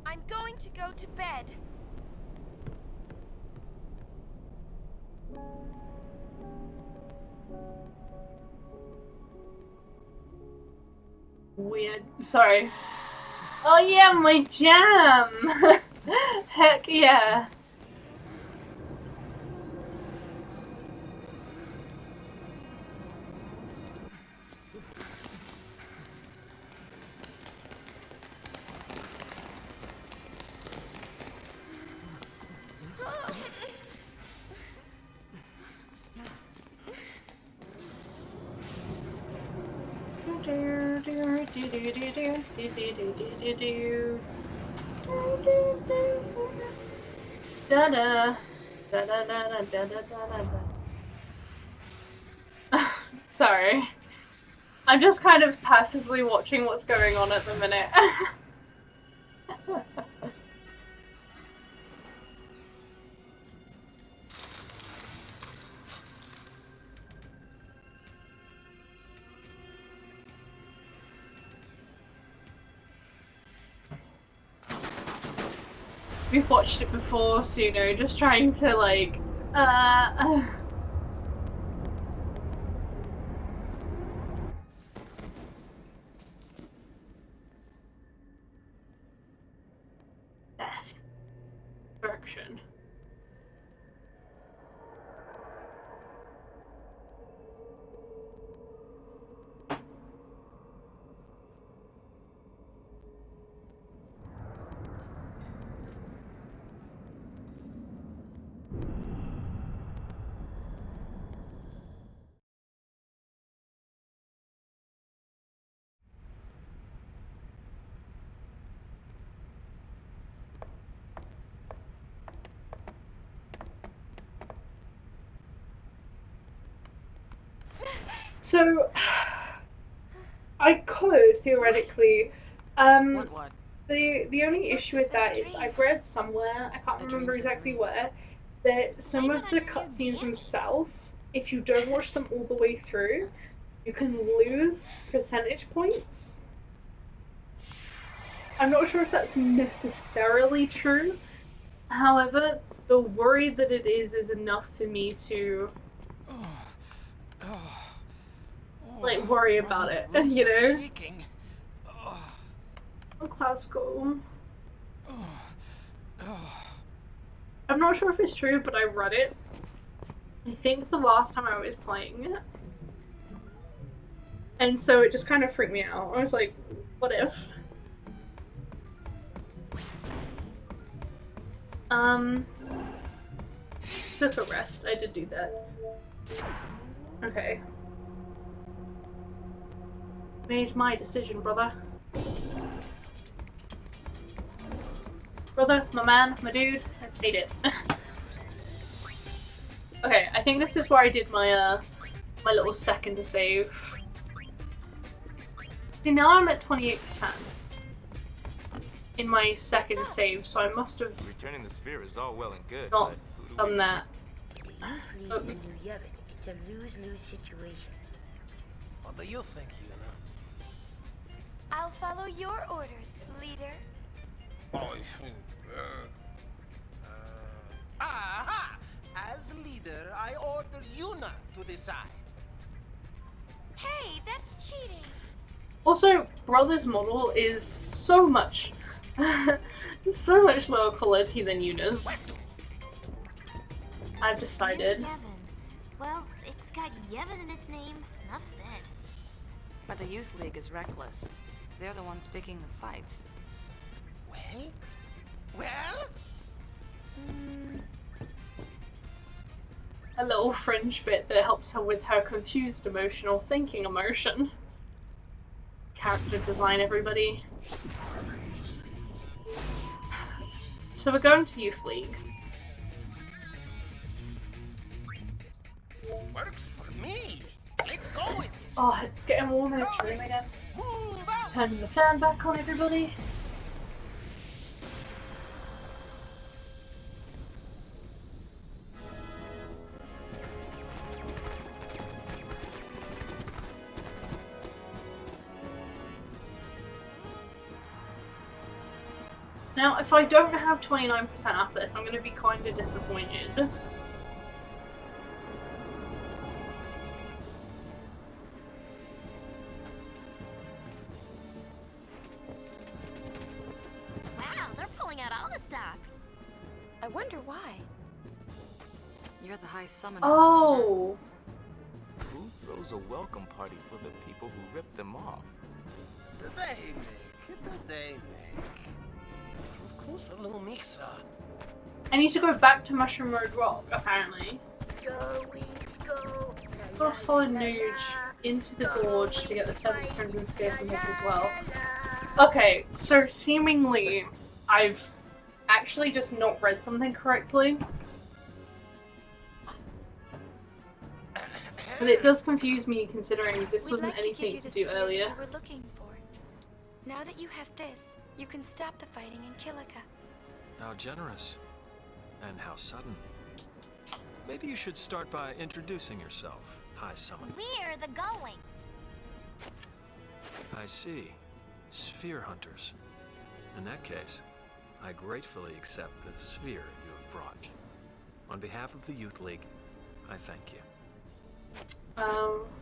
I'm going to go to bed. Weird. Sorry. Oh yeah, my jam! Heck yeah. Da da da da da da da da da. Sorry. I'm just kind of passively watching what's going on at the minute. We've watched it before, so you know, just trying to like, death. Destruction. So, I could theoretically. What? The only issue with that is I've read somewhere, I can't remember exactly where, that some of the cutscenes themselves, if you don't watch them all the way through, you can lose percentage points. I'm not sure if that's necessarily true. However, the worry that it is enough for me to like worry about it, you know? On Cloud School. I'm not sure if it's true, but I read it. I think the last time I was playing it. And so it just kind of freaked me out. I was like, what if? Took a rest. I did do that. Okay. Made my decision, brother. Brother, my man, my dude, I made it. Okay, I think this is where I did my my little second to save. See, now I'm at 28% in my second save, so I must have Returning the sphere is all well and good. not but done that. Usually Oops. when you Yevon, it's a lose-lose situation. What do you think, Yuna? I'll follow your orders, leader. Aha! As leader, I order Yuna to decide. Hey, that's cheating. Also, Brother's model is so much so much lower quality than Yuna's. I've decided. Yevon. Well, it's got Yevon in its name. Enough said. But the Youth League is reckless. They're the ones picking the fights. Well? A little fringe bit that helps her with her confused emotional thinking emotion. Character design, everybody. So we're going to Youth League. Works for me. Let's go with it. Oh, it's getting warm in this room again. Turning the fan back on, everybody. Now, if I don't have 29% after this, I'm going to be kind of disappointed. Wow, they're pulling out all the stops. I wonder why. You're the High Summoner. Oh! Who throws a welcome party for the people who ripped them off? Did they make? Of course, a little mixer. I need to go back to Mushroom Road Rock, apparently. Go, Weeds, go. Gotta follow Nuge into the gorge to get the 7th Crimson Sphere from this as well. Okay, so seemingly I've actually just not read something correctly. But it does confuse me considering this wasn't anything to do earlier. You were looking for. Now that you have this, you can stop the fighting in Kilika. How generous. And how sudden. Maybe you should start by introducing yourself, High Summon. We're the Gullwings. I see. Sphere Hunters. In that case, I gratefully accept the sphere you have brought. On behalf of the Youth League, I thank you.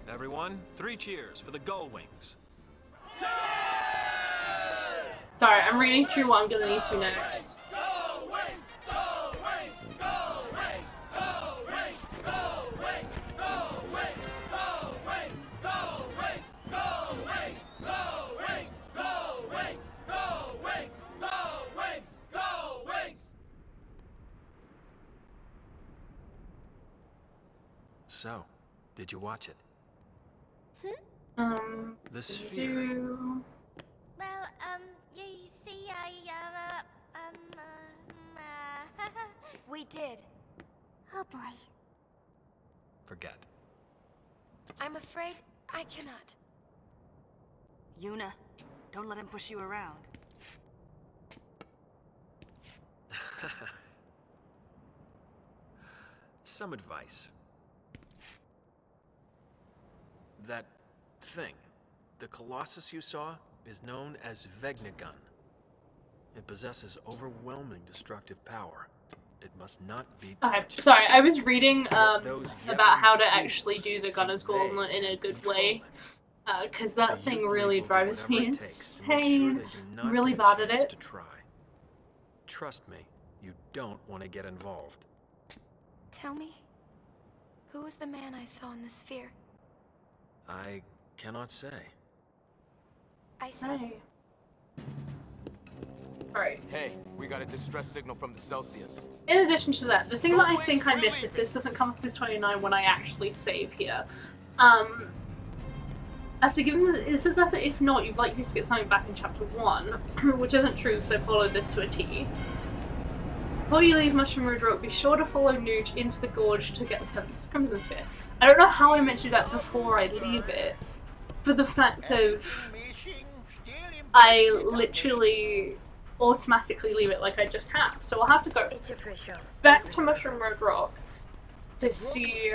Everyone, 3 cheers for the Gullwings. Sorry, I'm reading through what I'm gonna need to next. So, did you watch it? The sphere. Well, you see, We did. Oh boy. Forget. I'm afraid I cannot. Yuna, don't let him push you around. Some advice. That thing, the Colossus you saw, is known as Vegnagun. It possesses overwhelming destructive power. It must not be touched. Sorry, I was reading about how to actually do the Gunner's Gauntlet in a good way. Because that thing really drives me insane. I'm really bad at it. Trust me, you don't want to get involved. Tell me, who was the man I saw in the sphere? I cannot say. I see. Alright. Hey, we got a distress signal from the Celsius. In addition to that, the thing that I think I missed, if this doesn't come up as 29 when I actually save here, after giving it says that if not, you'd likely to get something back in chapter 1, which isn't true, so follow this to a T. Before you leave Mushroom Ridge Rock, be sure to follow Nooch into the gorge to get the 7th Crimson Sphere. I don't know how I mentioned that before I leave it, for the fact of I literally automatically leave it like I just have. So I'll have to go back to Mushroom Ridge Rock to see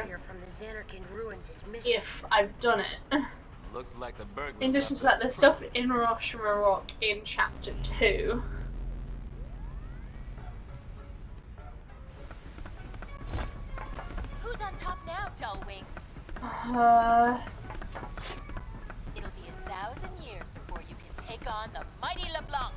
if I've done it. Looks like the burglar. In addition to that, there's stuff in Mushroom Rock in chapter 2. Who's on top now, Dull Wings? It'll be 1,000 years before you can take on the mighty LeBlanc.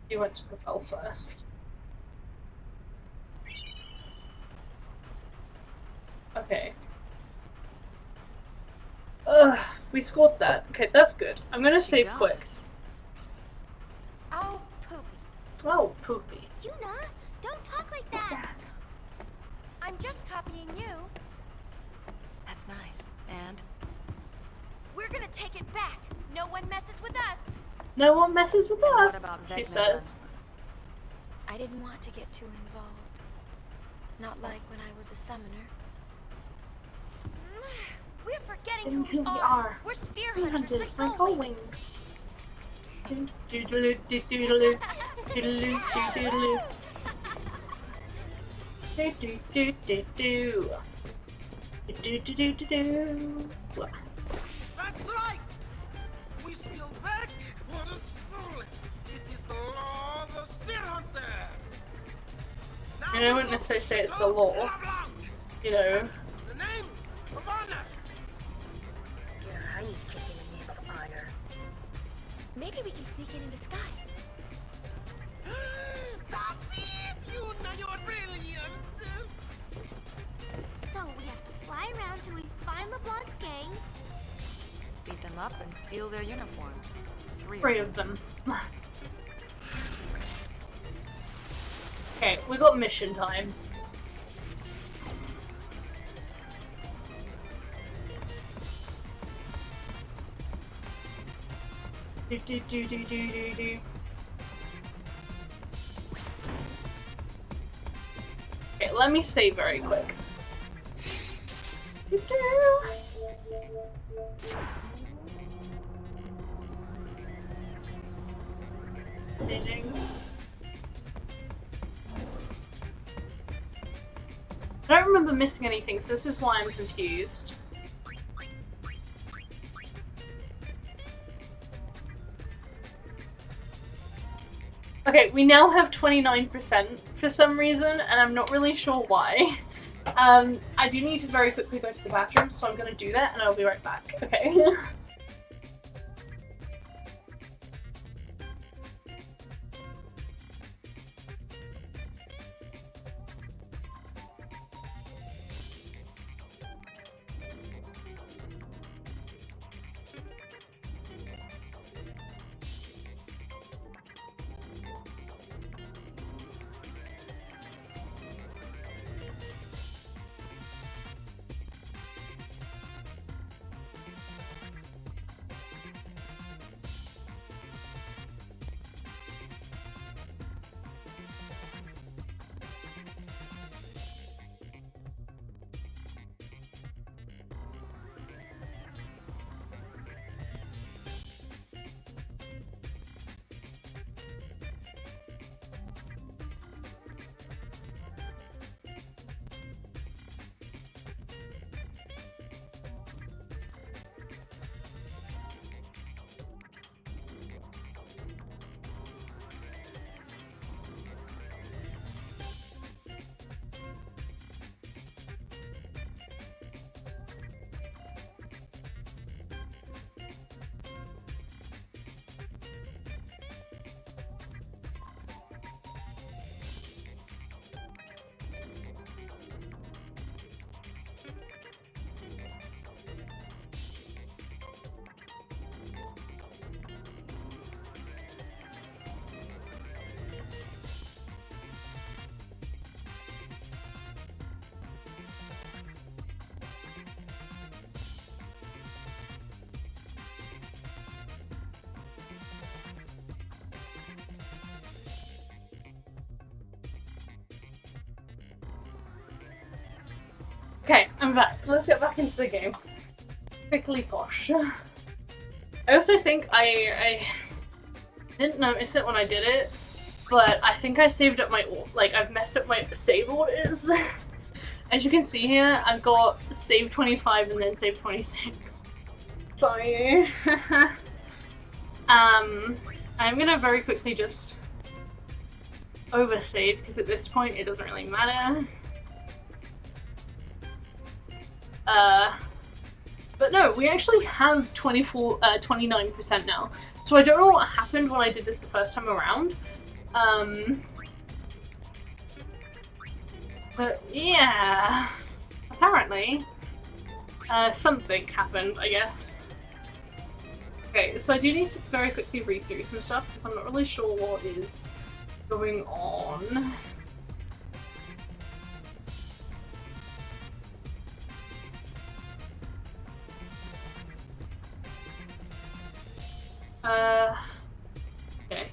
You went to Propel first. Okay. Ugh, we scored that. Okay, that's good. I'm gonna save quick. Oh, poopy. Oh, poopy. Yuna, don't talk like that. I'm just copying you. That's nice. And? We're gonna take it back. No one messes with us. No one messes with And us, what about she Vegna says. I didn't want to get too involved. Not like when I was a summoner. We're forgetting who we are. We're Sphere Hunters, the Gullwings. Doodaloo, doodaloo, doodaloo, doodaloo. Do do do do do. Do do do do do. That's right! We still back what is stolen. It is the law of the Sphere Hunter. And I wouldn't necessarily say it's the law. You know. The name of honor. Your honey's kicking the name of honor. Maybe we can sneak in disguise. That's it! Yuna, you're brilliant! So we have to fly around till we find LeBlanc's gang. Beat them up and steal their uniforms. 3 of them. Okay, we got mission time. Do. Okay, let me save very quick. I don't remember missing anything, so this is why I'm confused. Okay, we now have 29% for some reason, and I'm not really sure why. I do need to very quickly go to the bathroom, so I'm gonna do that, and I'll be right back. Okay. Okay, I'm back. Let's get back into the game. Quickly posh. I also think I didn't notice it when I did it, but I think I saved up my I've messed up my save orders. As you can see here, I've got save 25 and then save 26. Sorry. I'm gonna very quickly just oversave because at this point it doesn't really matter. But no, we actually have 29% now. So I don't know what happened when I did this the first time around. But yeah, apparently, something happened, I guess. Okay, so I do need to very quickly read through some stuff because I'm not really sure what is going on. Okay.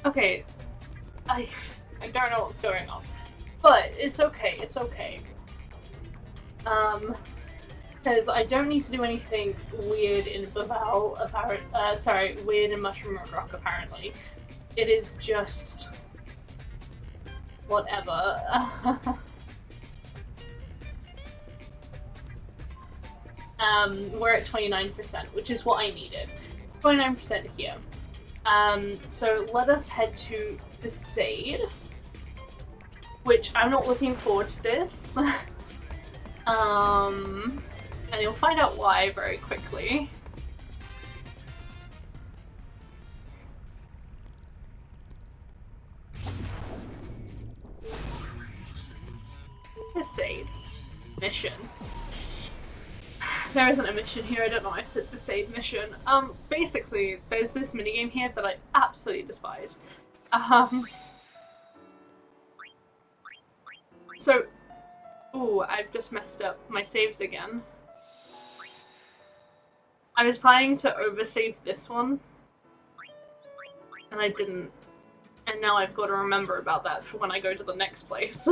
Okay, I don't know what's going on, but it's okay, it's okay. Because I don't need to do anything weird in Baval, weird in Mushroom Rock, apparently. It is just whatever. We're at 29%, which is what I needed. 29% here. So let us head to the Sade, which I'm not looking forward to this. And you'll find out why very quickly. The Sade mission. there isn't a mission here. I don't know why I said the save mission. Basically, there's this minigame here that I absolutely despise. So, ooh, I've just messed up my saves again. I was planning to oversave this one, and I didn't. And now I've got to remember about that for when I go to the next place.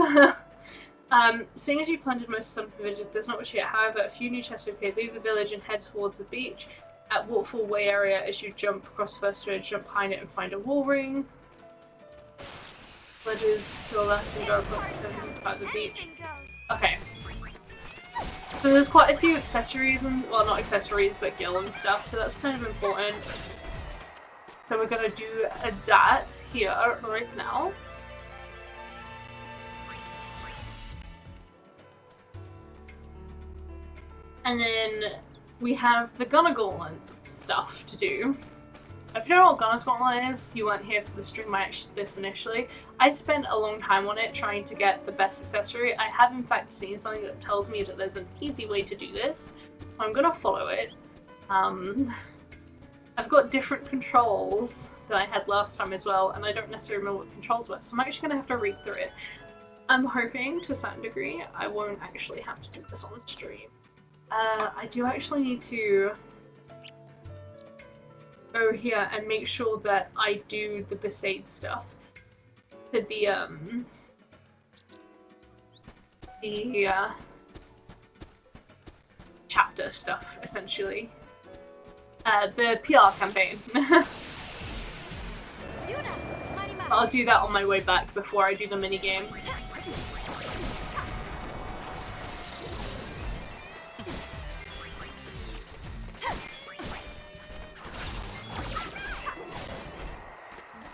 Seeing as you plundered most of the village, there's not much here. However, a few new chests appear. Leave the village and head towards the beach. At Waterfall Way area, as you jump across the first ridge, jump behind it and find a wall ring. Ledges to the left and go about the beach. Okay. So there's quite a few accessories and, well, not accessories, but gil and stuff, so that's kind of important. So we're gonna do that here right now. And then we have the Gunner Gauntlet stuff to do. If you don't know what Gunner's Gauntlet is, you weren't here for the stream I actually did this initially. I spent a long time on it trying to get the best accessory. I have in fact seen something that tells me that there's an easy way to do this. So I'm gonna follow it. I've got different controls than I had last time as well, and I don't necessarily remember what controls were, so I'm actually gonna have to read through it. I'm hoping, to a certain degree, I won't actually have to do this on stream. I do actually need to go here and make sure that I do the Besaid stuff for the chapter stuff, essentially. The PR campaign. I'll do that on my way back before I do the minigame.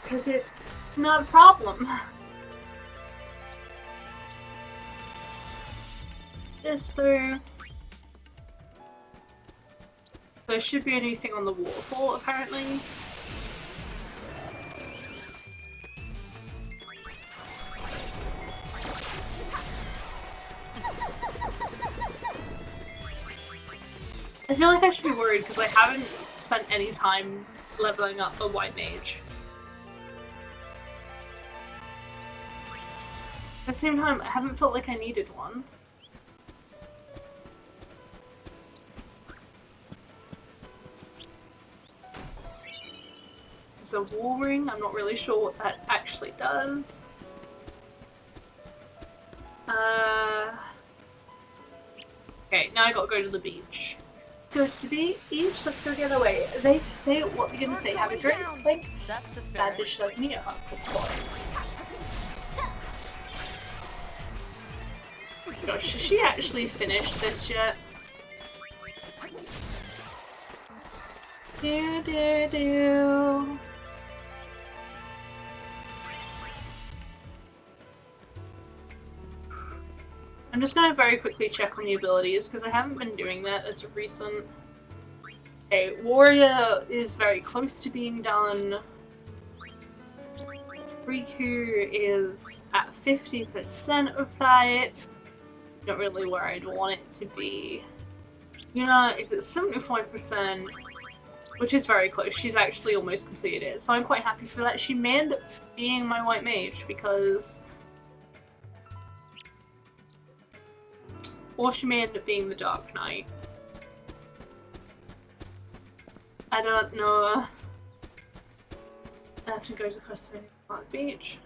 Because it's not a problem. This through. There should be a new thing on the waterfall, apparently. I feel like I should be worried because I haven't spent any time leveling up a white mage. At the same time, I haven't felt like I needed one. This is a wall ring. I'm not really sure what that actually does. Okay, now I gotta go to the beach. Go to the beach, let's go get away. They say what we're gonna say, have a drink, like that's the bad bitch like me, a good boy. Gosh, has she actually finished this yet? Do. I'm just gonna very quickly check on the abilities because I haven't been doing that as of recent. Okay, Warrior is very close to being done. Riku is at 50% of that. Not really where I'd want it to be. Yuna is at 75%, which is very close. She's actually almost completed it, so I'm quite happy for that. She may end up being my white mage because... Or she may end up being the Dark Knight. I don't know. I have to go across the beach.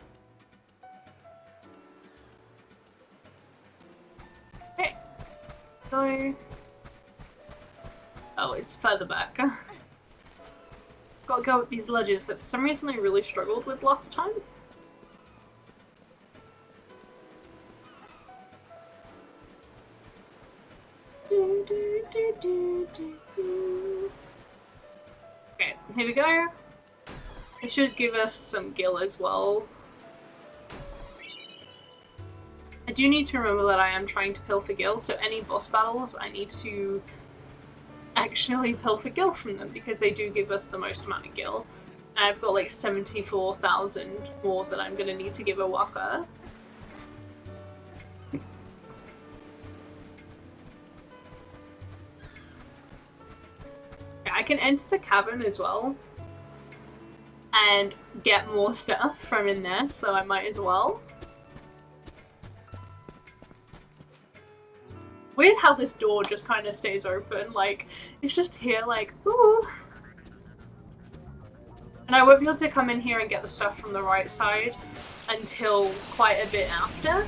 Okay. Go. Oh, it's further back. Gotta go with these ledges that for some reason I really struggled with last time. Okay, here we go. It should give us some gil as well. I do need to remember that I am trying to pilfer gil, so any boss battles I need to actually pilfer gil from them because they do give us the most amount of gil. And I've got like 74,000 more that I'm gonna need to give a Waka. can enter the cavern as well and get more stuff from in there, so I might as well. Weird how this door just kind of stays open, like, it's just here, like, ooh. And I won't be able to come in here and get the stuff from the right side until quite a bit after.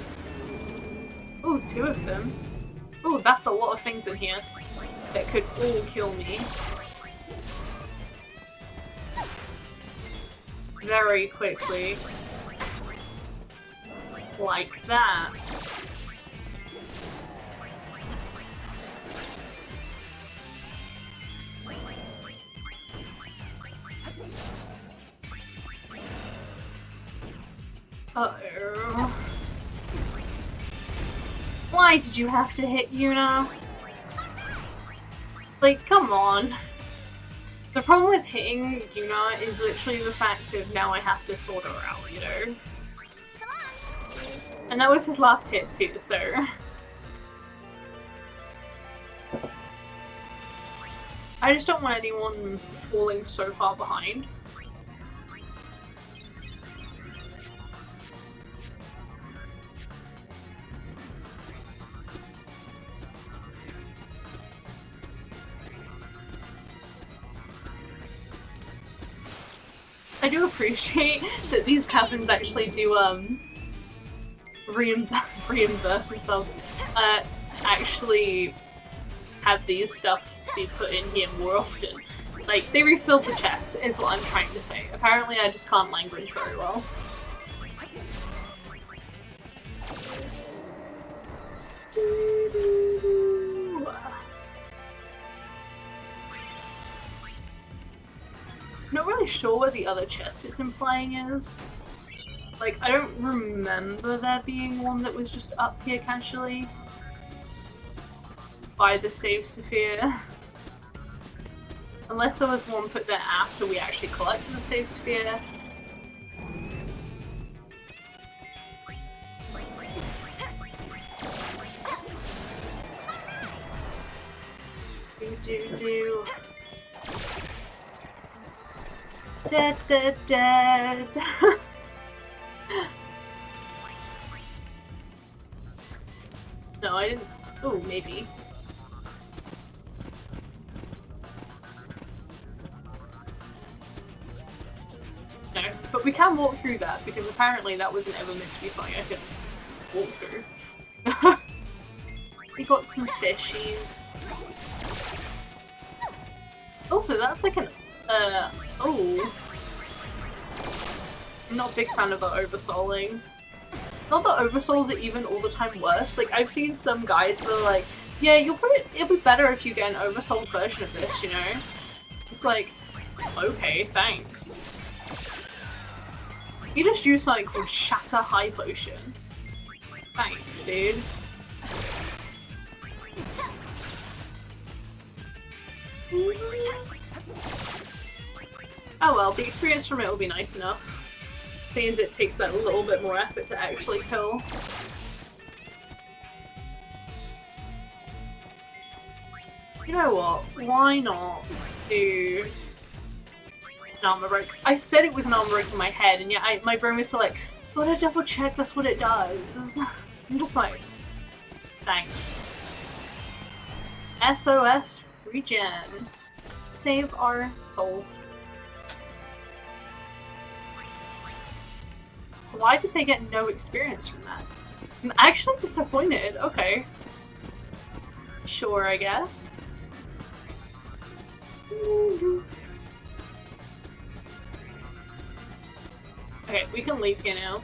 Ooh, 2 of them. Ooh, that's a lot of things in here that could all kill me. Very quickly. Like that. Uh-oh. Why did you have to hit Yuna? Like, come on. The problem with hitting Yuna is literally the fact of now I have to sort her out, you know? And that was his last hit too, so... I just don't want anyone falling so far behind. I do appreciate that these caverns actually do reimburse themselves. Actually have these stuff be put in here more often. Like, they refilled the chests, is what I'm trying to say. Apparently I just can't language very well. Not really sure where the other chest it's implying is. Like, I don't remember there being one that was just up here casually by the save sphere. Unless there was one put there after we actually collected the save sphere. Do. Dead. No, I didn't. Oh, maybe. No, but we can walk through that because apparently that wasn't ever meant to be something I could walk through. We got some fishies. Also, that's like an oh. I'm not a big fan of the oversouling. Not that oversouls are even all the time worse. Like, I've seen some guys that are like, yeah, it'll be better if you get an oversouled version of this, you know? It's like, okay, thanks. You just use something called Shatter High Potion. Thanks, dude. Oh well, the experience from it will be nice enough. Seeing as it takes that little bit more effort to actually kill. You know what? Why not do an armor break? I said it was an armor break in my head, and yet my brain was still like, gotta double check that's what it does. I'm just like, thanks. SOS regen. Save our souls. Why did they get no experience from that? I'm actually disappointed. Okay. Sure, I guess. Okay, we can leave here now.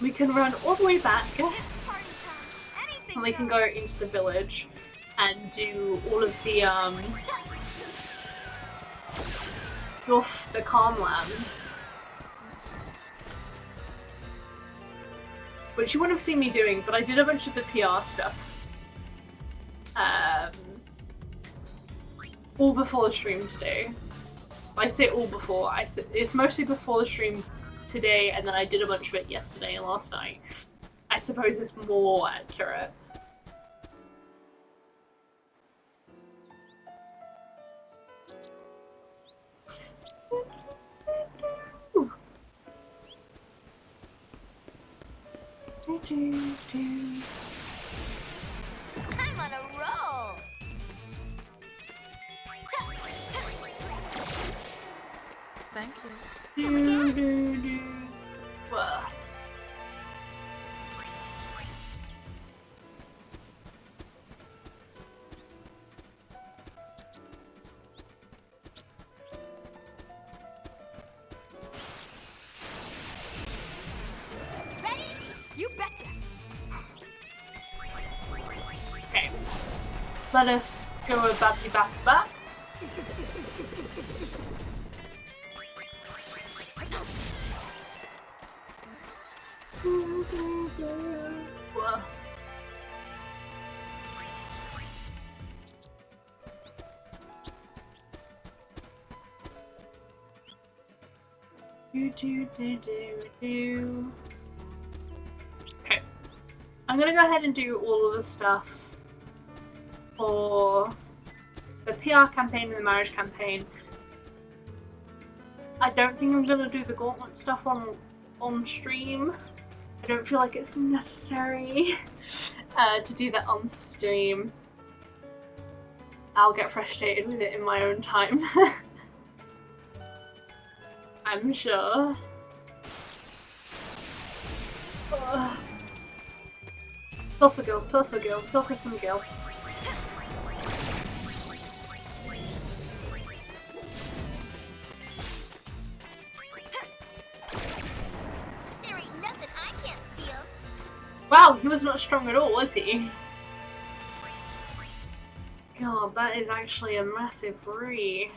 We can run all the way back. And we can go into the village and do all of the stuff, the Calmlands. Which you wouldn't have seen me doing, but I did a bunch of the PR stuff. All before the stream today. I say all before, it's mostly before the stream today, and then I did a bunch of it yesterday and last night. I suppose it's more accurate. I'm on a roll. Thank you. Well. Ready? You betcha. Okay. Let us go a bappy bap bap. Whoa. Do. Okay. I'm gonna go ahead and do all of the stuff for the PR campaign and the marriage campaign. I don't think I'm gonna do the gauntlet stuff on stream. I don't feel like it's necessary to do that on stream. I'll get frustrated with it in my own time. I'm sure. Pilfer some gill. There ain't nothing I can't steal. Wow, he was not strong at all, was he? God, that is actually a massive re.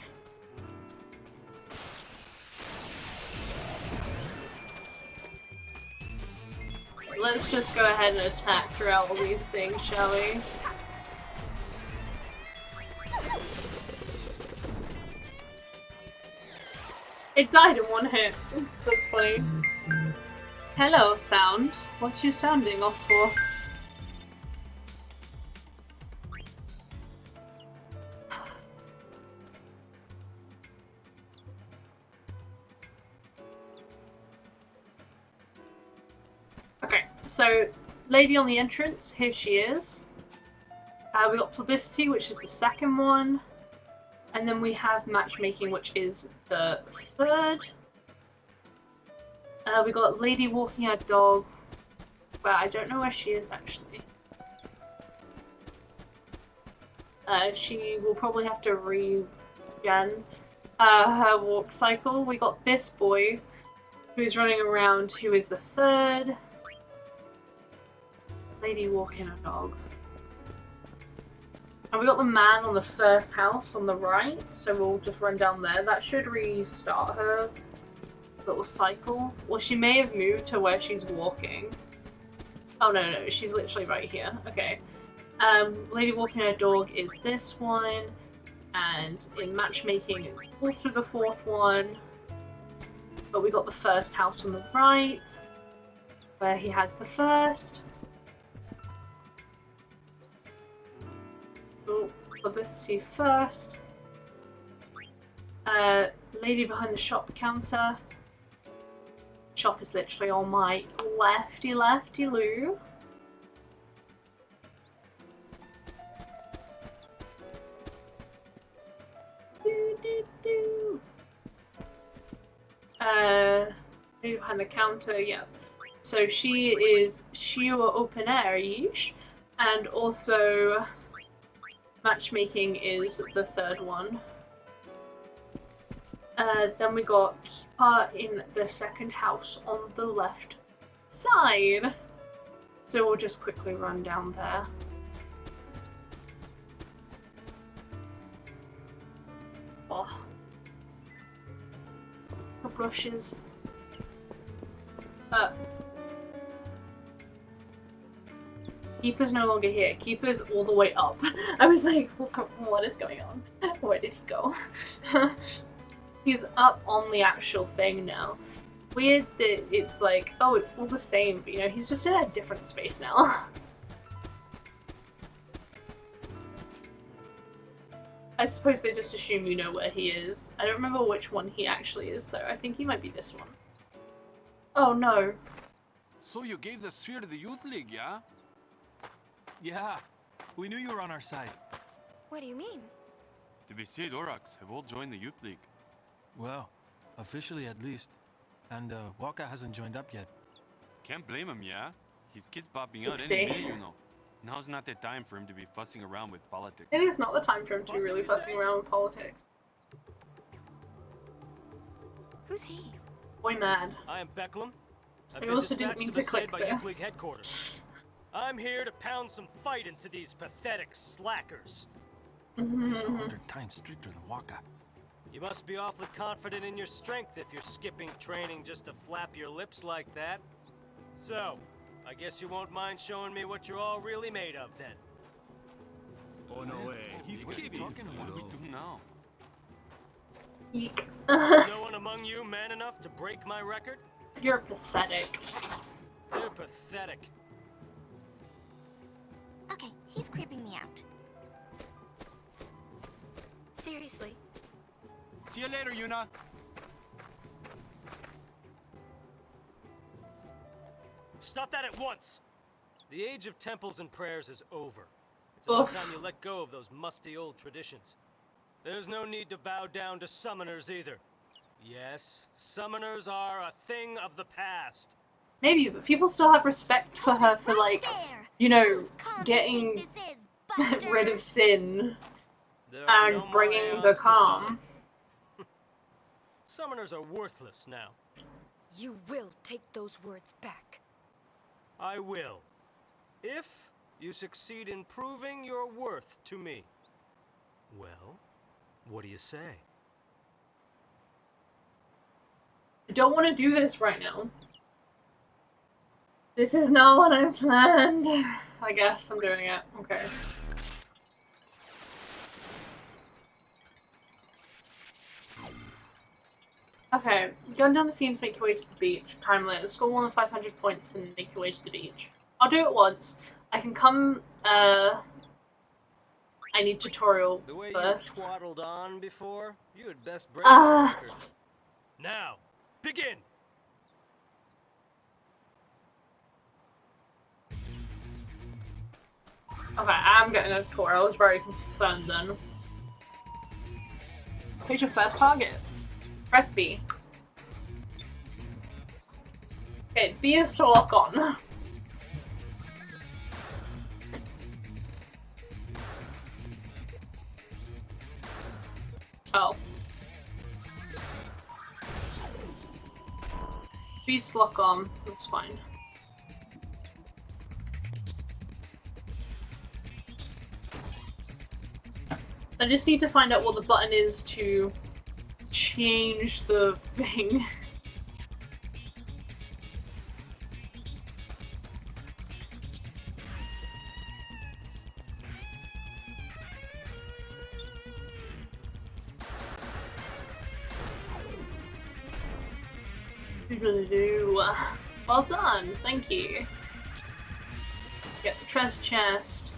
Let's just go ahead and attack throughout all these things, shall we? It died in one hit. That's funny. Hello, sound. What you sounding off for? Okay, so lady on the entrance, here she is. We got publicity, which is the second one. And then we have matchmaking, which is the third. We got lady walking her dog. Well, I don't know where she is actually. She will probably have to regen her walk cycle. We got this boy who's running around, who is the third. Lady walking her dog. And we got the man on the first house on the right, so we'll just run down there. That should restart her little cycle. Well, she may have moved to where she's walking. Oh no, she's literally right here. Okay. Lady walking her dog is this one, and in matchmaking it's also the fourth one. But we got the first house on the right, where he has the first. Oh, publicity first. Lady behind the shop counter. Shop is literally on my lefty loo. Lady behind the counter, yeah. So she is Shua open air-ish, and also matchmaking is the third one. Then we got Keeper in the second house on the left side. So we'll just quickly run down there. Oh. The brushes. Keeper's no longer here. Keeper's all the way up. I was like, what is going on? Where did he go? He's up on the actual thing now. Weird that it's like, oh, it's all the same, but you know, he's just in a different space now. I suppose they just assume you know where he is. I don't remember which one he actually is though. I think he might be this one. Oh no. So you gave the sphere to the Youth League, yeah? Yeah, we knew you were on our side. What do you mean? The Besaid Aurochs have all joined the Youth League. Well, officially at least. And Waka hasn't joined up yet. Can't blame him, yeah? His kid's popping out Oopsie. any minute, you know. Now's not the time for him to be fussing around with politics. It is not the time for him to be really fussing around with politics. Who's he? Boy mad. I am Becklum. I've I been also didn't dispatched mean to to click Besaid by Youth this. League headquarters. I'm here to pound some fight into these pathetic slackers. He's 100 times stricter than Waka. You must be awfully confident in your strength if you're skipping training just to flap your lips like that. So, I guess you won't mind showing me what you're all really made of then. Oh, no way. He's kidding. What do we do now? Eek. No one among you man enough to break my record? You're pathetic. You're pathetic. Okay, he's creeping me out. Seriously. See you later, Yuna. Stop that at once! The age of temples and prayers is over. It's about time you let go of those musty old traditions. There's no need to bow down to summoners either. Yes, summoners are a thing of the past. Maybe, but people still have respect for her for, like, you know, getting rid of sin and bringing the calm. Summoners are worthless now. You will take those words back. I will. If you succeed in proving your worth to me. Well, what do you say? I don't want to do this right now. This is not what I planned. I guess I'm doing it. Okay. Okay, going down the fiends, make your way to the beach. Time limit. Score more than 500 points and make your way to the beach. I'll do it once. I can come, I need tutorial The way first. you twaddled on before, you had best break the record. Now, begin! Okay, I'm getting a tutorial. I was very concerned then. Who's your first target? Press B. Okay, B is to lock on. Oh. B's to lock on. That's fine. I just need to find out what the button is to change the thing. Well done, thank you. Get the treasure chest.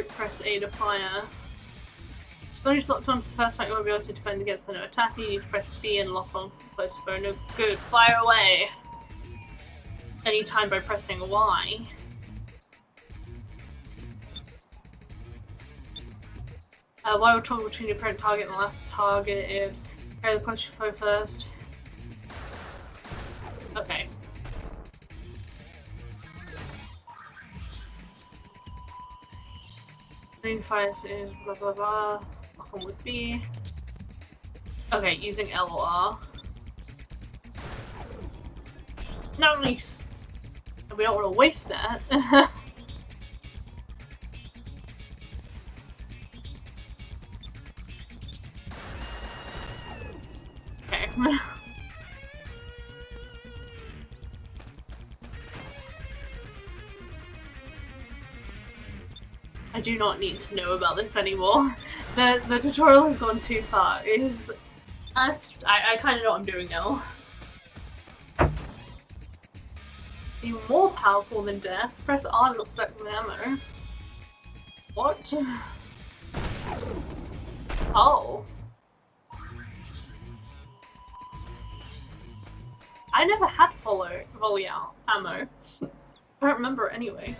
Press A to fire. As long as you locked onto the first time, you won't be able to defend against the no attacker. You need to press B and lock on close to no good. Fire away! Anytime by pressing Y. While we're talking between your current target and the last target, carry the punch flow first. Okay. Main fire is blah blah blah. Lock on with B. Okay, using LOR. Nice! We don't want to waste that. Okay. I do not need to know about this anymore. The tutorial has gone too far. I kind of know what I'm doing now. Be more powerful than death. Press R to suck the ammo. What? Oh. I never had volley ammo. I don't remember it anyway.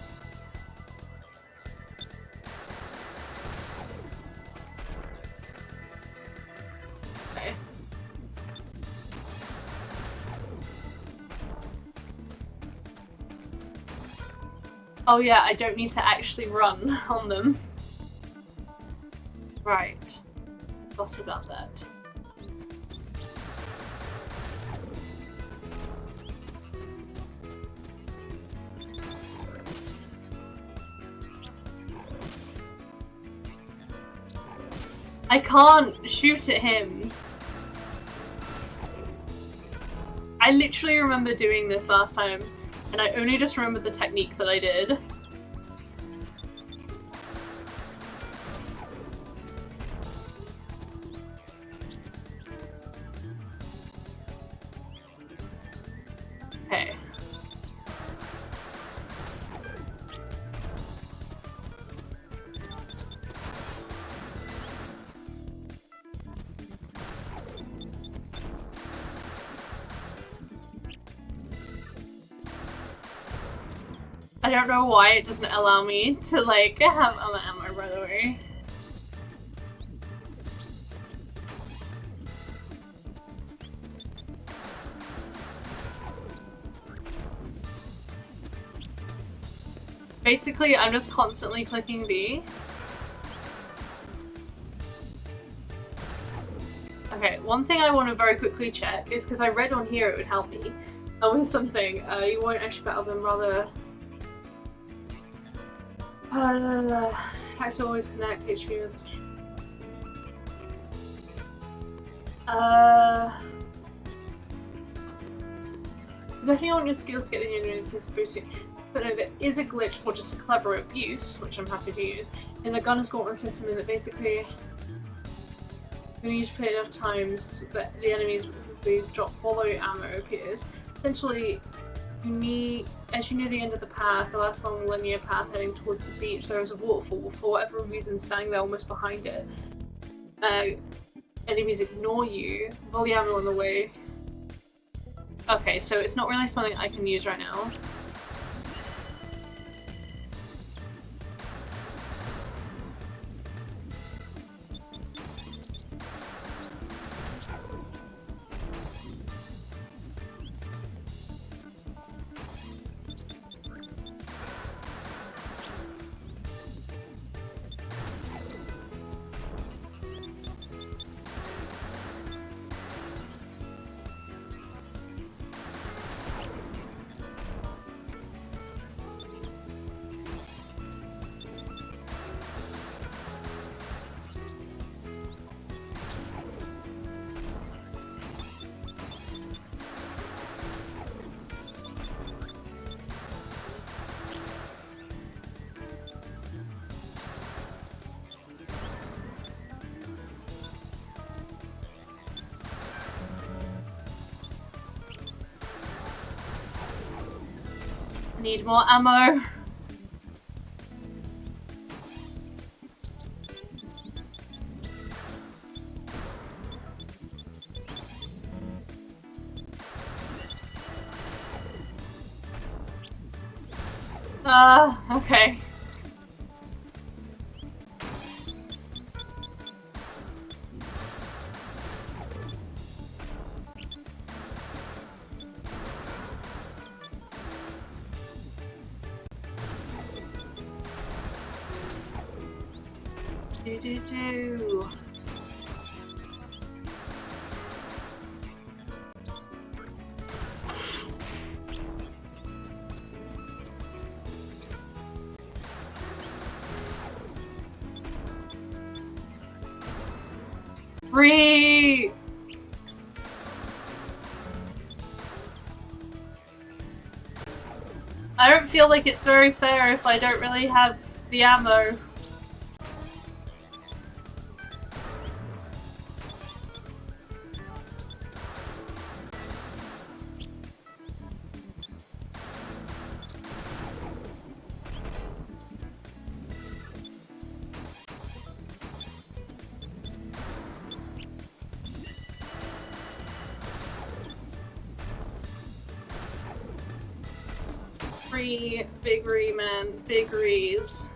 Okay. Oh yeah, I don't need to actually run on them. Right. Forgot about that. I can't shoot at him. I literally remember doing this last time, and I only just remembered the technique that I did. Okay. I don't know why it doesn't allow me to, like, have other ammo, by the way. Basically, I'm just constantly clicking B. Okay, one thing I want to very quickly check is because I read on here it would help me with something. You won't actually battle them, rather. I to always connect HP with. Definitely want your skills to get the enemies boosting. But no, there is a glitch for just a clever abuse, which I'm happy to use, in the Gunner's Gauntlet system, in that basically when you play enough times that the enemies boost drop follow ammo appears. Essentially, as you near the end of the path, the last long linear path heading towards the beach, there is a waterfall. For whatever reason, standing there almost behind it. Enemies ignore you. Volley ammo on the way. Okay, so it's not really something I can use right now. Need more ammo. Okay. Do. Free. I don't feel like it's very fair if I don't really have the ammo. Big man. Big rees.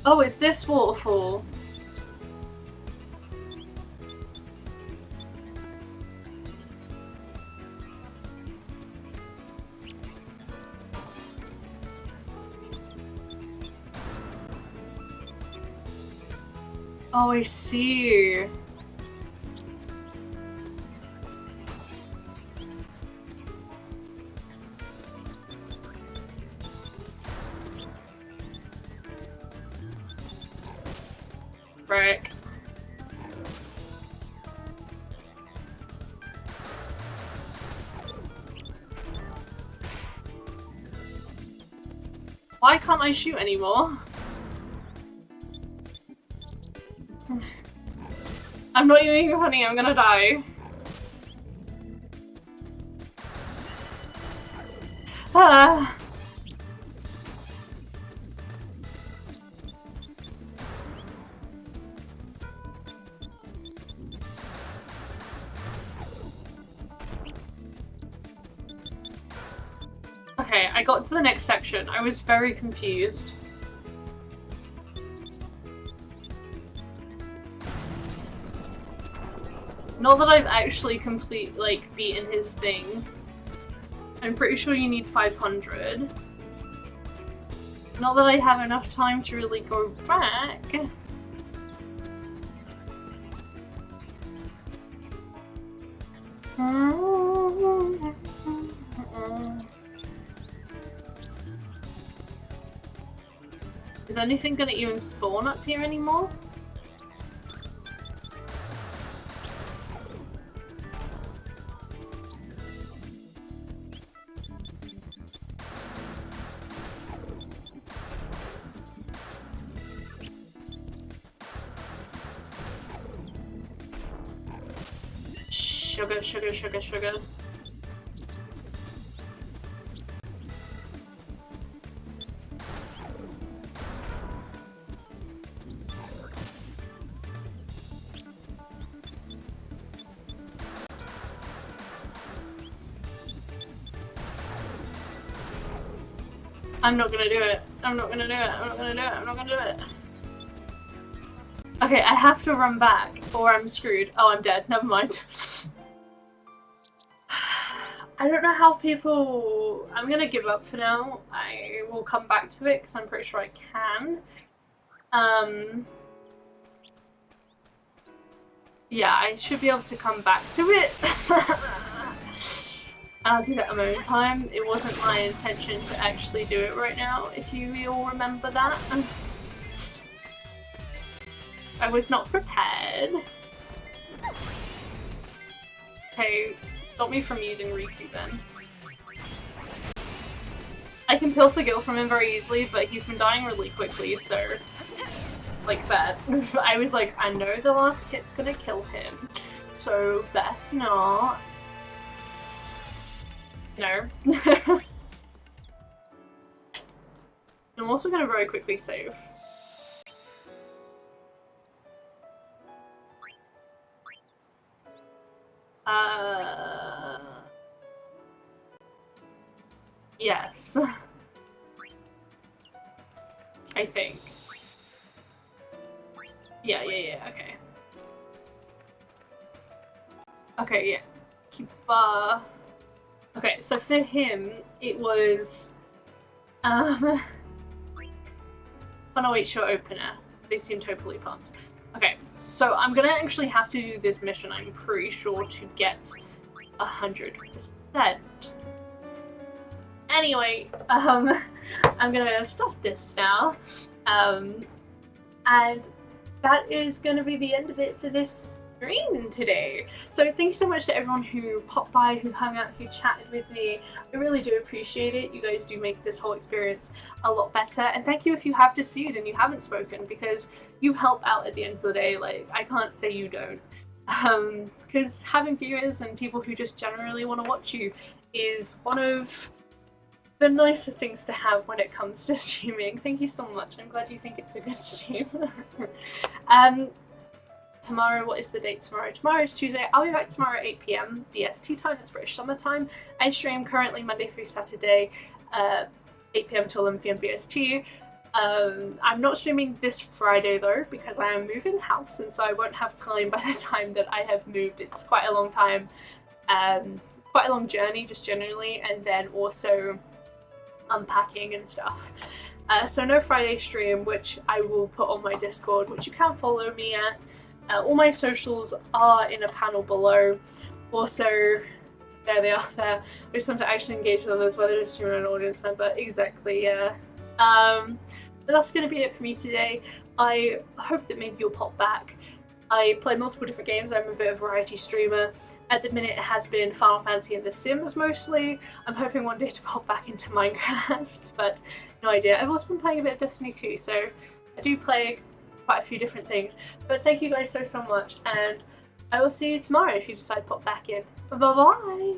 Oh, it's this waterfall. Oh, I see. Frick. Why can't I shoot anymore? I'm not even being funny, I'm gonna die. Ah. Okay, I got to the next section. I was very confused. Not that I've actually beaten his thing. I'm pretty sure you need 500. Not that I have enough time to really go back. Is anything gonna even spawn up here anymore? Sugar, sugar, sugar, sugar. I'm not gonna do it. I'm not gonna do it. I'm not gonna do it. I'm not gonna do it. Okay, I have to run back or I'm screwed. Oh, I'm dead. Never mind. I don't know how people... I'm gonna give up for now. I will come back to it because I'm pretty sure I can. Yeah, I should be able to come back to it. I'll do that at my own time. It wasn't my intention to actually do it right now, if you all remember that. I was not prepared. Okay, stop me from using Riku then. I can pilfer Gil from him very easily, but he's been dying really quickly, so... like that. I was like, I know the last hit's gonna kill him, so best not. No. I'm also gonna very quickly save. Yes. I think. Yeah, okay. Okay, yeah. Keep, okay, so for him, it was, Funnel H Show opener. They seem totally pumped. Okay, so I'm gonna actually have to do this mission, I'm pretty sure, to get 100%. Anyway, I'm gonna stop this now, and that is gonna be the end of it for this stream today. So thank you so much to everyone who popped by, who hung out, who chatted with me. I really do appreciate it. You guys do make this whole experience a lot better, and thank you if you have just viewed and you haven't spoken, because you help out at the end of the day. Like, I can't say you don't, because having viewers and people who just generally want to watch you is one of the nicer things to have when it comes to streaming. Thank you so much. I'm glad you think it's a good stream. tomorrow, what is the date tomorrow? Tomorrow is Tuesday. I'll be back tomorrow at 8 PM BST time, that's British Summer Time. I stream currently Monday through Saturday, 8 PM to 11 PM BST. I'm not streaming this Friday though, because I am moving house, and so I won't have time by the time that I have moved. It's quite a long time, quite a long journey just generally, and then also unpacking and stuff. So no Friday stream, which I will put on my Discord, which you can follow me at. All my socials are in a panel below. Also, there they are there. I just want to actually engage with others, whether it's streamer or an audience member. Exactly, yeah. But that's going to be it for me today. I hope that maybe you'll pop back. I play multiple different games. I'm a bit of a variety streamer. At the minute it has been Final Fantasy and The Sims mostly. I'm hoping one day to pop back into Minecraft, but no idea. I've also been playing a bit of Destiny too, so I do play quite a few different things. But thank you guys so much, and I will see you tomorrow if you decide to pop back in. Bye bye!